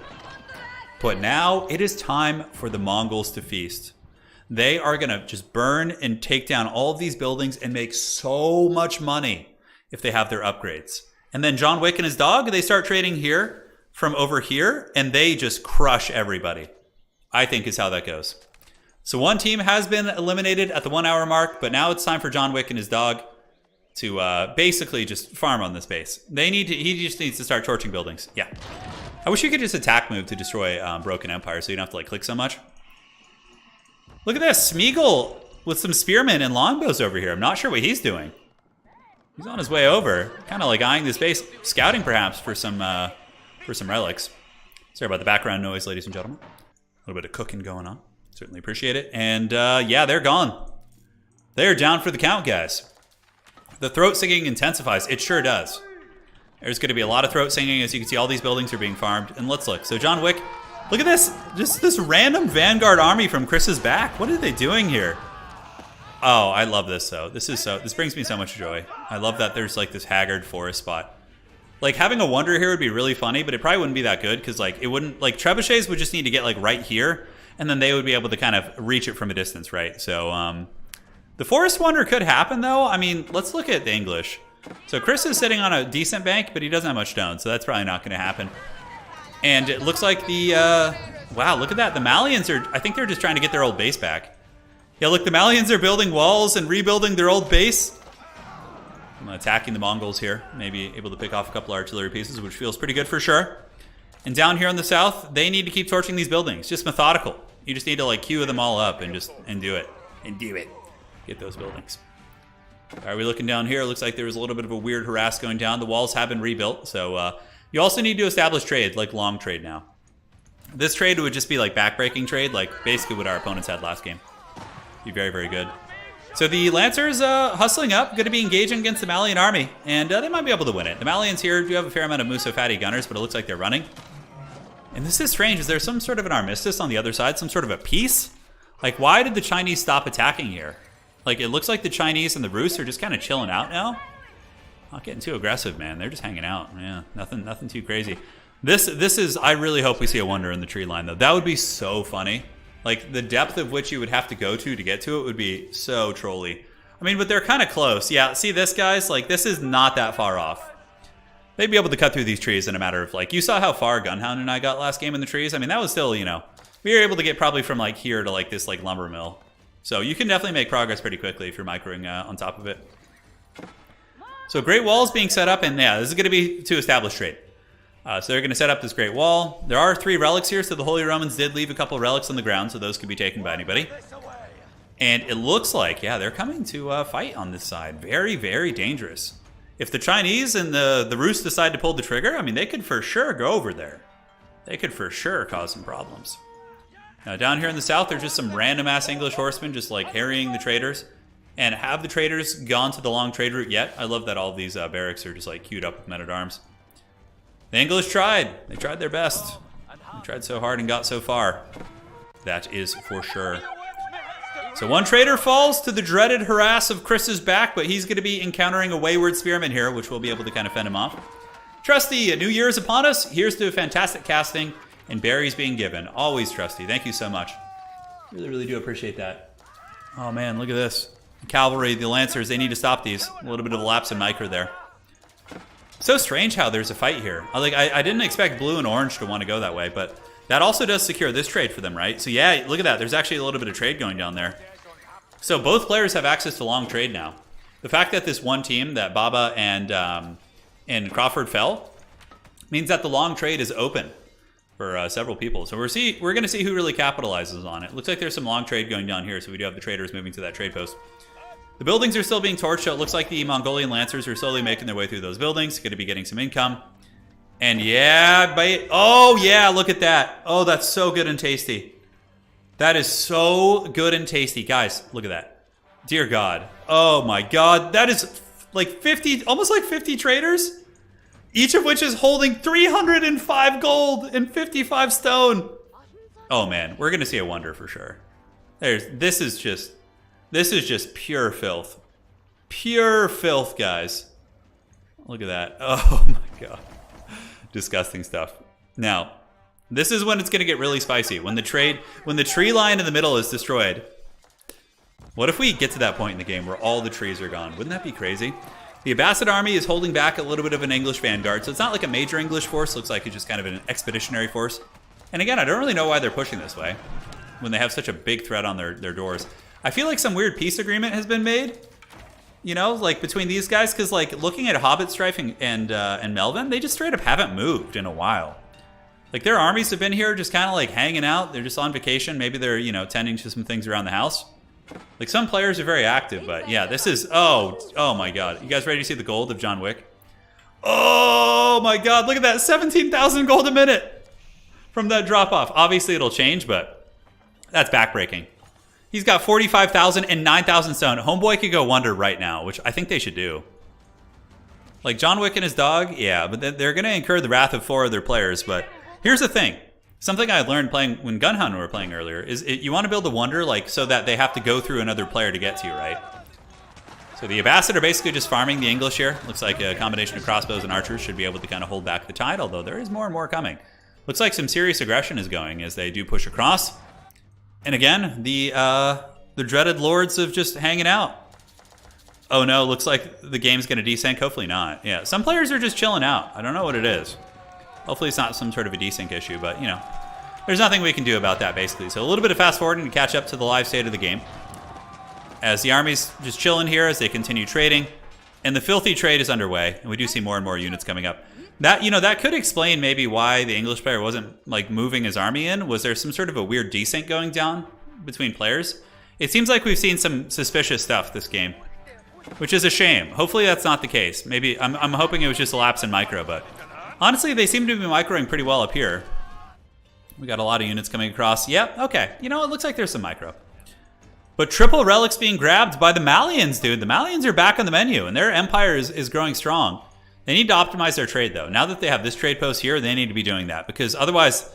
Speaker 1: But now it is time for the Mongols to feast. They are going to just burn and take down all of these buildings and make so much money if they have their upgrades. And then John Wick and his dog, they start trading here from over here, and they just crush everybody. I think is how that goes. So one team has been eliminated at the 1 hour mark, but now it's time for John Wick and his dog to basically just farm on this base. He just needs to start torching buildings. Yeah. I wish you could just attack move to destroy Broken Empire so you don't have to like click so much. Look at this, Smeagol with some spearmen and longbows over here. I'm not sure what he's doing. He's on his way over, kind of like eyeing this base, scouting perhaps for some relics. Sorry about the background noise, ladies and gentlemen. A little bit of cooking going on. Certainly appreciate it. And yeah, they're gone. They're down for the count, guys. The throat singing intensifies. It sure does. There's going to be a lot of throat singing. As you can see, all these buildings are being farmed. And let's look. So John Wick Look at this. Just this random Vanguard army from Chris's back. What are they doing here? Oh, I love this though. This brings me so much joy. I love that there's like this haggard forest spot. Like having a wonder here would be really funny, but it probably wouldn't be that good because like it wouldn't, like trebuchets would just need to get like right here and then they would be able to kind of reach it from a distance, right? So the forest wonder could happen though. I mean, let's look at the English. So Chris is sitting on a decent bank, but he doesn't have much stone, so that's probably not going to happen. And it looks like the, wow, look at that. The Malians are, I think they're just trying to get their old base back. Yeah, look, the Malians are building walls and rebuilding their old base. I'm attacking the Mongols here. Maybe able to pick off a couple artillery pieces, which feels pretty good for sure. And down here in the south, they need to keep torching these buildings. Just methodical. You just need to like queue them all up and do it. Get those buildings. Are we looking down here? Looks like there was a little bit of a weird harass going down. The walls have been rebuilt, so you also need to establish trade, like long trade now. This trade would just be like backbreaking trade, like basically what our opponents had last game. Be very, very good. So the Lancers hustling up, going to be engaging against the Malian army, and they might be able to win it. The Malians here do have a fair amount of Musafati gunners, but it looks like they're running. And this is strange. Is there some sort of an armistice on the other side? Some sort of a peace? Like, why did the Chinese stop attacking here? Like, it looks like the Chinese and the Rus are just kind of chilling out now. Not getting too aggressive, man. They're just hanging out. Yeah, nothing too crazy. This is, I really hope we see a wonder in the tree line, though. That would be so funny. Like, the depth of which you would have to go to get to it would be so trolly. I mean, but they're kind of close. Yeah, see this, guys? Like, this is not that far off. They'd be able to cut through these trees in a matter of, like, you saw how far Gunhound and I got last game in the trees? I mean, that was still, you know, we were able to get probably from, like, here to, like, this, like, lumber mill. So you can definitely make progress pretty quickly if you're microing on top of it. So Great Wall's being set up, and yeah, this is going to be to establish trade. So they're going to set up this Great Wall. There are 3 relics here, so the Holy Romans did leave a couple relics on the ground, so those could be taken by anybody. And it looks like, yeah, they're coming to fight on this side. Very, very dangerous. If the Chinese and the Rus decide to pull the trigger, I mean, they could for sure go over there. They could for sure cause some problems. Now, down here in the south, there's just some random-ass English horsemen just, like, harrying the traders. And have the traders gone to the long trade route yet? I love that all of these barracks are just, like, queued up with men-at-arms. The English tried. They tried their best. They tried so hard and got so far. That is for sure. So one trader falls to the dreaded harass of Chris's back, but he's going to be encountering a wayward spearman here, which will be able to kind of fend him off. Trusty, a new year is upon us. Here's to fantastic casting and berries being given. Always Trusty. Thank you so much. Really, really do appreciate that. Oh, man, look at this. The cavalry, the Lancers, they need to stop these. A little bit of a lapse in micro there. So strange how there's a fight here. I didn't expect blue and orange to want to go that way, but that also does secure this trade for them, right? So yeah, look at that. There's actually a little bit of trade going down there. So both players have access to long trade now. The fact that this one team, that Baba and Crawford fell, means that the long trade is open for several people. So we're going to see who really capitalizes on it. Looks like there's some long trade going down here, so we do have the traders moving to that trade post. The buildings are still being torched, so it looks like the Mongolian Lancers are slowly making their way through those buildings. Going to be getting some income. And yeah, oh yeah, look at that. Oh, that's so good and tasty. That is so good and tasty. Guys, look at that. Dear God. Oh my God. That is like 50, almost like 50 traders. Each of which is holding 305 gold and 55 stone. Oh man, we're going to see a wonder for sure. This is just pure filth. Pure filth, guys. Look at that. Oh my God. Disgusting stuff. Now, this is when it's going to get really spicy. When the tree line in the middle is destroyed. What if we get to that point in the game where all the trees are gone? Wouldn't that be crazy? The Abbasid army is holding back a little bit of an English vanguard, so it's not like a major English force. Looks like it's just kind of an expeditionary force. And again, I don't really know why they're pushing this way when they have such a big threat on their doors. I feel like some weird peace agreement has been made, you know, like between these guys, because like looking at Hobbit Strife and Melvin, they just straight up haven't moved in a while. Like their armies have been here just kind of like hanging out. They're just on vacation. Maybe they're, you know, tending to some things around the house. Like some players are very active, but yeah, this is, oh my God. You guys ready to see the gold of John Wick? Oh my God, look at that, 17,000 gold a minute from that drop off. Obviously it'll change, but that's backbreaking. He's got 45,000 and 9,000 stone. Homeboy could go wonder right now, which I think they should do. Like John Wick and his dog, yeah, but they're going to incur the wrath of 4 other players. But here's the thing. Something I learned playing when Gunhound and we were playing earlier is you want to build a wonder like so that they have to go through another player to get to you, right? So the Ambassador basically just farming the English here. Looks like a combination of crossbows and archers should be able to kind of hold back the tide, although there is more and more coming. Looks like some serious aggression is going as they do push across. And again, the dreaded lords of just hanging out. Oh no, looks like the game's going to desync. Hopefully not. Yeah, some players are just chilling out. I don't know what it is. Hopefully it's not some sort of a desync issue, but you know, there's nothing we can do about that basically. So a little bit of fast forwarding to catch up to the live state of the game. As the armies just chilling here as they continue trading. And the filthy trade is underway, and we do see more and more units coming up. That, you know, that could explain maybe why the English player wasn't like moving his army in. Was there some sort of a weird desync going down between players? It seems like we've seen some suspicious stuff this game, which is a shame. Hopefully that's not the case. Maybe I'm hoping it was just a lapse in micro, but honestly, they seem to be microing pretty well up here. We got a lot of units coming across. Yep, okay. You know, it looks like there's some micro. But triple relics being grabbed by the Malians, dude. The Malians are back on the menu, and their empire is growing strong. They need to optimize their trade, though. Now that they have this trade post here, they need to be doing that, because otherwise,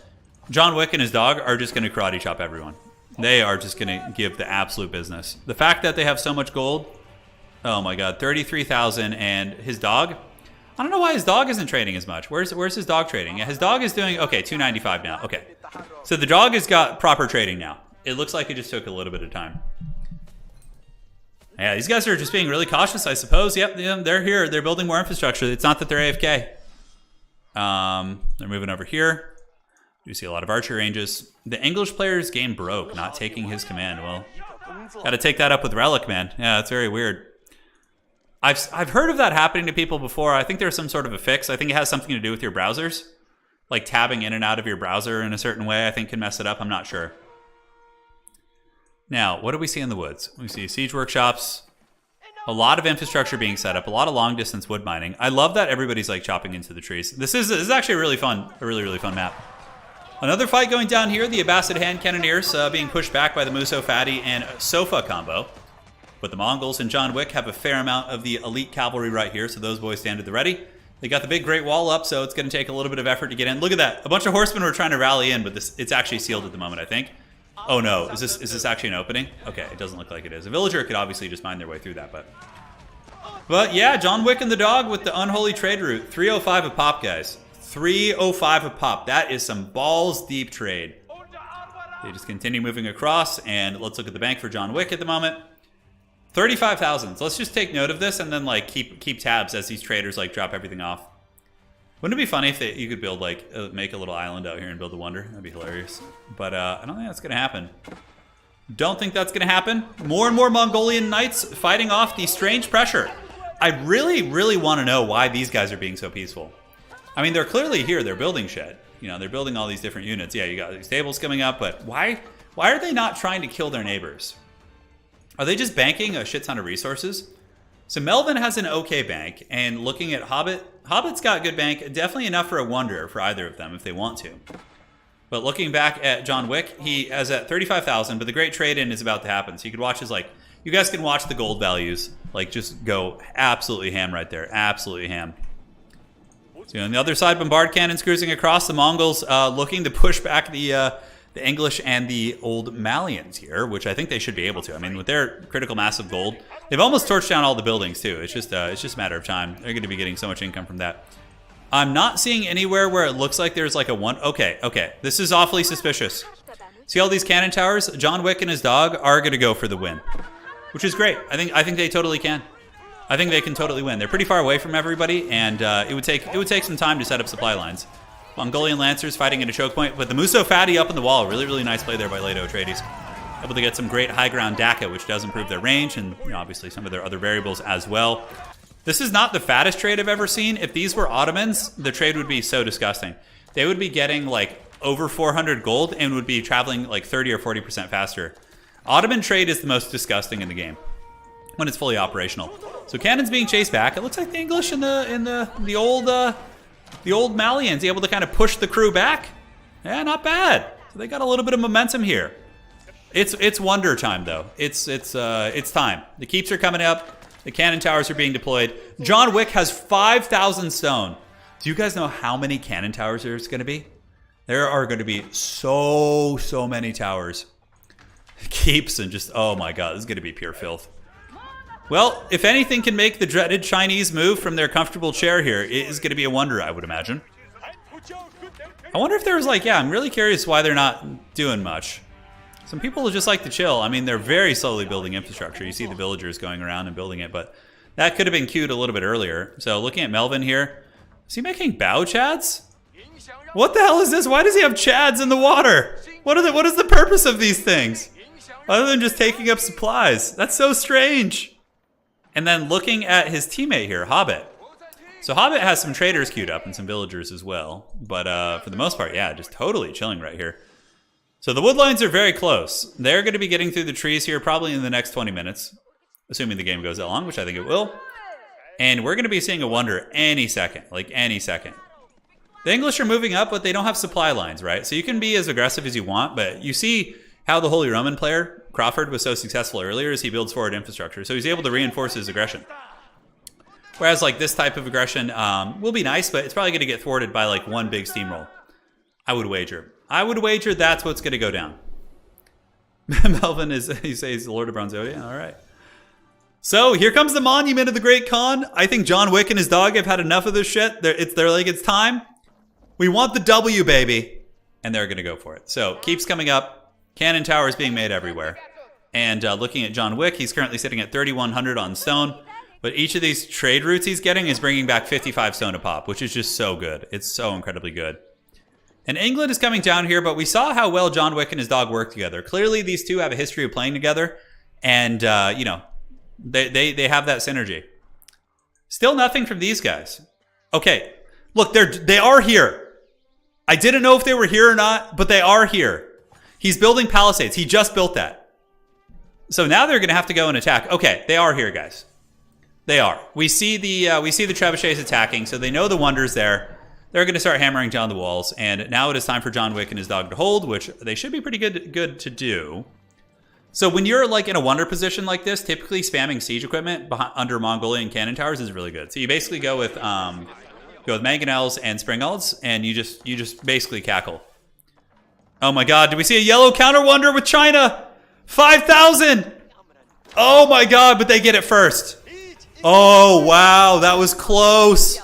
Speaker 1: John Wick and his dog are just going to karate chop everyone. They are just going to give the absolute business. The fact that they have so much gold, oh my god, 33,000, and his dog, I don't know why his dog isn't trading as much. Where's his dog trading? Yeah, his dog is doing, okay, 295 now. Okay, so the dog has got proper trading now. It looks like it just took a little bit of time. Yeah, these guys are just being really cautious, I suppose. Yep, they're here. They're building more infrastructure. It's not that they're AFK. They're moving over here. You see a lot of archer ranges. The English player's game broke, not taking his command. Well, got to take that up with Relic, man. Yeah, it's very weird. I've heard of that happening to people before. I think there's some sort of a fix. I think it has something to do with your browsers. Like tabbing in and out of your browser in a certain way, I think can mess it up. I'm not sure. Now, what do we see in the woods? We see siege workshops, a lot of infrastructure being set up, a lot of long distance wood mining. I love that everybody's like chopping into the trees. This is actually a really fun map. Another fight going down here. The Abbasid hand cannoneers being pushed back by the Muso Fatty and Sofa combo. But the Mongols and John Wick have a fair amount of the elite cavalry right here, so those boys stand at the ready. They got the big Great Wall up, so it's going to take a little bit of effort to get in. Look at that. A bunch of horsemen were trying to rally in, but it's actually sealed at the moment, I think. Oh no, is this actually an opening? Okay, it doesn't look like it is. A villager could obviously just mine their way through that, but yeah, John Wick and the dog with the unholy trade route. 305 a pop, guys. 305 a pop. That is some balls deep trade. They just continue moving across, and let's look at the bank for John Wick at the moment. 35,000. So let's just take note of this and then like keep tabs as these traders like drop everything off. Wouldn't it be funny if you could build like make a little island out here and build a wonder? That'd be hilarious. But I don't think that's gonna happen. Don't think that's gonna happen. More and more Mongolian knights fighting off the strange pressure. I really want to know why these guys are being so peaceful. I mean, they're clearly here. They're building shed. You know, they're building all these different units. Yeah, you got these tables coming up, but why are they not trying to kill their neighbors? Are they just banking a shit ton of resources? So Melvin has an okay bank, and looking at Hobbit's got good bank, definitely enough for a wonder for either of them if they want to. But looking back at John Wick, he is at 35,000, but the great trade-in is about to happen. So you could watch his like, you guys can watch the gold values, like just go absolutely ham right there, absolutely ham. So on the other side, bombard cannons cruising across, the Mongols looking to push back the English and the old Malians here, which I think they should be able to. I mean, with their critical mass of gold, they've almost torched down all the buildings too. It's just a matter of time. They're going to be getting so much income from that. I'm not seeing anywhere where it looks like there's like a one. Okay. This is awfully suspicious. See all these cannon towers? John Wick and his dog are going to go for the win, which is great. I think they totally can. I think they can totally win. They're pretty far away from everybody, and it would take some time to set up supply lines. Mongolian Lancers fighting at a choke point, but the Muso Fatty up in the wall. Really nice play there by Leto Atreides. Able to get some great high ground DACA, which does improve their range, and you know, obviously some of their other variables as well. This is not the fattest trade I've ever seen. If these were Ottomans, the trade would be so disgusting. They would be getting like over 400 gold and would be traveling like 30 or 40% faster. Ottoman trade is the most disgusting in the game when it's fully operational. So cannons being chased back. It looks like the English and the old Malians able to kind of push the crew back. Yeah, not bad. So they got a little bit of momentum here. It's wonder time though. It's time. The keeps are coming up. The cannon towers are being deployed. John Wick has 5,000 stone. Do you guys know how many cannon towers there's going to be? There are going to be so many towers. Keeps and just, oh my god, this is going to be pure filth. Well, if anything can make the dreaded Chinese move from their comfortable chair here, it is going to be a wonder, I would imagine. I wonder if there's like, yeah, I'm really curious why they're not doing much. Some people just like to chill. I mean, they're very slowly building infrastructure. You see the villagers going around and building it, but that could have been queued a little bit earlier. So looking at Melvin here, is he making bow chads? What the hell is this? Why does he have chads in the water? What is the purpose of these things? Other than just taking up supplies. That's so strange. And then looking at his teammate here, Hobbit. So Hobbit has some traders queued up and some villagers as well. But for the most part, yeah, just totally chilling right here. So the wood lines are very close. They're going to be getting through the trees here probably in the next 20 minutes. Assuming the game goes that long, which I think it will. And we're going to be seeing a wonder any second. Like any second. The English are moving up, but they don't have supply lines, right? So you can be as aggressive as you want, but you see how the Holy Roman player, Crawford, was so successful earlier is he builds forward infrastructure. So he's able to reinforce his aggression. Whereas like this type of aggression will be nice, but it's probably going to get thwarted by like one big steamroll. I would wager. I would wager that's what's going to go down. Melvin is, he says he's the Lord of Bronzodia. All right. So here comes the monument of the Great Khan. I think John Wick and his dog have had enough of this shit. They're like, it's time. We want the W, baby. And they're going to go for it. So keeps coming up. Cannon towers being made everywhere. And looking at John Wick, he's currently sitting at 3,100 on stone. But each of these trade routes he's getting is bringing back 55 stone a pop, which is just so good. It's so incredibly good. And England is coming down here, but we saw how well John Wick and his dog work together. Clearly, these two have a history of playing together. And, you know, they have that synergy. Still nothing from these guys. Okay, look, they are here. I didn't know if they were here or not, but they are here. He's building palisades. He just built that. So now they're going to have to go and attack. Okay, they are here, guys. They are. We see the trebuchets attacking, so they know the wonder's there. They're going to start hammering down the walls, and now it is time for John Wick and his dog to hold, which they should be pretty good to do. So when you're like in a wonder position like this, typically spamming siege equipment under Mongolian cannon towers is really good. So you basically go with mangonels and springalds, and you just basically cackle. Oh my god, do we see a yellow counter wonder with China? 5,000! Oh my god, but they get it first. Oh wow, that was close.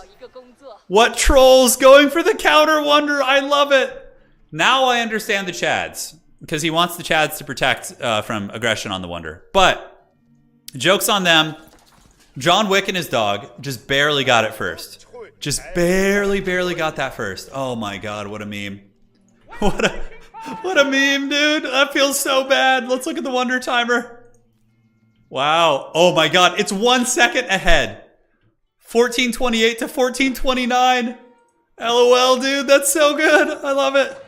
Speaker 1: What trolls going for the counter wonder? I love it. Now I understand the Chads, because he wants the Chads to protect from aggression on the wonder. But joke's on them. John Wick and his dog just barely got it first. Just barely got that first. Oh my god, what a meme. What a meme, dude. That feels so bad. Let's look at the wonder timer. Wow. Oh my god, it's 1 second ahead. 1428 to 1429. LOL, dude, that's so good. I love it.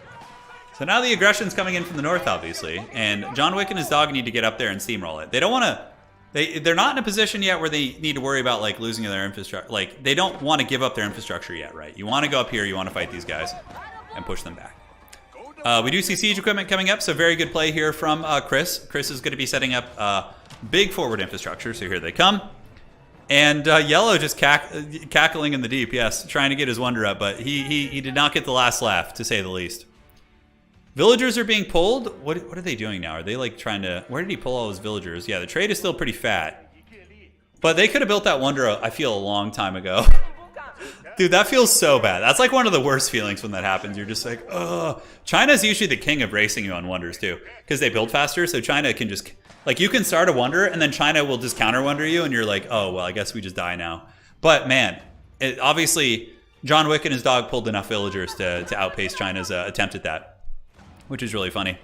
Speaker 1: So now the aggression's coming in from the north, obviously, and John Wick and his dog need to get up there and steamroll it. They don't want to. They're not in a position yet where they need to worry about like losing their infrastructure. Like they don't want to give up their infrastructure yet, right? You want to go up here, you want to fight these guys, and push them back. We do see siege equipment coming up, so very good play here from Chris. Chris is going to be setting up big forward infrastructure, so here they come. And Yellow just cackling in the deep, yes, trying to get his wonder up, but he did not get the last laugh, to say the least. Villagers are being pulled. What are they doing now? Are they like trying to... Where did he pull all his villagers? Yeah, the trade is still pretty fat. But they could have built that wonder, I feel, a long time ago. Dude, that feels so bad. That's like one of the worst feelings when that happens. You're just like, ugh. China's usually the king of racing you on wonders, too. Because they build faster, so China can just... Like, you can start a wonder, and then China will just counter-wonder you, and you're like, oh, well, I guess we just die now. But, man, obviously, John Wick and his dog pulled enough villagers to outpace China's attempt at that. Which is really funny.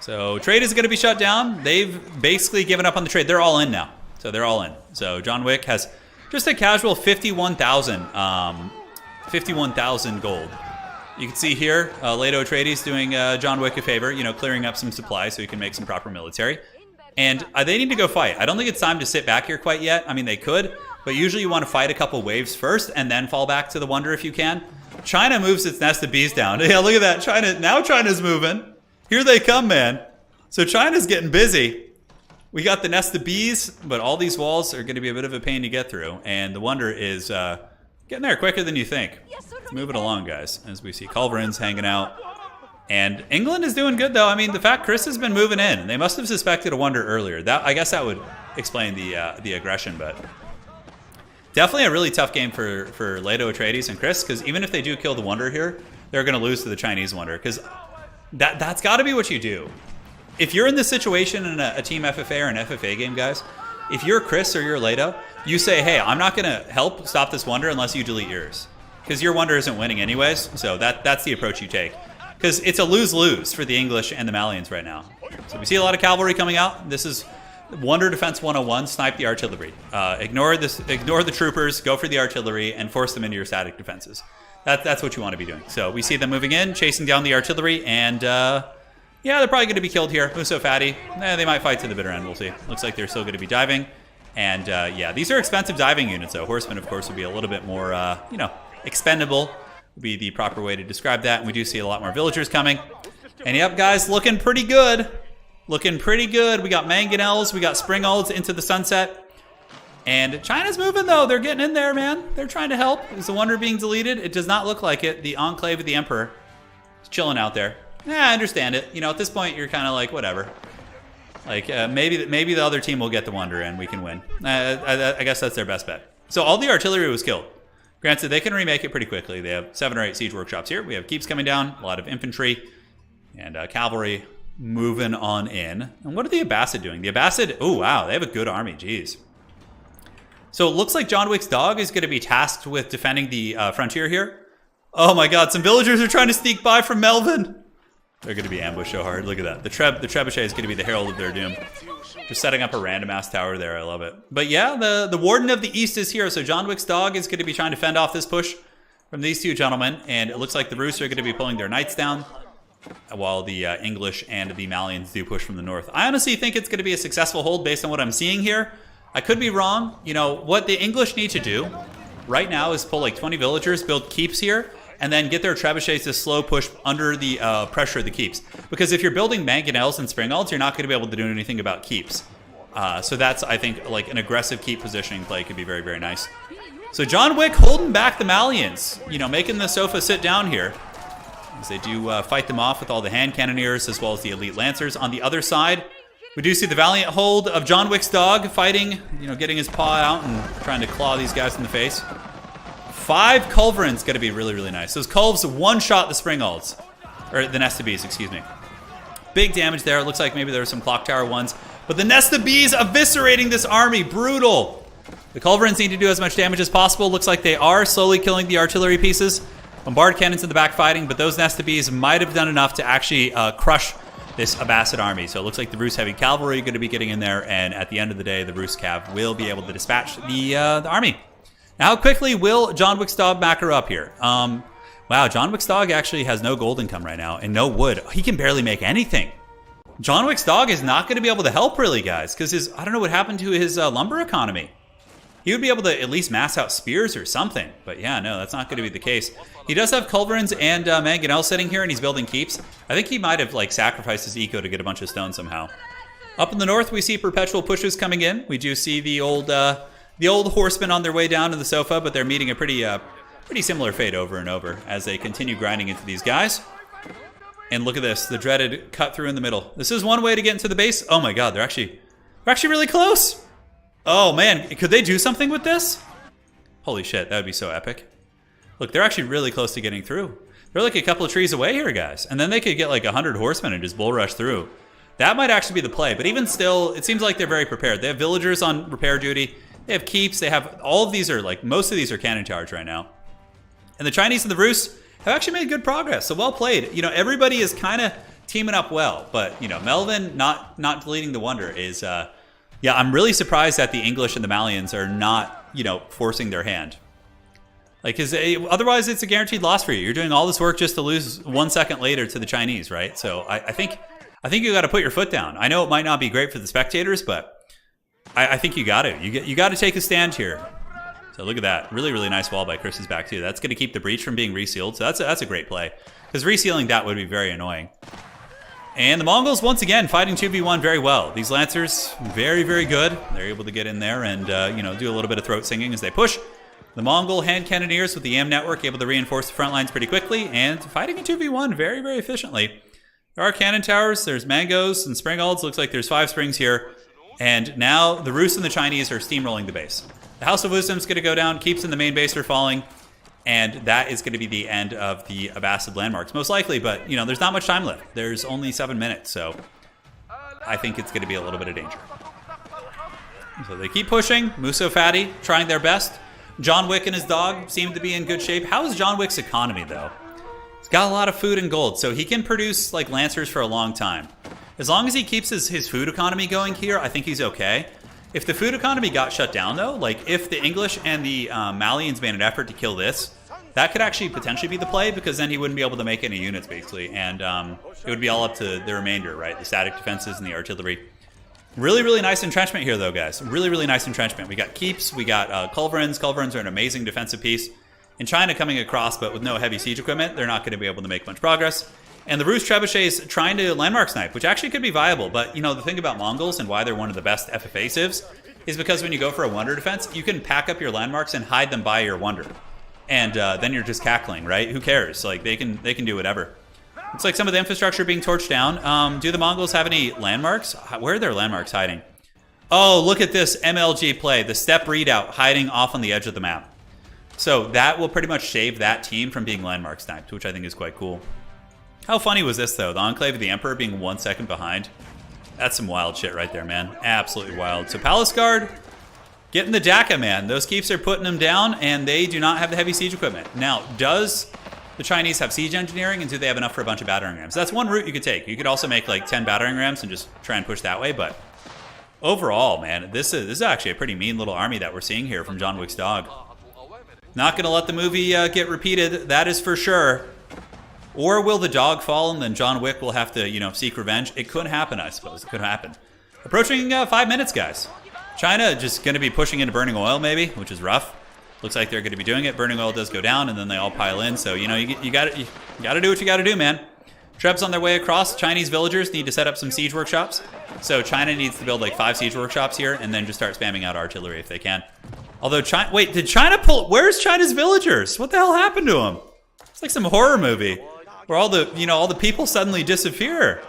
Speaker 1: So, trade is going to be shut down. They've basically given up on the trade. They're all in now. So, they're all in. So, John Wick has just a casual 51,000 gold. You can see here, Leto Atreides doing John Wick a favor, you know, clearing up some supplies so he can make some proper military. And they need to go fight. I don't think it's time to sit back here quite yet. I mean, they could, but usually you want to fight a couple waves first and then fall back to the wonder if you can. China moves its nest of bees down. Yeah, look at that. Now China's moving. Here they come, man. So China's getting busy. We got the nest of bees, but all these walls are going to be a bit of a pain to get through. And the wonder is Getting there quicker than you think. Let's move it along, guys, as we see Culverins hanging out. And England is doing good, though. I mean, the fact Chris has been moving in. They must have suspected a wonder earlier. I guess that would explain the aggression, but definitely a really tough game for Leto Atreides and Chris, because even if they do kill the wonder here, they're going to lose to the Chinese wonder, because that's got to be what you do. If you're in this situation in a Team FFA or an FFA game, guys, if you're Chris or you're Leto, you say, hey, I'm not going to help stop this wonder unless you delete yours, because your wonder isn't winning anyways, so that's the approach you take. Because it's a lose-lose for the English and the Malians right now. So we see a lot of cavalry coming out. This is Wonder Defense 101, snipe the artillery. Ignore the troopers, go for the artillery, and force them into your static defenses. That's what you want to be doing. So we see them moving in, chasing down the artillery, and yeah, they're probably going to be killed here. Muso Fatty, they might fight to the bitter end, we'll see. Looks like they're still going to be diving. And yeah, these are expensive diving units, though. Horsemen, of course, would be a little bit more, expendable. Would be the proper way to describe that. And we do see a lot more villagers coming. And yep, guys, looking pretty good. Looking pretty good. We got mangonels, we got springolds into the sunset. And China's moving, though. They're getting in there, man. They're trying to help. Is the wonder being deleted? It does not look like it. The Enclave of the Emperor is chilling out there. Yeah, I understand it. At this point, you're kind of like, whatever. Like, maybe the other team will get the wonder and we can win. I guess that's their best bet. So all the artillery was killed. Granted, they can remake it pretty quickly. They have 7 or 8 siege workshops here. We have keeps coming down, a lot of infantry, and cavalry moving on in. And what are the Abbasid doing? The Abbasid, oh wow, they have a good army, jeez. So it looks like John Wick's dog is going to be tasked with defending the frontier here. Oh my god, some villagers are trying to sneak by from Melvin. They're going to be ambushed so hard. Look at that. The trebuchet is going to be the herald of their doom. Just setting up a random ass tower there. I love it. But yeah, the Warden of the East is here. So John Wick's dog is going to be trying to fend off this push from these two gentlemen. And it looks like the Roos are going to be pulling their knights down, while the English and the Malians do push from the north. I honestly think it's going to be a successful hold based on what I'm seeing here. I could be wrong. What the English need to do right now is pull like 20 villagers, build keeps here, and then get their trebuchets to slow push under the pressure of the keeps. Because if you're building mangonels and springolds, you're not going to be able to do anything about keeps. So that's, I think, like an aggressive keep positioning play could be very, very nice. So John Wick holding back the Malians, making the sofa sit down here. As they do fight them off with all the hand cannoneers as well as the elite lancers. On the other side, we do see the valiant hold of John Wick's dog fighting, getting his paw out and trying to claw these guys in the face. 5 culverins going to be really, really nice. Those culves one-shot the springolds. Or the nest of bees, excuse me. Big damage there. It looks like maybe there were some clock tower ones. But the nest of bees eviscerating this army. Brutal. The culverins need to do as much damage as possible. Looks like they are slowly killing the artillery pieces. Bombard cannons in the back fighting. But those nest of bees might have done enough to actually crush this Abbasid army. So it looks like the Roos heavy cavalry are going to be getting in there. And at the end of the day, the Roos cav will be able to dispatch the army. Now, how quickly will John Wick's dog back her up here? Wow, John Wick's dog actually has no gold income right now and no wood. He can barely make anything. John Wick's dog is not going to be able to help really, guys, because I don't know what happened to his lumber economy. He would be able to at least mass out spears or something. But yeah, no, that's not going to be the case. He does have culverins and mangonel sitting here, and he's building keeps. I think he might have sacrificed his eco to get a bunch of stone somehow. Up in the north, we see perpetual pushes coming in. We do see the old horsemen on their way down to the sofa, but they're meeting a pretty similar fate over and over as they continue grinding into these guys. And look at this, the dreaded cut through in the middle. This is one way to get into the base. Oh my god, they're actually really close. Oh man, could they do something with this? Holy shit, that would be so epic. Look, they're actually really close to getting through. They're like a couple of trees away here, guys. And then they could get like 100 horsemen and just bull rush through. That might actually be the play, but even still, it seems like they're very prepared. They have villagers on repair duty. They have keeps. They have all of these are most of these are cannon charge right now. And the Chinese and the Roos have actually made good progress. So well played. Everybody is kind of teaming up well, but Melvin not deleting the wonder is yeah, I'm really surprised that the English and the Malians are not forcing their hand. Because otherwise it's a guaranteed loss for you. You're doing all this work just to lose 1 second later to the Chinese, right? So I think you got to put your foot down. I know it might not be great for the spectators, but I think you got to. You got to take a stand here. So look at that. Really, really nice wall by Chris's back, too. That's going to keep the breach from being resealed. So that's a great play. Because resealing that would be very annoying. And the Mongols, once again, fighting 2v1 very well. These Lancers, very, very good. They're able to get in there and, do a little bit of throat singing as they push. The Mongol hand cannoneers with the AM network able to reinforce the front lines pretty quickly and fighting a 2v1 very, very efficiently. There are cannon towers, there's mangoes and springalds. Looks like there's 5 springs here. And now the Rus and the Chinese are steamrolling the base. The House of Wisdom is going to go down, keeps in the main base are falling. And that is going to be the end of the Abbasid landmarks, most likely. But, you know, there's not much time left. There's only 7 minutes, so I think it's going to be a little bit of danger. So they keep pushing. Muso Fatty trying their best. John Wick and his dog seem to be in good shape. How is John Wick's economy, though? He's got a lot of food and gold, so he can produce, like, Lancers for a long time. As long as he keeps his food economy going here, I think he's okay. If the food economy got shut down, though, like if the English and the Malians made an effort to kill this, that could actually potentially be the play, because then he wouldn't be able to make any units, basically. And it would be all up to the remainder, right? The static defenses and the artillery. Really, really nice entrenchment here, though, guys. Really, really nice entrenchment. We got keeps, we got culverins. Culverins are an amazing defensive piece. In China coming across, but with no heavy siege equipment, they're not going to be able to make much progress. And the Rus trebuchets trying to landmark snipe, which actually could be viable. But, you know, the thing about Mongols and why they're one of the best FFA civs is because when you go for a wonder defense, you can pack up your landmarks and hide them by your wonder. And then you're just cackling, right? Who cares? Like, they can do whatever. Looks like some of the infrastructure being torched down. Do the Mongols have any landmarks? Where are their landmarks hiding? Oh, look at this MLG play. The step readout hiding off on the edge of the map. So that will pretty much save that team from being landmark sniped, which I think is quite cool. How funny was this, though? The Enclave of the Emperor being 1 second behind. That's some wild shit right there, man. Absolutely wild. So Palace Guard getting the Daka, man. Those keeps are putting them down, and they do not have the heavy siege equipment. Now, does the Chinese have siege engineering, and do they have enough for a bunch of battering rams? That's one route you could take. You could also make like 10 battering rams and just try and push that way, but overall, man, this is actually a pretty mean little army that we're seeing here from John Wick's dog. Not going to let the movie get repeated, that is for sure. Or will the dog fall and then John Wick will have to, you know, seek revenge? It could happen, I suppose. It could happen. Approaching 5 minutes, guys. China just going to be pushing into burning oil, maybe, which is rough. Looks like they're going to be doing it. Burning oil does go down, and then they all pile in. So, you know, you got to do what you got to do, man. Trebs on their way across. Chinese villagers need to set up some siege workshops. So China needs to build like 5 siege workshops here, and then just start spamming out artillery if they can. Although, wait, did China pull? Where's China's villagers? What the hell happened to them? It's like some horror movie where all the people suddenly disappear.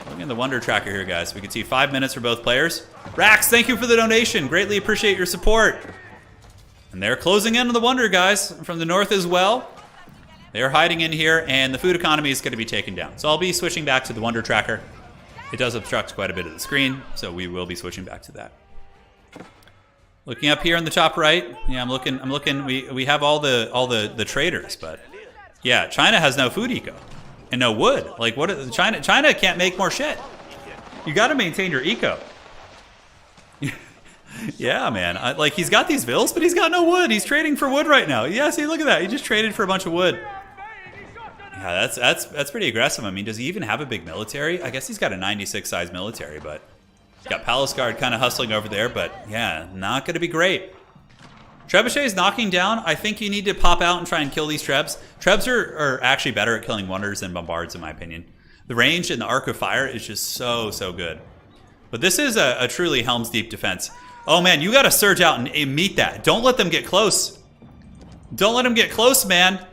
Speaker 1: Looking at the Wonder Tracker here, guys. We can see 5 minutes for both players. Rax, thank you for the donation. Greatly appreciate your support. And they're closing in on the Wonder, guys, from the north as well. They're hiding in here, and the food economy is going to be taken down. So I'll be switching back to the Wonder Tracker. It does obstruct quite a bit of the screen, so we will be switching back to that. Looking up here in the top right, yeah, I'm looking. We have all the traders, but yeah, China has no food eco and no wood. Like, what? China can't make more shit. You got to maintain your eco. Yeah, man. Like, he's got these vills, but he's got no wood. He's trading for wood right now. Yeah, see, look at that. He just traded for a bunch of wood. Yeah, that's pretty aggressive. I mean, does he even have a big military? I guess he's got a 96 size military, but he's got Palace Guard kind of hustling over there, but yeah, not going to be great. Trebuchet is knocking down. I think you need to pop out and try and kill these Trebs. Trebs are actually better at killing wonders than bombards, in my opinion. The range and the arc of fire is just so good. But this is a truly Helm's Deep defense. Oh man, you got to surge out and meet that. Don't let them get close. Don't let them get close, man.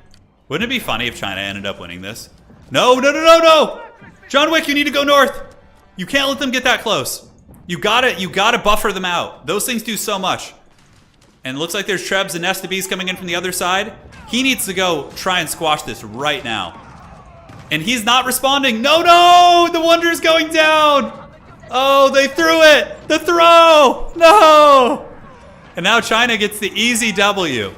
Speaker 1: Wouldn't it be funny if China ended up winning this? No. John Wick, you need to go north. You can't let them get that close. You gotta buffer them out. Those things do so much. And it looks like there's Trebs and Nest of Bees coming in from the other side. He needs to go try and squash this right now. And he's not responding. No, the Wonder is going down. Oh, they threw it. The throw. No. And now China gets the easy W.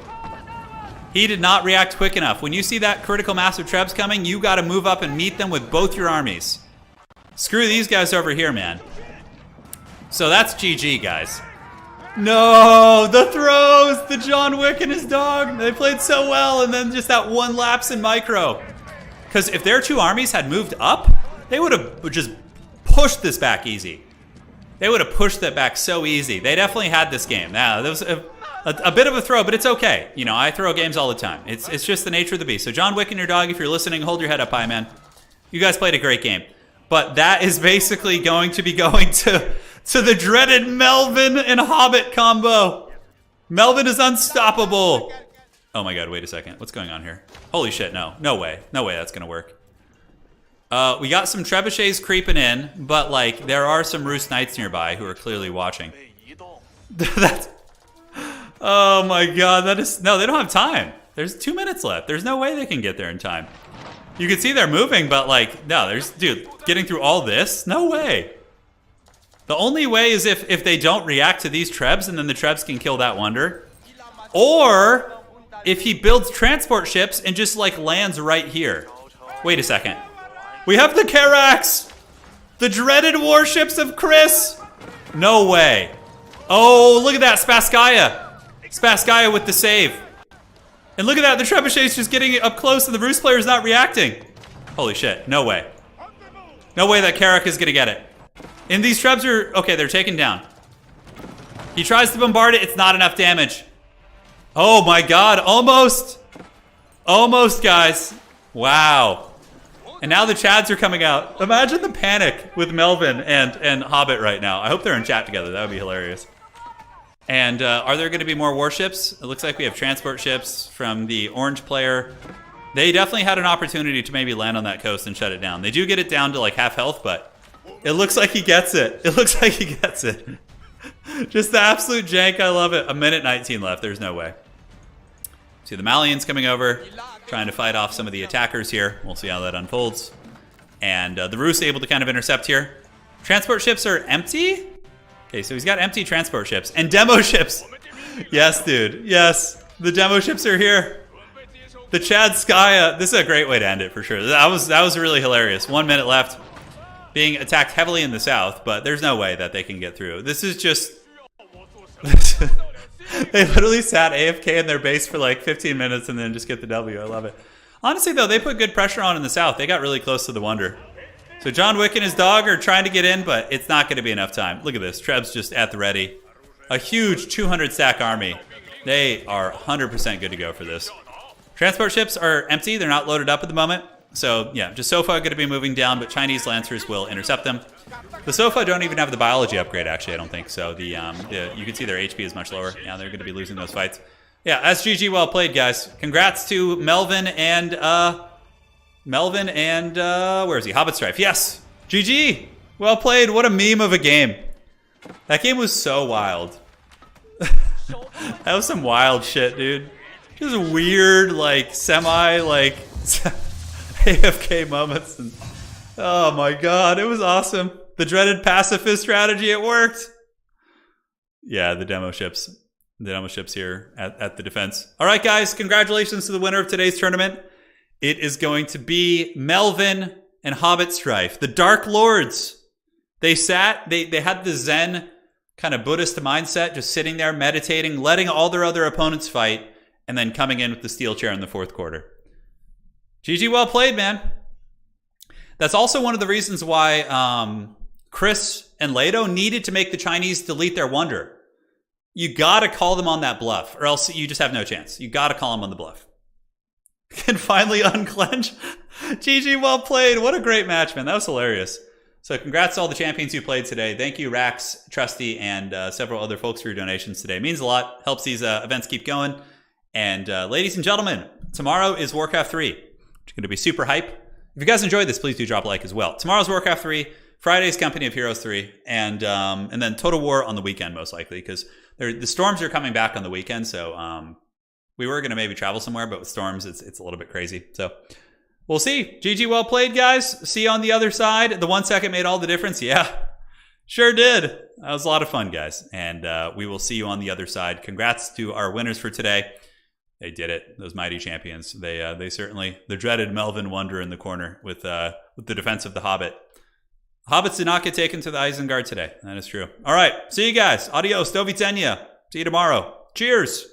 Speaker 1: He did not react quick enough. When you see that critical mass of Trebs coming, you got to move up and meet them with both your armies. Screw these guys over here, man. So that's GG, guys. No, the throws, the John Wick and his dog. They played so well, and then just that one lapse in micro. Because if their 2 armies had moved up, they would have just pushed this back easy. They would have pushed that back so easy. They definitely had this game. Now, there was a bit of a throw, but it's okay. You know, I throw games all the time. It's just the nature of the beast. So John Wick and your dog, if you're listening, hold your head up high, man. You guys played a great game. But that is basically going to be going to the dreaded Melvin and Hobbit combo. Melvin is unstoppable. Oh my god, wait a second. What's going on here? Holy shit, no. No way. No way that's gonna work. We got some trebuchets creeping in, but like there are some Roost Knights nearby who are clearly watching. That's... Oh my god, that is... No, they don't have time. There's 2 minutes left. There's no way they can get there in time. You can see they're moving, but like, no, there's... Dude, getting through all this? No way. The only way is if they don't react to these trebs, and then the trebs can kill that wonder. Or if he builds transport ships and just like lands right here. Wait a second. We have the Karax! The dreaded warships of Chris! No way. Oh, look at that, Spaskaya. Spaskaya with the save. And look at that, the trebuchet's just getting up close and the Roost player is not reacting. Holy shit, no way. No way that Karak is gonna get it. And these trebs are, okay, they're taken down. He tries to bombard it, it's not enough damage. Oh my god, almost. Almost, guys. Wow. And now the Chads are coming out. Imagine the panic with Melvin and Hobbit right now. I hope they're in chat together, that would be hilarious. And are there gonna be more warships? It looks like we have transport ships from the orange player. They definitely had an opportunity to maybe land on that coast and shut it down. They do get it down to like half health, but it looks like he gets it. It looks like he gets it. Just the absolute jank, I love it. 1:19 left, there's no way. See the Malians coming over, trying to fight off some of the attackers here. We'll see how that unfolds. And the Roost able to kind of intercept here. Transport ships are empty? Okay, so he's got empty transport ships. And demo ships! Yes, dude, yes. The demo ships are here. The Chad Skya, this is a great way to end it for sure. That was really hilarious. 1 minute left. Being attacked heavily in the south, but there's no way that they can get through. This is just... They literally sat AFK in their base for like 15 minutes and then just get the W. I love it. Honestly, though, they put good pressure on in the south. They got really close to the Wonder. So John Wick and his dog are trying to get in, but it's not going to be enough time. Look at this. Treb's just at the ready. A huge 200 stack army. They are 100% good to go for this. Transport ships are empty. They're not loaded up at the moment. So, yeah, just Sofa going to be moving down, but Chinese Lancers will intercept them. The Sofa don't even have the biology upgrade, actually, I don't think. So, you can see their HP is much lower. Yeah, they're going to be losing those fights. Yeah, SGG, well played, guys. Congrats to Melvin and where is he? Hobbit Strife. Yes! GG! Well played. What a meme of a game. That game was so wild. That was some wild shit, dude. Just weird, like, like, AFK moments. And, oh my god, it was awesome. The dreaded pacifist strategy, it worked. Yeah, the demo ships. The demo ships here at the defense. All right, guys, congratulations to the winner of today's tournament. It is going to be Melvin and Hobbit Strife, the Dark Lords. They had the Zen kind of Buddhist mindset, just sitting there meditating, letting all their other opponents fight, and then coming in with the steel chair in the fourth quarter. GG, well played, man. That's also one of the reasons why Chris and Leto needed to make the Chinese delete their Wonder. You gotta call them on that bluff, or else you just have no chance. You gotta call them on the bluff. Can finally unclench. GG, well played. What a great match, man. That was hilarious. So congrats to all the champions who played today. Thank you, Rax, Trusty, and several other folks for your donations today. It means a lot. Helps these events keep going. And ladies and gentlemen, tomorrow is Warcraft 3. It's going to be super hype. If you guys enjoyed this, please do drop a like as well. Tomorrow's Warcraft 3, Friday's Company of Heroes 3, and then Total War on the weekend, most likely, because the storms are coming back on the weekend, so we were going to maybe travel somewhere, but with storms, it's a little bit crazy. So we'll see. GG, well played, guys. See you on the other side. The 1 second made all the difference. Yeah, sure did. That was a lot of fun, guys. And we will see you on the other side. Congrats to our winners for today. They did it. Those mighty champions. They certainly, the dreaded Melvin Wonder in the corner with the defense of the Hobbit. Hobbits did not get taken to the Isengard today. That is true. All right. See you guys. Adios. Do videnia. See you tomorrow. Cheers.